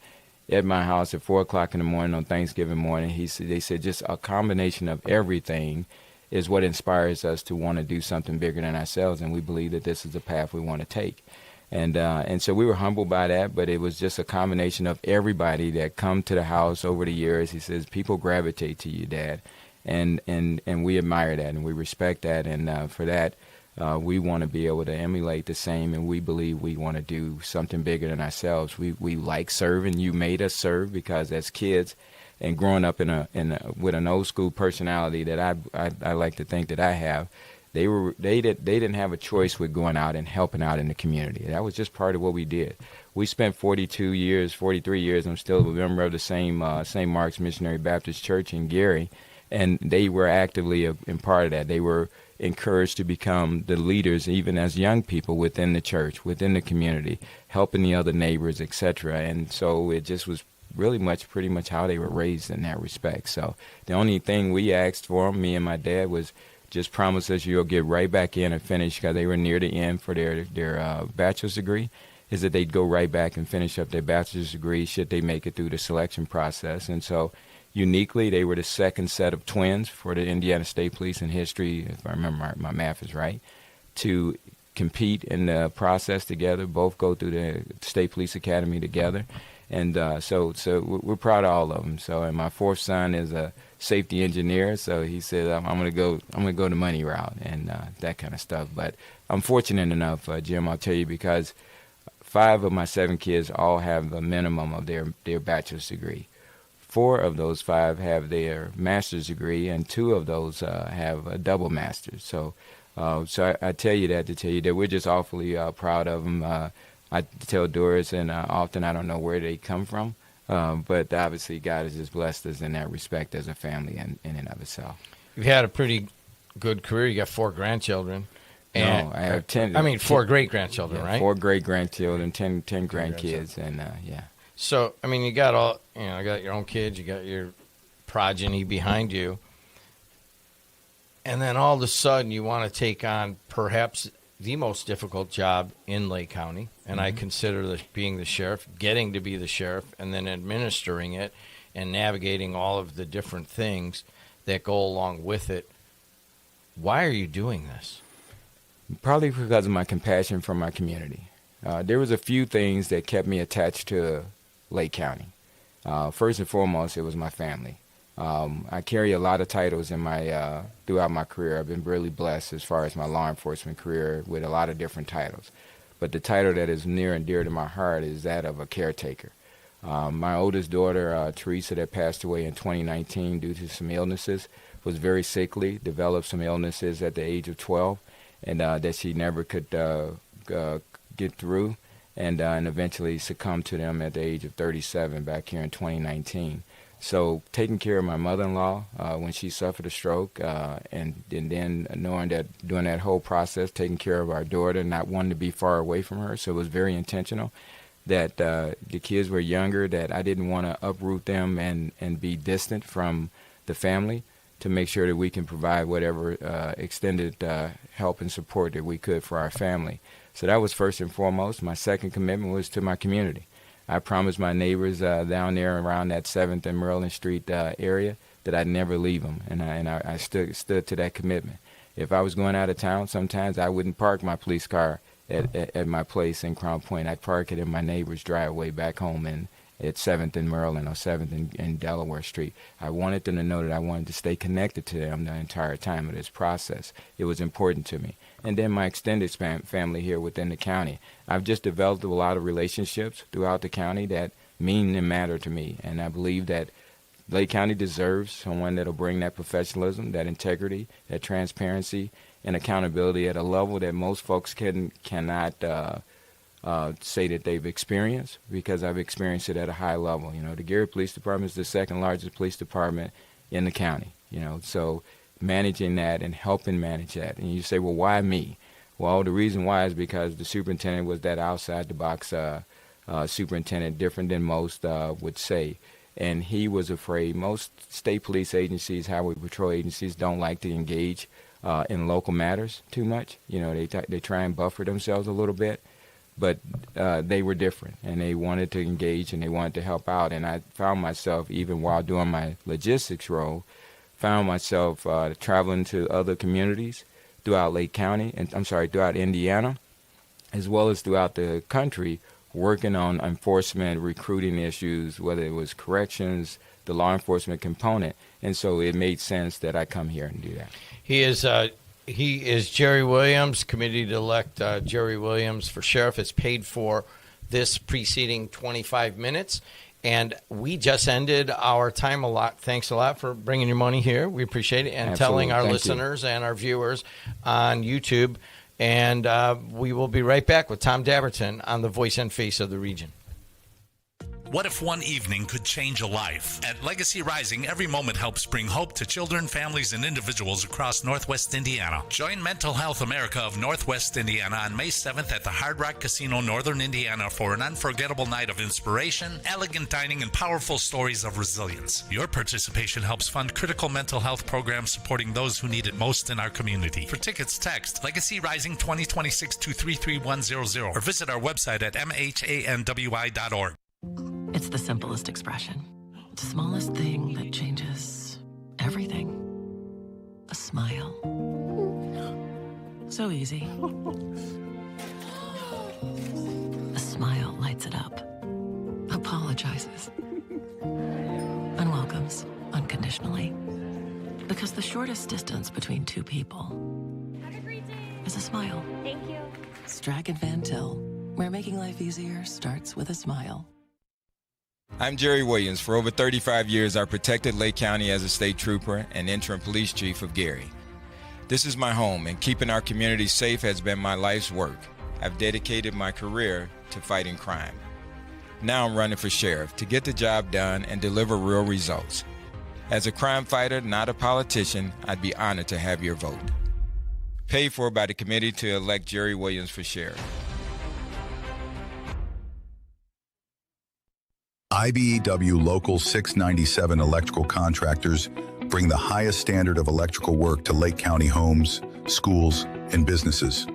at my house at 4 o'clock in the morning on Thanksgiving morning." They said just a combination of everything is what inspires us to want to do something bigger than ourselves, and we believe that this is the path we want to take. And so we were humbled by that, but it was just a combination of everybody that come to the house over the years. He says, people gravitate to you, Dad, and we admire that, and we respect that, and for that, we want to be able to emulate the same, and we believe we want to do something bigger than ourselves. We like serving. You made us serve, because as kids, and growing up with an old school personality that I like to think that I have, they didn't have a choice with going out and helping out in the community. That was just part of what we did. We spent 43 years. I'm still a member of the St. Mark's Missionary Baptist Church in Gary, and they were actively in part of that. They were encouraged to become the leaders, even as young people, within the church, within the community, helping the other neighbors, etc. And so it just was really pretty much how they were raised in that respect. So the only thing we asked for them, me and my dad, was just promise us you'll get right back in and finish, because they were near the end for their bachelor's degree, is that they'd go right back and finish up their bachelor's degree should they make it through the selection process. And so uniquely, they were the second set of twins for the Indiana State Police in history, if I remember my math is right, to compete in the process together. Both go through the State Police Academy together. And so we're proud of all of them. So, and my fourth son is a safety engineer. So he said, I'm gonna go the money route and that kind of stuff. But I'm fortunate enough, Jim, I'll tell you, because 5 of my 7 kids all have a minimum of their bachelor's degree. 4 of those 5 have their master's degree, and 2 of those have a double master's. So I tell you that to tell you that we're just awfully proud of them. I tell Doris, and often I don't know where they come from, but obviously God has just blessed us in that respect as a family in and of itself. You've had a pretty good career. You got 4 grandchildren. And, no, I have 10. 4 great-grandchildren, right? 4 great-grandchildren, 10 grandkids, and yeah. So, I mean, you got your own kids, you got your progeny behind you, and then all of a sudden you want to take on perhaps the most difficult job in Lake County, and I consider being the sheriff, getting to be the sheriff, and then administering it and navigating all of the different things that go along with it. Why are you doing this? Probably because of my compassion for my community. There was a few things that kept me attached to Lake County. First and foremost, it was my family. I carry a lot of titles in my throughout my career. I've been really blessed as far as my law enforcement career with a lot of different titles. But the title that is near and dear to my heart is that of a caretaker. My oldest daughter, Teresa, that passed away in 2019 due to some illnesses, was very sickly, developed some illnesses at the age of 12, and that she never could get through, and eventually succumbed to them at the age of 37 back here in 2019. So taking care of my mother-in-law when she suffered a stroke, and then knowing that during that whole process, taking care of our daughter, not wanting to be far away from her, so it was very intentional that the kids were younger, that I didn't want to uproot them and be distant from the family, to make sure that we can provide whatever extended help and support that we could for our family. So that was first and foremost. My second commitment was to my community. I promised my neighbors down there around that 7th and Maryland Street area that I'd never leave them, and I stood to that commitment. If I was going out of town, sometimes I wouldn't park my police car at my place in Crown Point. I'd park it in my neighbor's driveway back home at 7th and Maryland or 7th and Delaware Street. I wanted them to know that I wanted to stay connected to them the entire time of this process. It was important to me. And then my extended family here within the county. I've just developed a lot of relationships throughout the county that mean and matter to me. And I believe that Lake County deserves someone that'll bring that professionalism, that integrity, that transparency, and accountability at a level that most folks cannot say that they've experienced, because I've experienced it at a high level. You know, the Gary Police Department is the second largest police department in the county. You know, so managing that and helping manage that. And you say, well, why me? Well, the reason why is because the superintendent was that outside-the-box superintendent, different than most would say. And he was afraid. Most state police agencies, highway patrol agencies, don't like to engage in local matters too much. You know, they try and buffer themselves a little bit. But they were different, and they wanted to engage, and they wanted to help out. And I found myself, even while doing my logistics role, found myself traveling to other communities throughout Lake County, throughout Indiana, as well as throughout the country, working on enforcement, recruiting issues, whether it was corrections, the law enforcement component. And so it made sense that I come here and do that. He is Jerry Williams, committee to elect Jerry Williams for sheriff. It's paid for this preceding 25 minutes. And we just ended our time a lot. Thanks a lot for bringing your money here. We appreciate it. And Absolutely. telling our Thank listeners and our viewers on YouTube. And we will be right back with Tom Dabertin on the voice and face of the region. What if one evening could change a life? At Legacy Rising, every moment helps bring hope to children, families, and individuals across Northwest Indiana. Join Mental Health America of Northwest Indiana on May 7th at the Hard Rock Casino, Northern Indiana, for an unforgettable night of inspiration, elegant dining, and powerful stories of resilience. Your participation helps fund critical mental health programs supporting those who need it most in our community. For tickets, text Legacy Rising 2026 to 33100 or visit our website at mhanwi.org. It's the simplest expression. The smallest thing that changes everything. A smile. So easy. A smile lights it up. Apologizes. And welcomes unconditionally. Because the shortest distance between two people is a smile. Thank you. Strachan Van Til, where making life easier starts with a smile. I'm Jerry Williams. For over 35 years, I protected Lake County as a state trooper and interim police chief of Gary. This is my home, and keeping our community safe has been my life's work. I've dedicated my career to fighting crime. Now I'm running for sheriff to get the job done and deliver real results. As a crime fighter, not a politician, I'd be honored to have your vote. Paid for by the committee to elect Jerry Williams for sheriff. IBEW Local 697 electrical contractors bring the highest standard of electrical work to Lake County homes, schools, and businesses.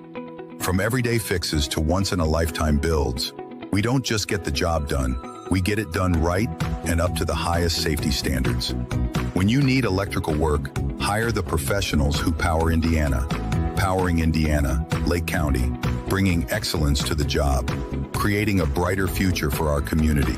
From everyday fixes to once-in-a-lifetime builds, we don't just get the job done, we get it done right and up to the highest safety standards. When you need electrical work, hire the professionals who power Indiana. Powering Indiana, Lake County, bringing excellence to the job, creating a brighter future for our community.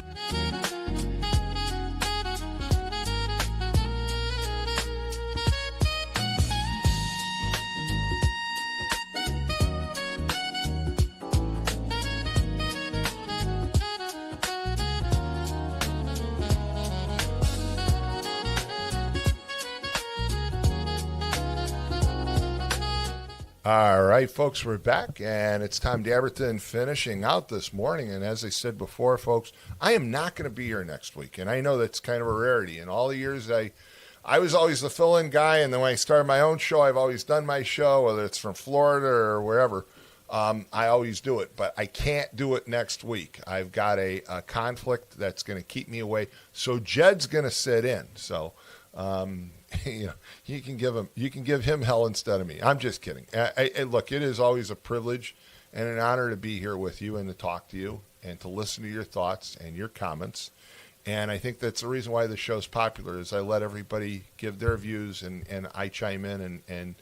All right, folks, we're back, and it's Tom Dabertin finishing out this morning. And as I said before, folks, I am not going to be here next week, and I know that's kind of a rarity. In all the years I was always the fill-in guy, and then when I started my own show, I've always done my show, whether it's from Florida or wherever. I always do it, but I can't do it next week. I've got a conflict that's going to keep me away, so Jed's going to sit in. So. You can give him hell instead of me. I'm just kidding. Look, it is always a privilege and an honor to be here with you and to talk to you and to listen to your thoughts and your comments. And I think that's the reason why the show's popular is I let everybody give their views and I chime in and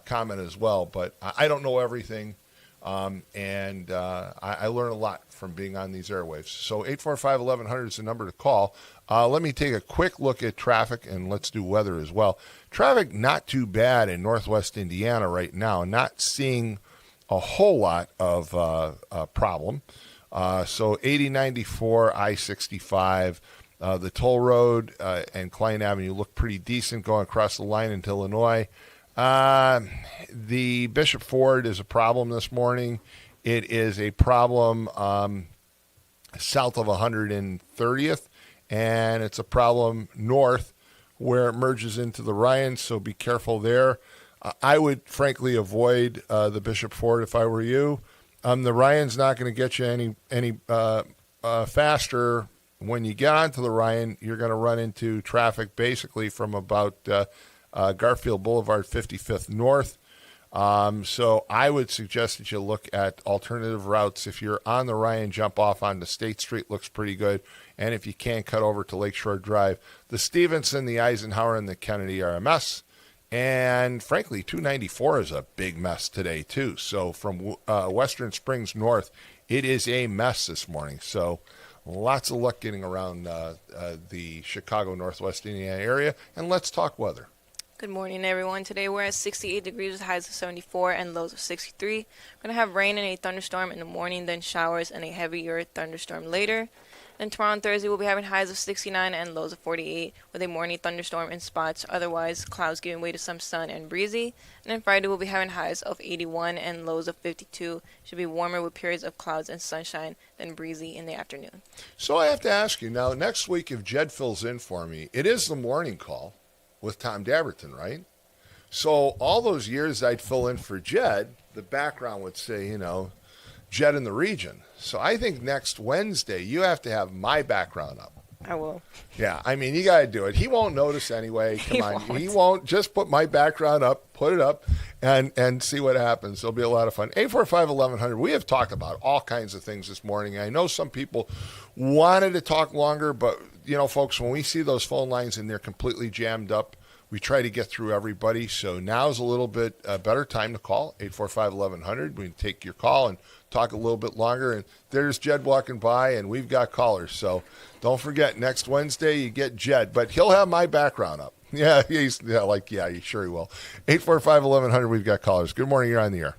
comment as well. But I don't know everything. I learn a lot from being on these airwaves. So 845-1100 is the number to call. Let me take a quick look at traffic, and let's do weather as well. Traffic not too bad in northwest Indiana right now. Not seeing a whole lot of problem. So 80-94, I-65, the toll road and Klein Avenue look pretty decent going across the line into Illinois. The Bishop Ford is a problem this morning. It is a problem south of 130th, and it's a problem north where it merges into the Ryan, so be careful there. I would frankly avoid the Bishop Ford if I were you. The Ryan's not going to get you any faster. When you get onto the Ryan, you're going to run into traffic basically from about Garfield Boulevard 55th North. So I would suggest that you look at alternative routes. If you're on the Ryan, jump off onto State Street, looks pretty good. And if you can't, cut over to Lakeshore Drive. The Stevenson, the Eisenhower, and the Kennedy are a mess. And frankly, 294 is a big mess today, too. So from Western Springs North, it is a mess this morning. So lots of luck getting around the Chicago, Northwest Indiana area. And let's talk weather. Good morning, everyone. Today we're at 68 degrees with highs of 74 and lows of 63. We're going to have rain and a thunderstorm in the morning, then showers and a heavier thunderstorm later. Then tomorrow and Thursday we'll be having highs of 69 and lows of 48 with a morning thunderstorm in spots. Otherwise, clouds giving way to some sun and breezy. And then Friday we'll be having highs of 81 and lows of 52. Should be warmer with periods of clouds and sunshine, then breezy in the afternoon. So I have to ask you now, next week if Jed fills in for me, it is the morning call with Tom Dabertin, right? So all those years I'd fill in for Jed, the background would say, Jed in the region. So I think next Wednesday you have to have my background up. I will. Yeah, I mean, you got to do it. He won't notice anyway. Come on. He won't. Just put my background up, put it up, and see what happens. It'll be a lot of fun. 845-1100. We have talked about all kinds of things this morning. I know some people wanted to talk longer, but, folks, when we see those phone lines and they're completely jammed up, We try to get through everybody. So now's a little bit better time to call, 845-1100. We can take your call and talk a little bit longer. And there's Jed walking by, and we've got callers. So don't forget, next Wednesday you get Jed. But he'll have my background up. Yeah, sure he will. 845-1100, we've got callers. Good morning, you're on the air.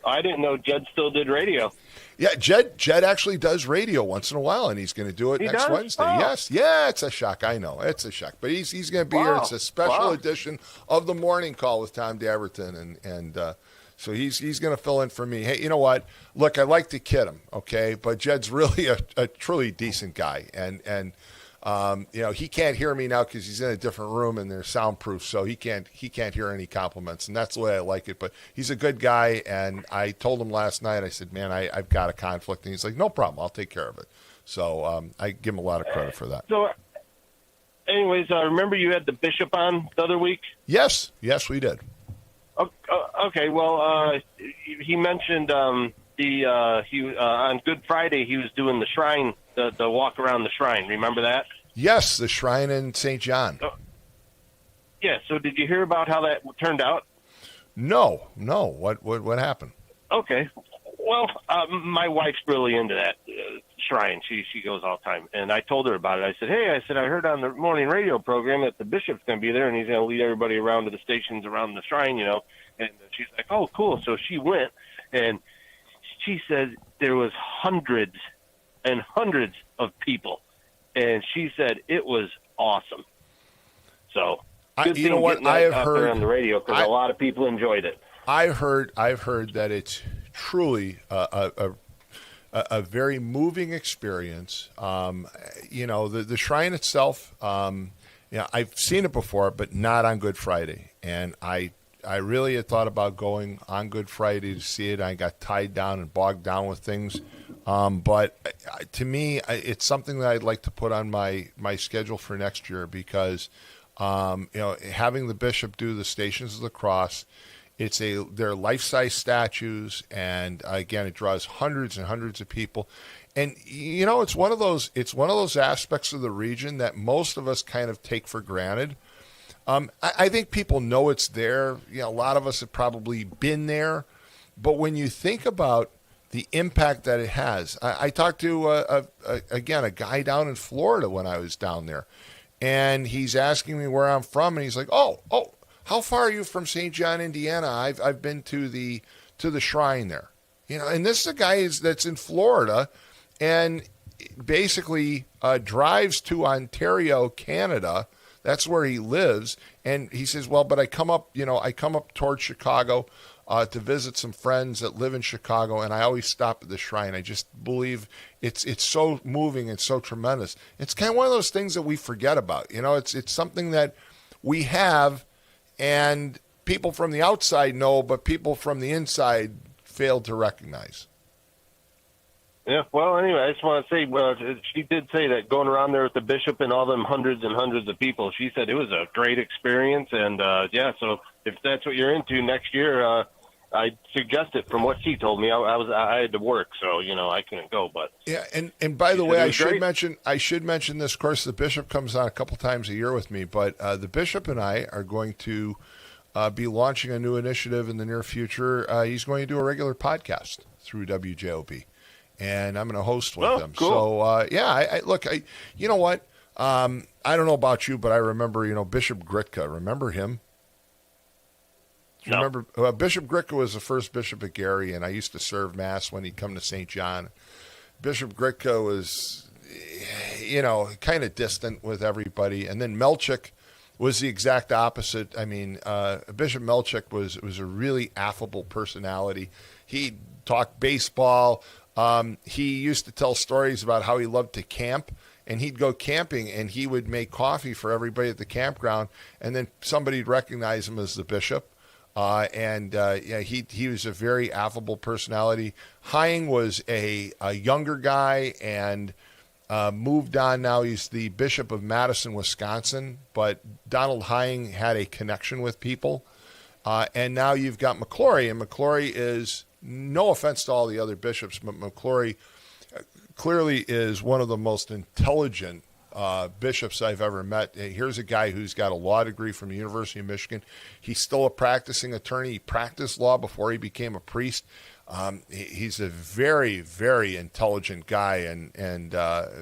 I didn't know Jed still did radio. Yeah, Jed actually does radio once in a while, and he's going to do it next Wednesday. Oh. Yes, yeah, it's a shock. I know it's a shock, but he's going to be here. It's a special edition of the morning call with Tom Dabertin, and so he's going to fill in for me. Hey, you know what? Look, I like to kid him, okay, but Jed's really a truly decent guy, and he can't hear me now because he's in a different room and they're soundproof, so he can't hear any compliments, and that's the way I like it. But he's a good guy, and I told him last night, I said, man, I've got a conflict, and he's like, no problem, I'll take care of it. So I give him a lot of credit for that. So, anyways, remember you had the bishop on the other week? Yes, we did. Okay, well, he mentioned on Good Friday he was doing the shrine, the walk around the shrine. Remember that? Yes, the shrine in St. John. Yeah. So did you hear about how that turned out? No. What happened? Okay. Well, my wife's really into that shrine. She goes all the time, and I told her about it. I said, "Hey, I heard on the morning radio program that the bishop's going to be there, and he's going to lead everybody around to the stations around the shrine, And she's like, "Oh, cool." So she went, and she said there was hundreds and hundreds of people, and she said it was awesome. So, good thing getting that out there on the radio because a lot of people enjoyed it. I've heard that it's truly a very moving experience. The shrine itself, I've seen it before, but not on Good Friday, and I really had thought about going on Good Friday to see it. I got tied down and bogged down with things. But to me, it's something that I'd like to put on my schedule for next year because, having the bishop do the Stations of the Cross, they're life-size statues, and again, it draws hundreds and hundreds of people. And it's one of those aspects of the region that most of us kind of take for granted. I think people know it's there. A lot of us have probably been there. But when you think about the impact that it has, I talked to, a guy down in Florida when I was down there. And he's asking me where I'm from. And he's like, oh, how far are you from St. John, Indiana? I've been to the shrine there. And this is a guy that's in Florida and basically drives to Ontario, Canada. That's where he lives. And he says, well, but I come up towards Chicago to visit some friends that live in Chicago, and I always stop at the shrine. I just believe it's so moving and so tremendous. It's kind of one of those things that we forget about. It's something that we have, and people from the outside know, but people from the inside fail to recognize. Yeah, well, anyway, I just want to say, she did say that going around there with the bishop and all them hundreds and hundreds of people, she said it was a great experience. And, so if that's what you're into next year, I suggest it from what she told me. I had to work, so, I couldn't go. But yeah, and by the way, I should mention this. Of course, the bishop comes on a couple times a year with me, but the bishop and I are going to be launching a new initiative in the near future. He's going to do a regular podcast through WJOB. And I'm going to host with them. Cool. So, look, you know what? I don't know about you, but I remember, Bishop Gritka. Remember him? No. Remember, Bishop Gritka was the first bishop at Gary, and I used to serve Mass when he'd come to St. John. Bishop Gritka was, kind of distant with everybody. And then Melchick was the exact opposite. I mean, Bishop Melchick was a really affable personality. He talked baseball. He used to tell stories about how he loved to camp, and he'd go camping and he would make coffee for everybody at the campground, and then somebody'd recognize him as the bishop. He was a very affable personality. Hying was a younger guy and moved on now. He's the bishop of Madison, Wisconsin, but Donald Hying had a connection with people. And now you've got McClory, and McClory is, no offense to all the other bishops, but McClory clearly is one of the most intelligent bishops I've ever met. Here's a guy who's got a law degree from the University of Michigan. He's still a practicing attorney. He practiced law before he became a priest. He's a very, very intelligent guy and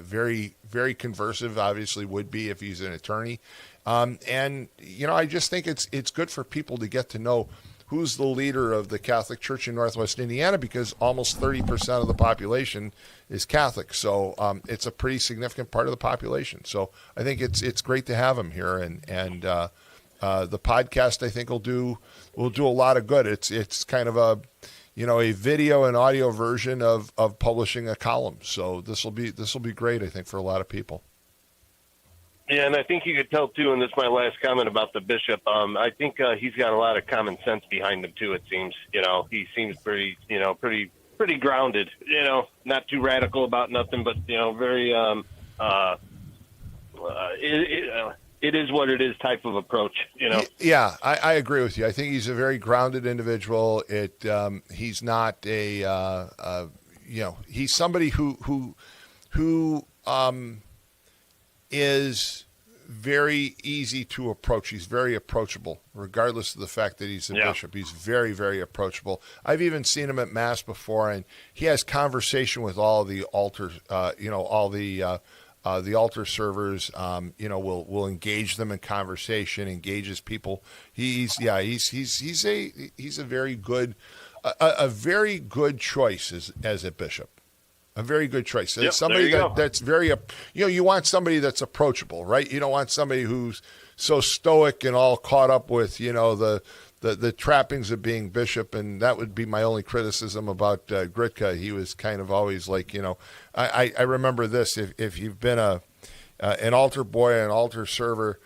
very, very conversive, obviously would be if he's an attorney. And, I just think it's good for people to get to know who's the leader of the Catholic Church in Northwest Indiana, because almost 30% of the population is Catholic. So it's a pretty significant part of the population. So I think it's great to have him here. And the podcast, I think, will do a lot of good. It's kind of a video and audio version of publishing a column. So this will be great, I think, for a lot of people. Yeah, and I think you could tell too, and this is my last comment about the bishop. I think he's got a lot of common sense behind him too. It seems, he seems pretty grounded. Not too radical about nothing, but very. It is what it is type of approach. Yeah, I agree with you. I think he's a very grounded individual. He's not he's somebody who is very easy to approach. He's very approachable, regardless of the fact that he's a bishop. He's very, very approachable. I've even seen him at Mass before, and he has conversation with all the altar, all the altar servers. Will engage them in conversation, engages people. He's a very good, a very good choice as a bishop. A very good choice. Yep, somebody that's very, you want somebody that's approachable, right? You don't want somebody who's so stoic and all caught up with, the trappings of being bishop. And that would be my only criticism about Gritka. He was kind of always like, I remember this. If you've been an altar boy, an altar server,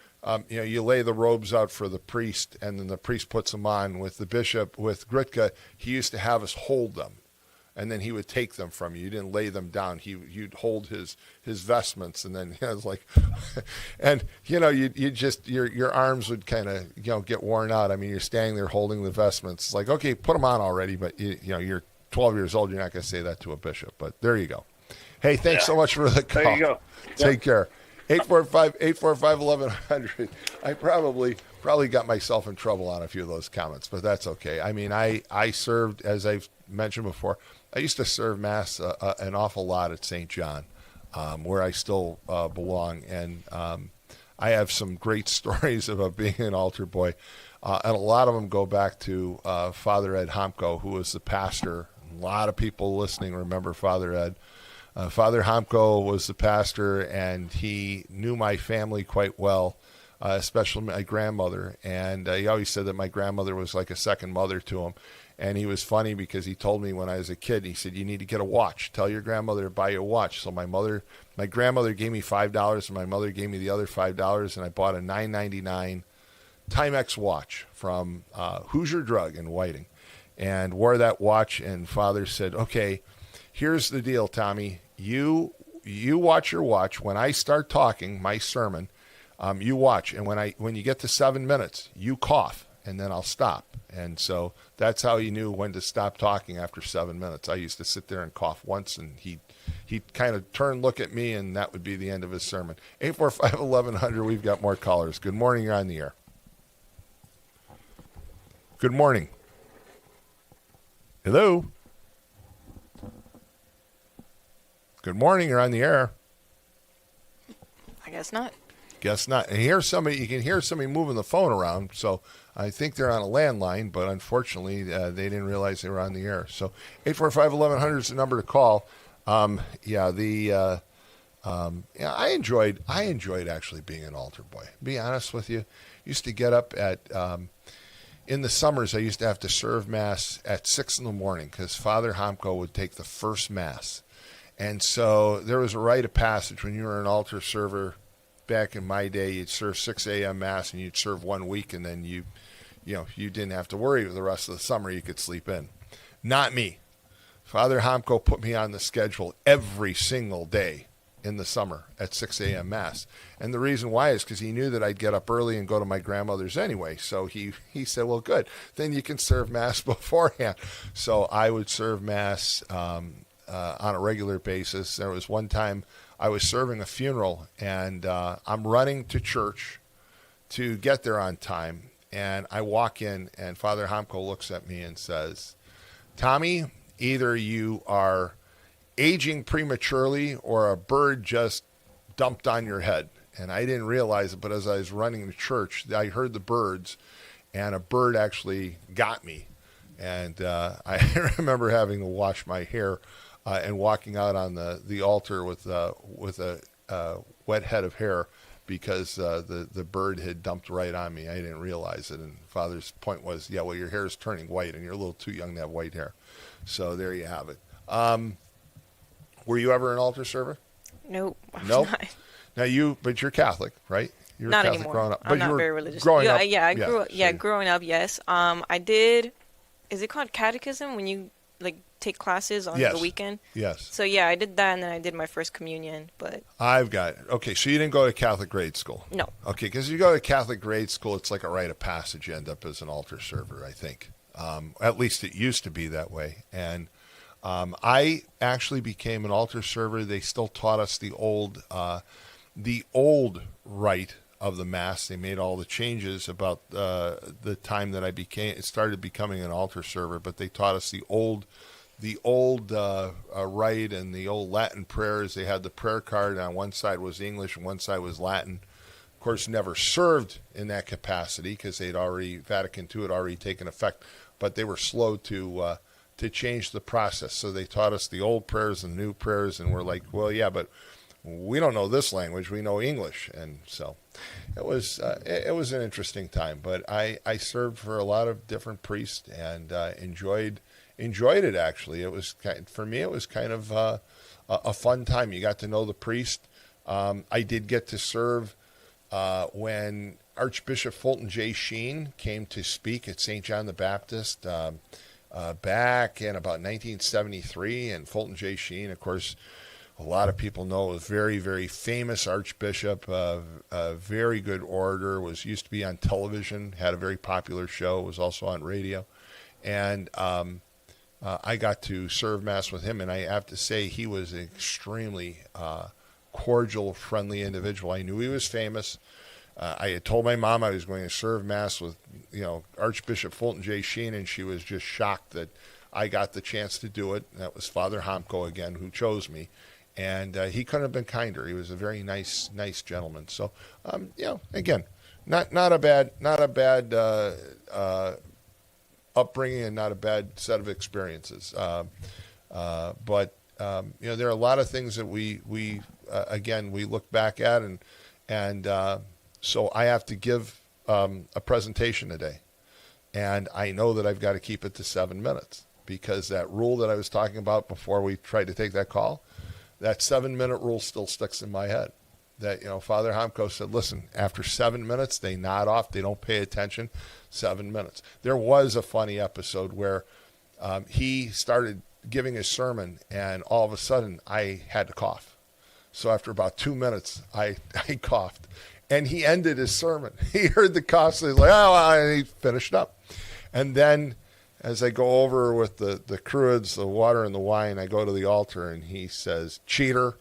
you lay the robes out for the priest, and then the priest puts them on. With the bishop, with Gritka, he used to have us hold them. And then he would take them from you. You didn't lay them down. You'd hold his vestments, and then it was like, and you just your arms would kind of get worn out. I mean, you're standing there holding the vestments. It's like, okay, put them on already, but you're 12 years old. You're not going to say that to a bishop. But there you go. Hey, thanks so much for the call. There you go. Take care. 845-845-1100. I probably got myself in trouble on a few of those comments, but that's okay. I mean, I served, as I've mentioned before, I used to serve Mass an awful lot at St. John, where I still belong, and I have some great stories about being an altar boy, and a lot of them go back to Father Ed Homko, who was the pastor. A lot of people listening remember Father Ed. Father Homko was the pastor, and he knew my family quite well, especially my grandmother, and he always said that my grandmother was like a second mother to him. And he was funny because he told me when I was a kid, he said, you need to get a watch. Tell your grandmother to buy you a watch. So my grandmother gave me $5, and my mother gave me the other $5, and I bought a $9.99 Timex watch from Hoosier Drug in Whiting, and wore that watch. And Father said, okay, here's the deal, Tommy. You watch your watch. When I start talking my sermon, you watch. And when you get to 7 minutes, you cough, and then I'll stop. And so that's how he knew when to stop talking after 7 minutes. I used to sit there and cough once, and he'd kind of turn, look at me, and that would be the end of his sermon. 845-1100, we've got more callers. Good morning, you're on the air. Good morning. Hello. Good morning, you're on the air. I guess not. Guess not. And you can hear somebody moving the phone around, so I think they're on a landline, but unfortunately they didn't realize they were on the air. So 845-1100 is the number to call. I enjoyed actually being an altar boy. To be honest with you, used to get up at in the summers. I used to have to serve Mass at 6 in the morning because Father Homko would take the first Mass, and so there was a rite of passage when you were an altar server. Back in my day, you'd serve 6 a.m. Mass, and you'd serve 1 week, and then you didn't have to worry the rest of the summer. You could sleep in. Not me. Father Homko put me on the schedule every single day in the summer at 6 a.m. Mass. And the reason why is because he knew that I'd get up early and go to my grandmother's anyway. So he said, well, good. Then you can serve Mass beforehand. So I would serve Mass on a regular basis. There was one time I was serving a funeral, and I'm running to church to get there on time. And I walk in, and Father Homko looks at me and says, Tommy, either you are aging prematurely or a bird just dumped on your head. And I didn't realize it, but as I was running to church, I heard the birds, and a bird actually got me. And I remember having to wash my hair and walking out on the altar with a wet head of hair because the bird had dumped right on me. I didn't realize it. And Father's point was, yeah, well, your hair is turning white, and you're a little too young to have white hair. So there you have it. Were you ever an altar server? Nope. Nope. But you're Catholic, right? You were not Catholic anymore. growing up. I'm But not very religious. Growing up. Yeah, I grew up. Yeah, growing up, yes. I did. Is it called catechism when you like take classes on the weekend? Yes. So yeah, I did that, and then I did my first communion. But I've got it. Okay, so you didn't go to Catholic grade school? No. Okay, because you go to Catholic grade school, it's like a rite of passage. You end up as an altar server, I think. At least it used to be that way. And I actually became an altar server. They still taught us the old rite of the Mass. They made all the changes about the time that I started becoming an altar server, but they taught us the old rite and the old Latin prayers. They had the prayer card, and on one side was English and one side was Latin. Of course, never served in that capacity because Vatican II had already taken effect, but they were slow to change the process. So they taught us the old prayers and the new prayers, and we're like, well, yeah, but we don't know this language. We know English. And so it was an interesting time. But I served for a lot of different priests and enjoyed it, actually. For me, it was kind of a fun time. You got to know the priest. I did get to serve when Archbishop Fulton J. Sheen came to speak at St. John the Baptist back in about 1973. And Fulton J. Sheen, of course, a lot of people know, was very, very famous archbishop, a very good orator, used to be on television, had a very popular show, was also on radio. And I got to serve Mass with him, and I have to say he was an extremely cordial, friendly individual. I knew he was famous. I had told my mom I was going to serve Mass with, Archbishop Fulton J. Sheen, and she was just shocked that I got the chance to do it. That was Father Homko again, who chose me. And he couldn't have been kinder. He was a very nice gentleman. So, again, not a bad upbringing and not a bad set of experiences. But there are a lot of things that we look back at, and so I have to give a presentation today, and I know that I've got to keep it to 7 minutes because that rule that I was talking about before we tried to take that call. That 7-minute rule still sticks in my head. That, Father Homko said, listen, after 7 minutes, they nod off. They don't pay attention. 7 minutes. There was a funny episode where he started giving his sermon, and all of a sudden, I had to cough. So after about 2 minutes, I coughed. And he ended his sermon. He heard the cough, so he's like, and he finished up. And then as I go over with the cruids, the water and the wine, I go to the altar, and he says, cheater.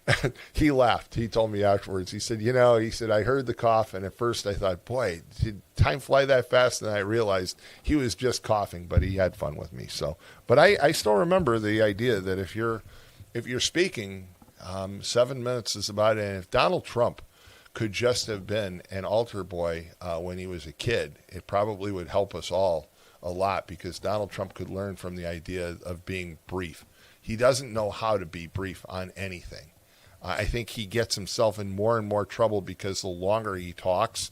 And he laughed. He told me afterwards, he said, I heard the cough, and at first I thought, boy, did time fly that fast? And I realized he was just coughing, but he had fun with me. So, but I still remember the idea that if you're speaking, 7 minutes is about it. And if Donald Trump could just have been an altar boy when he was a kid, it probably would help us all a lot, because Donald Trump could learn from the idea of being brief. He doesn't know how to be brief on anything. I think he gets himself in more and more trouble because the longer he talks,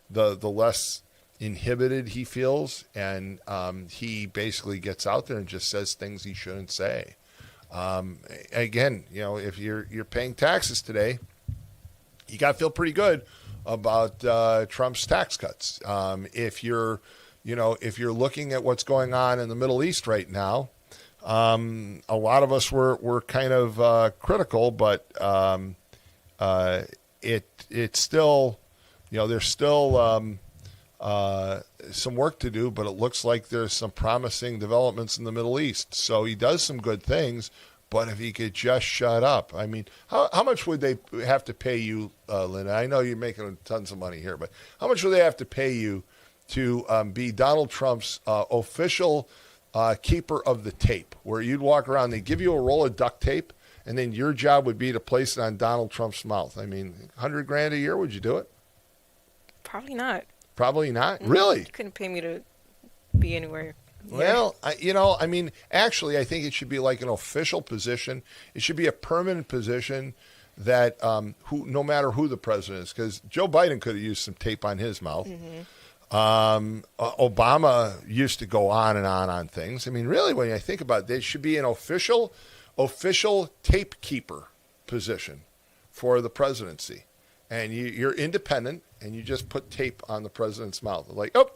the less inhibited he feels, and he basically gets out there and just says things he shouldn't say. Again, if you're paying taxes today, you got to feel pretty good about Trump's tax cuts. If you're looking at what's going on in the Middle East right now, a lot of us were kind of critical, but it's still, there's still some work to do, but it looks like there's some promising developments in the Middle East. So he does some good things, But if he could just shut up, I mean, how much would they have to pay you, Linda? I know you're making tons of money here, but how much would they have to pay you to be Donald Trump's official keeper of the tape, where you'd walk around, they give you a roll of duct tape, and then your job would be to place it on Donald Trump's mouth? I mean, $100,000 a year, would you do it? Probably not. Probably not? Really? You couldn't pay me to be anywhere. Well, actually, I think it should be like an official position. It should be a permanent position that no matter who the president is, because Joe Biden could have used some tape on his mouth. Obama used to go on and on things. I mean, really, when I think about it, there should be an official tape keeper position for the presidency. And you're independent, and you just put tape on the president's mouth. Like, oh,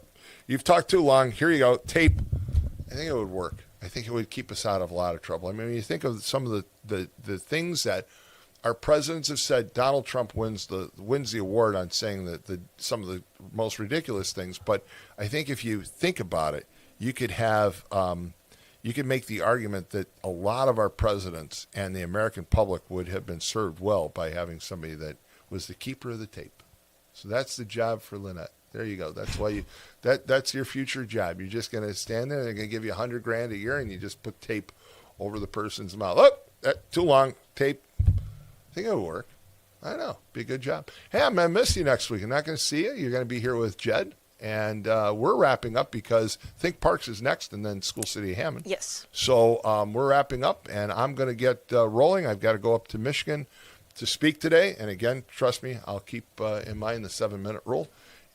you've talked too long. Here you go, tape. I think it would work. I think it would keep us out of a lot of trouble. I mean, when you think of some of the things that our presidents have said, Donald Trump wins the award on saying that some of the most ridiculous things. But I think if you think about it, you could have you could make the argument that a lot of our presidents and the American public would have been served well by having somebody that was the keeper of the tape. So that's the job for Lynette. There you go. That's why that's your future job. You're just going to stand there, and they're going to give you $100,000 a year, and you just put tape over the person's mouth. Oh, too long, tape. I think it'll work. I don't know. Be a good job. Hey, I'm going to miss you next week. I'm not going to see you. You're going to be here with Jed. And we're wrapping up because Think Parks is next, and then School City of Hammond. Yes. So we're wrapping up, and I'm going to get rolling. I've got to go up to Michigan to speak today. And again, trust me, I'll keep in mind the 7-minute rule.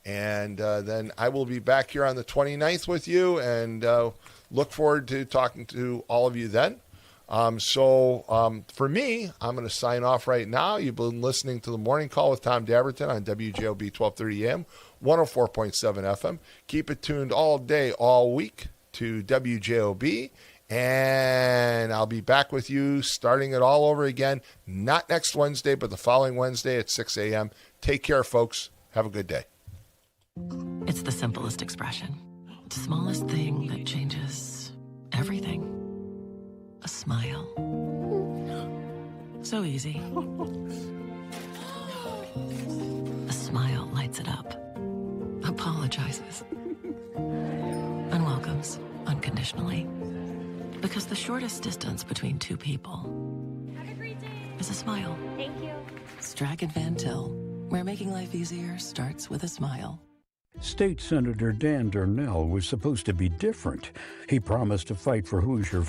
And then I will be back here on the 29th with you, and look forward to talking to all of you then. So for me, I'm going to sign off right now. You've been listening to The Morning Call with Tom Dabertin on WJOB 1230 AM, 104.7 FM. Keep it tuned all day, all week to WJOB. And I'll be back with you starting it all over again, not next Wednesday, but the following Wednesday at 6 a.m. Take care, folks. Have a good day. It's the simplest expression. The smallest thing that changes everything. A smile. So easy. A smile lights it up. Apologizes. And welcomes unconditionally. Because the shortest distance between two people is a smile. Thank you. Strachan Van Til, where making life easier starts with a smile. State Senator Dan Darnell was supposed to be different. He promised to fight for Hoosier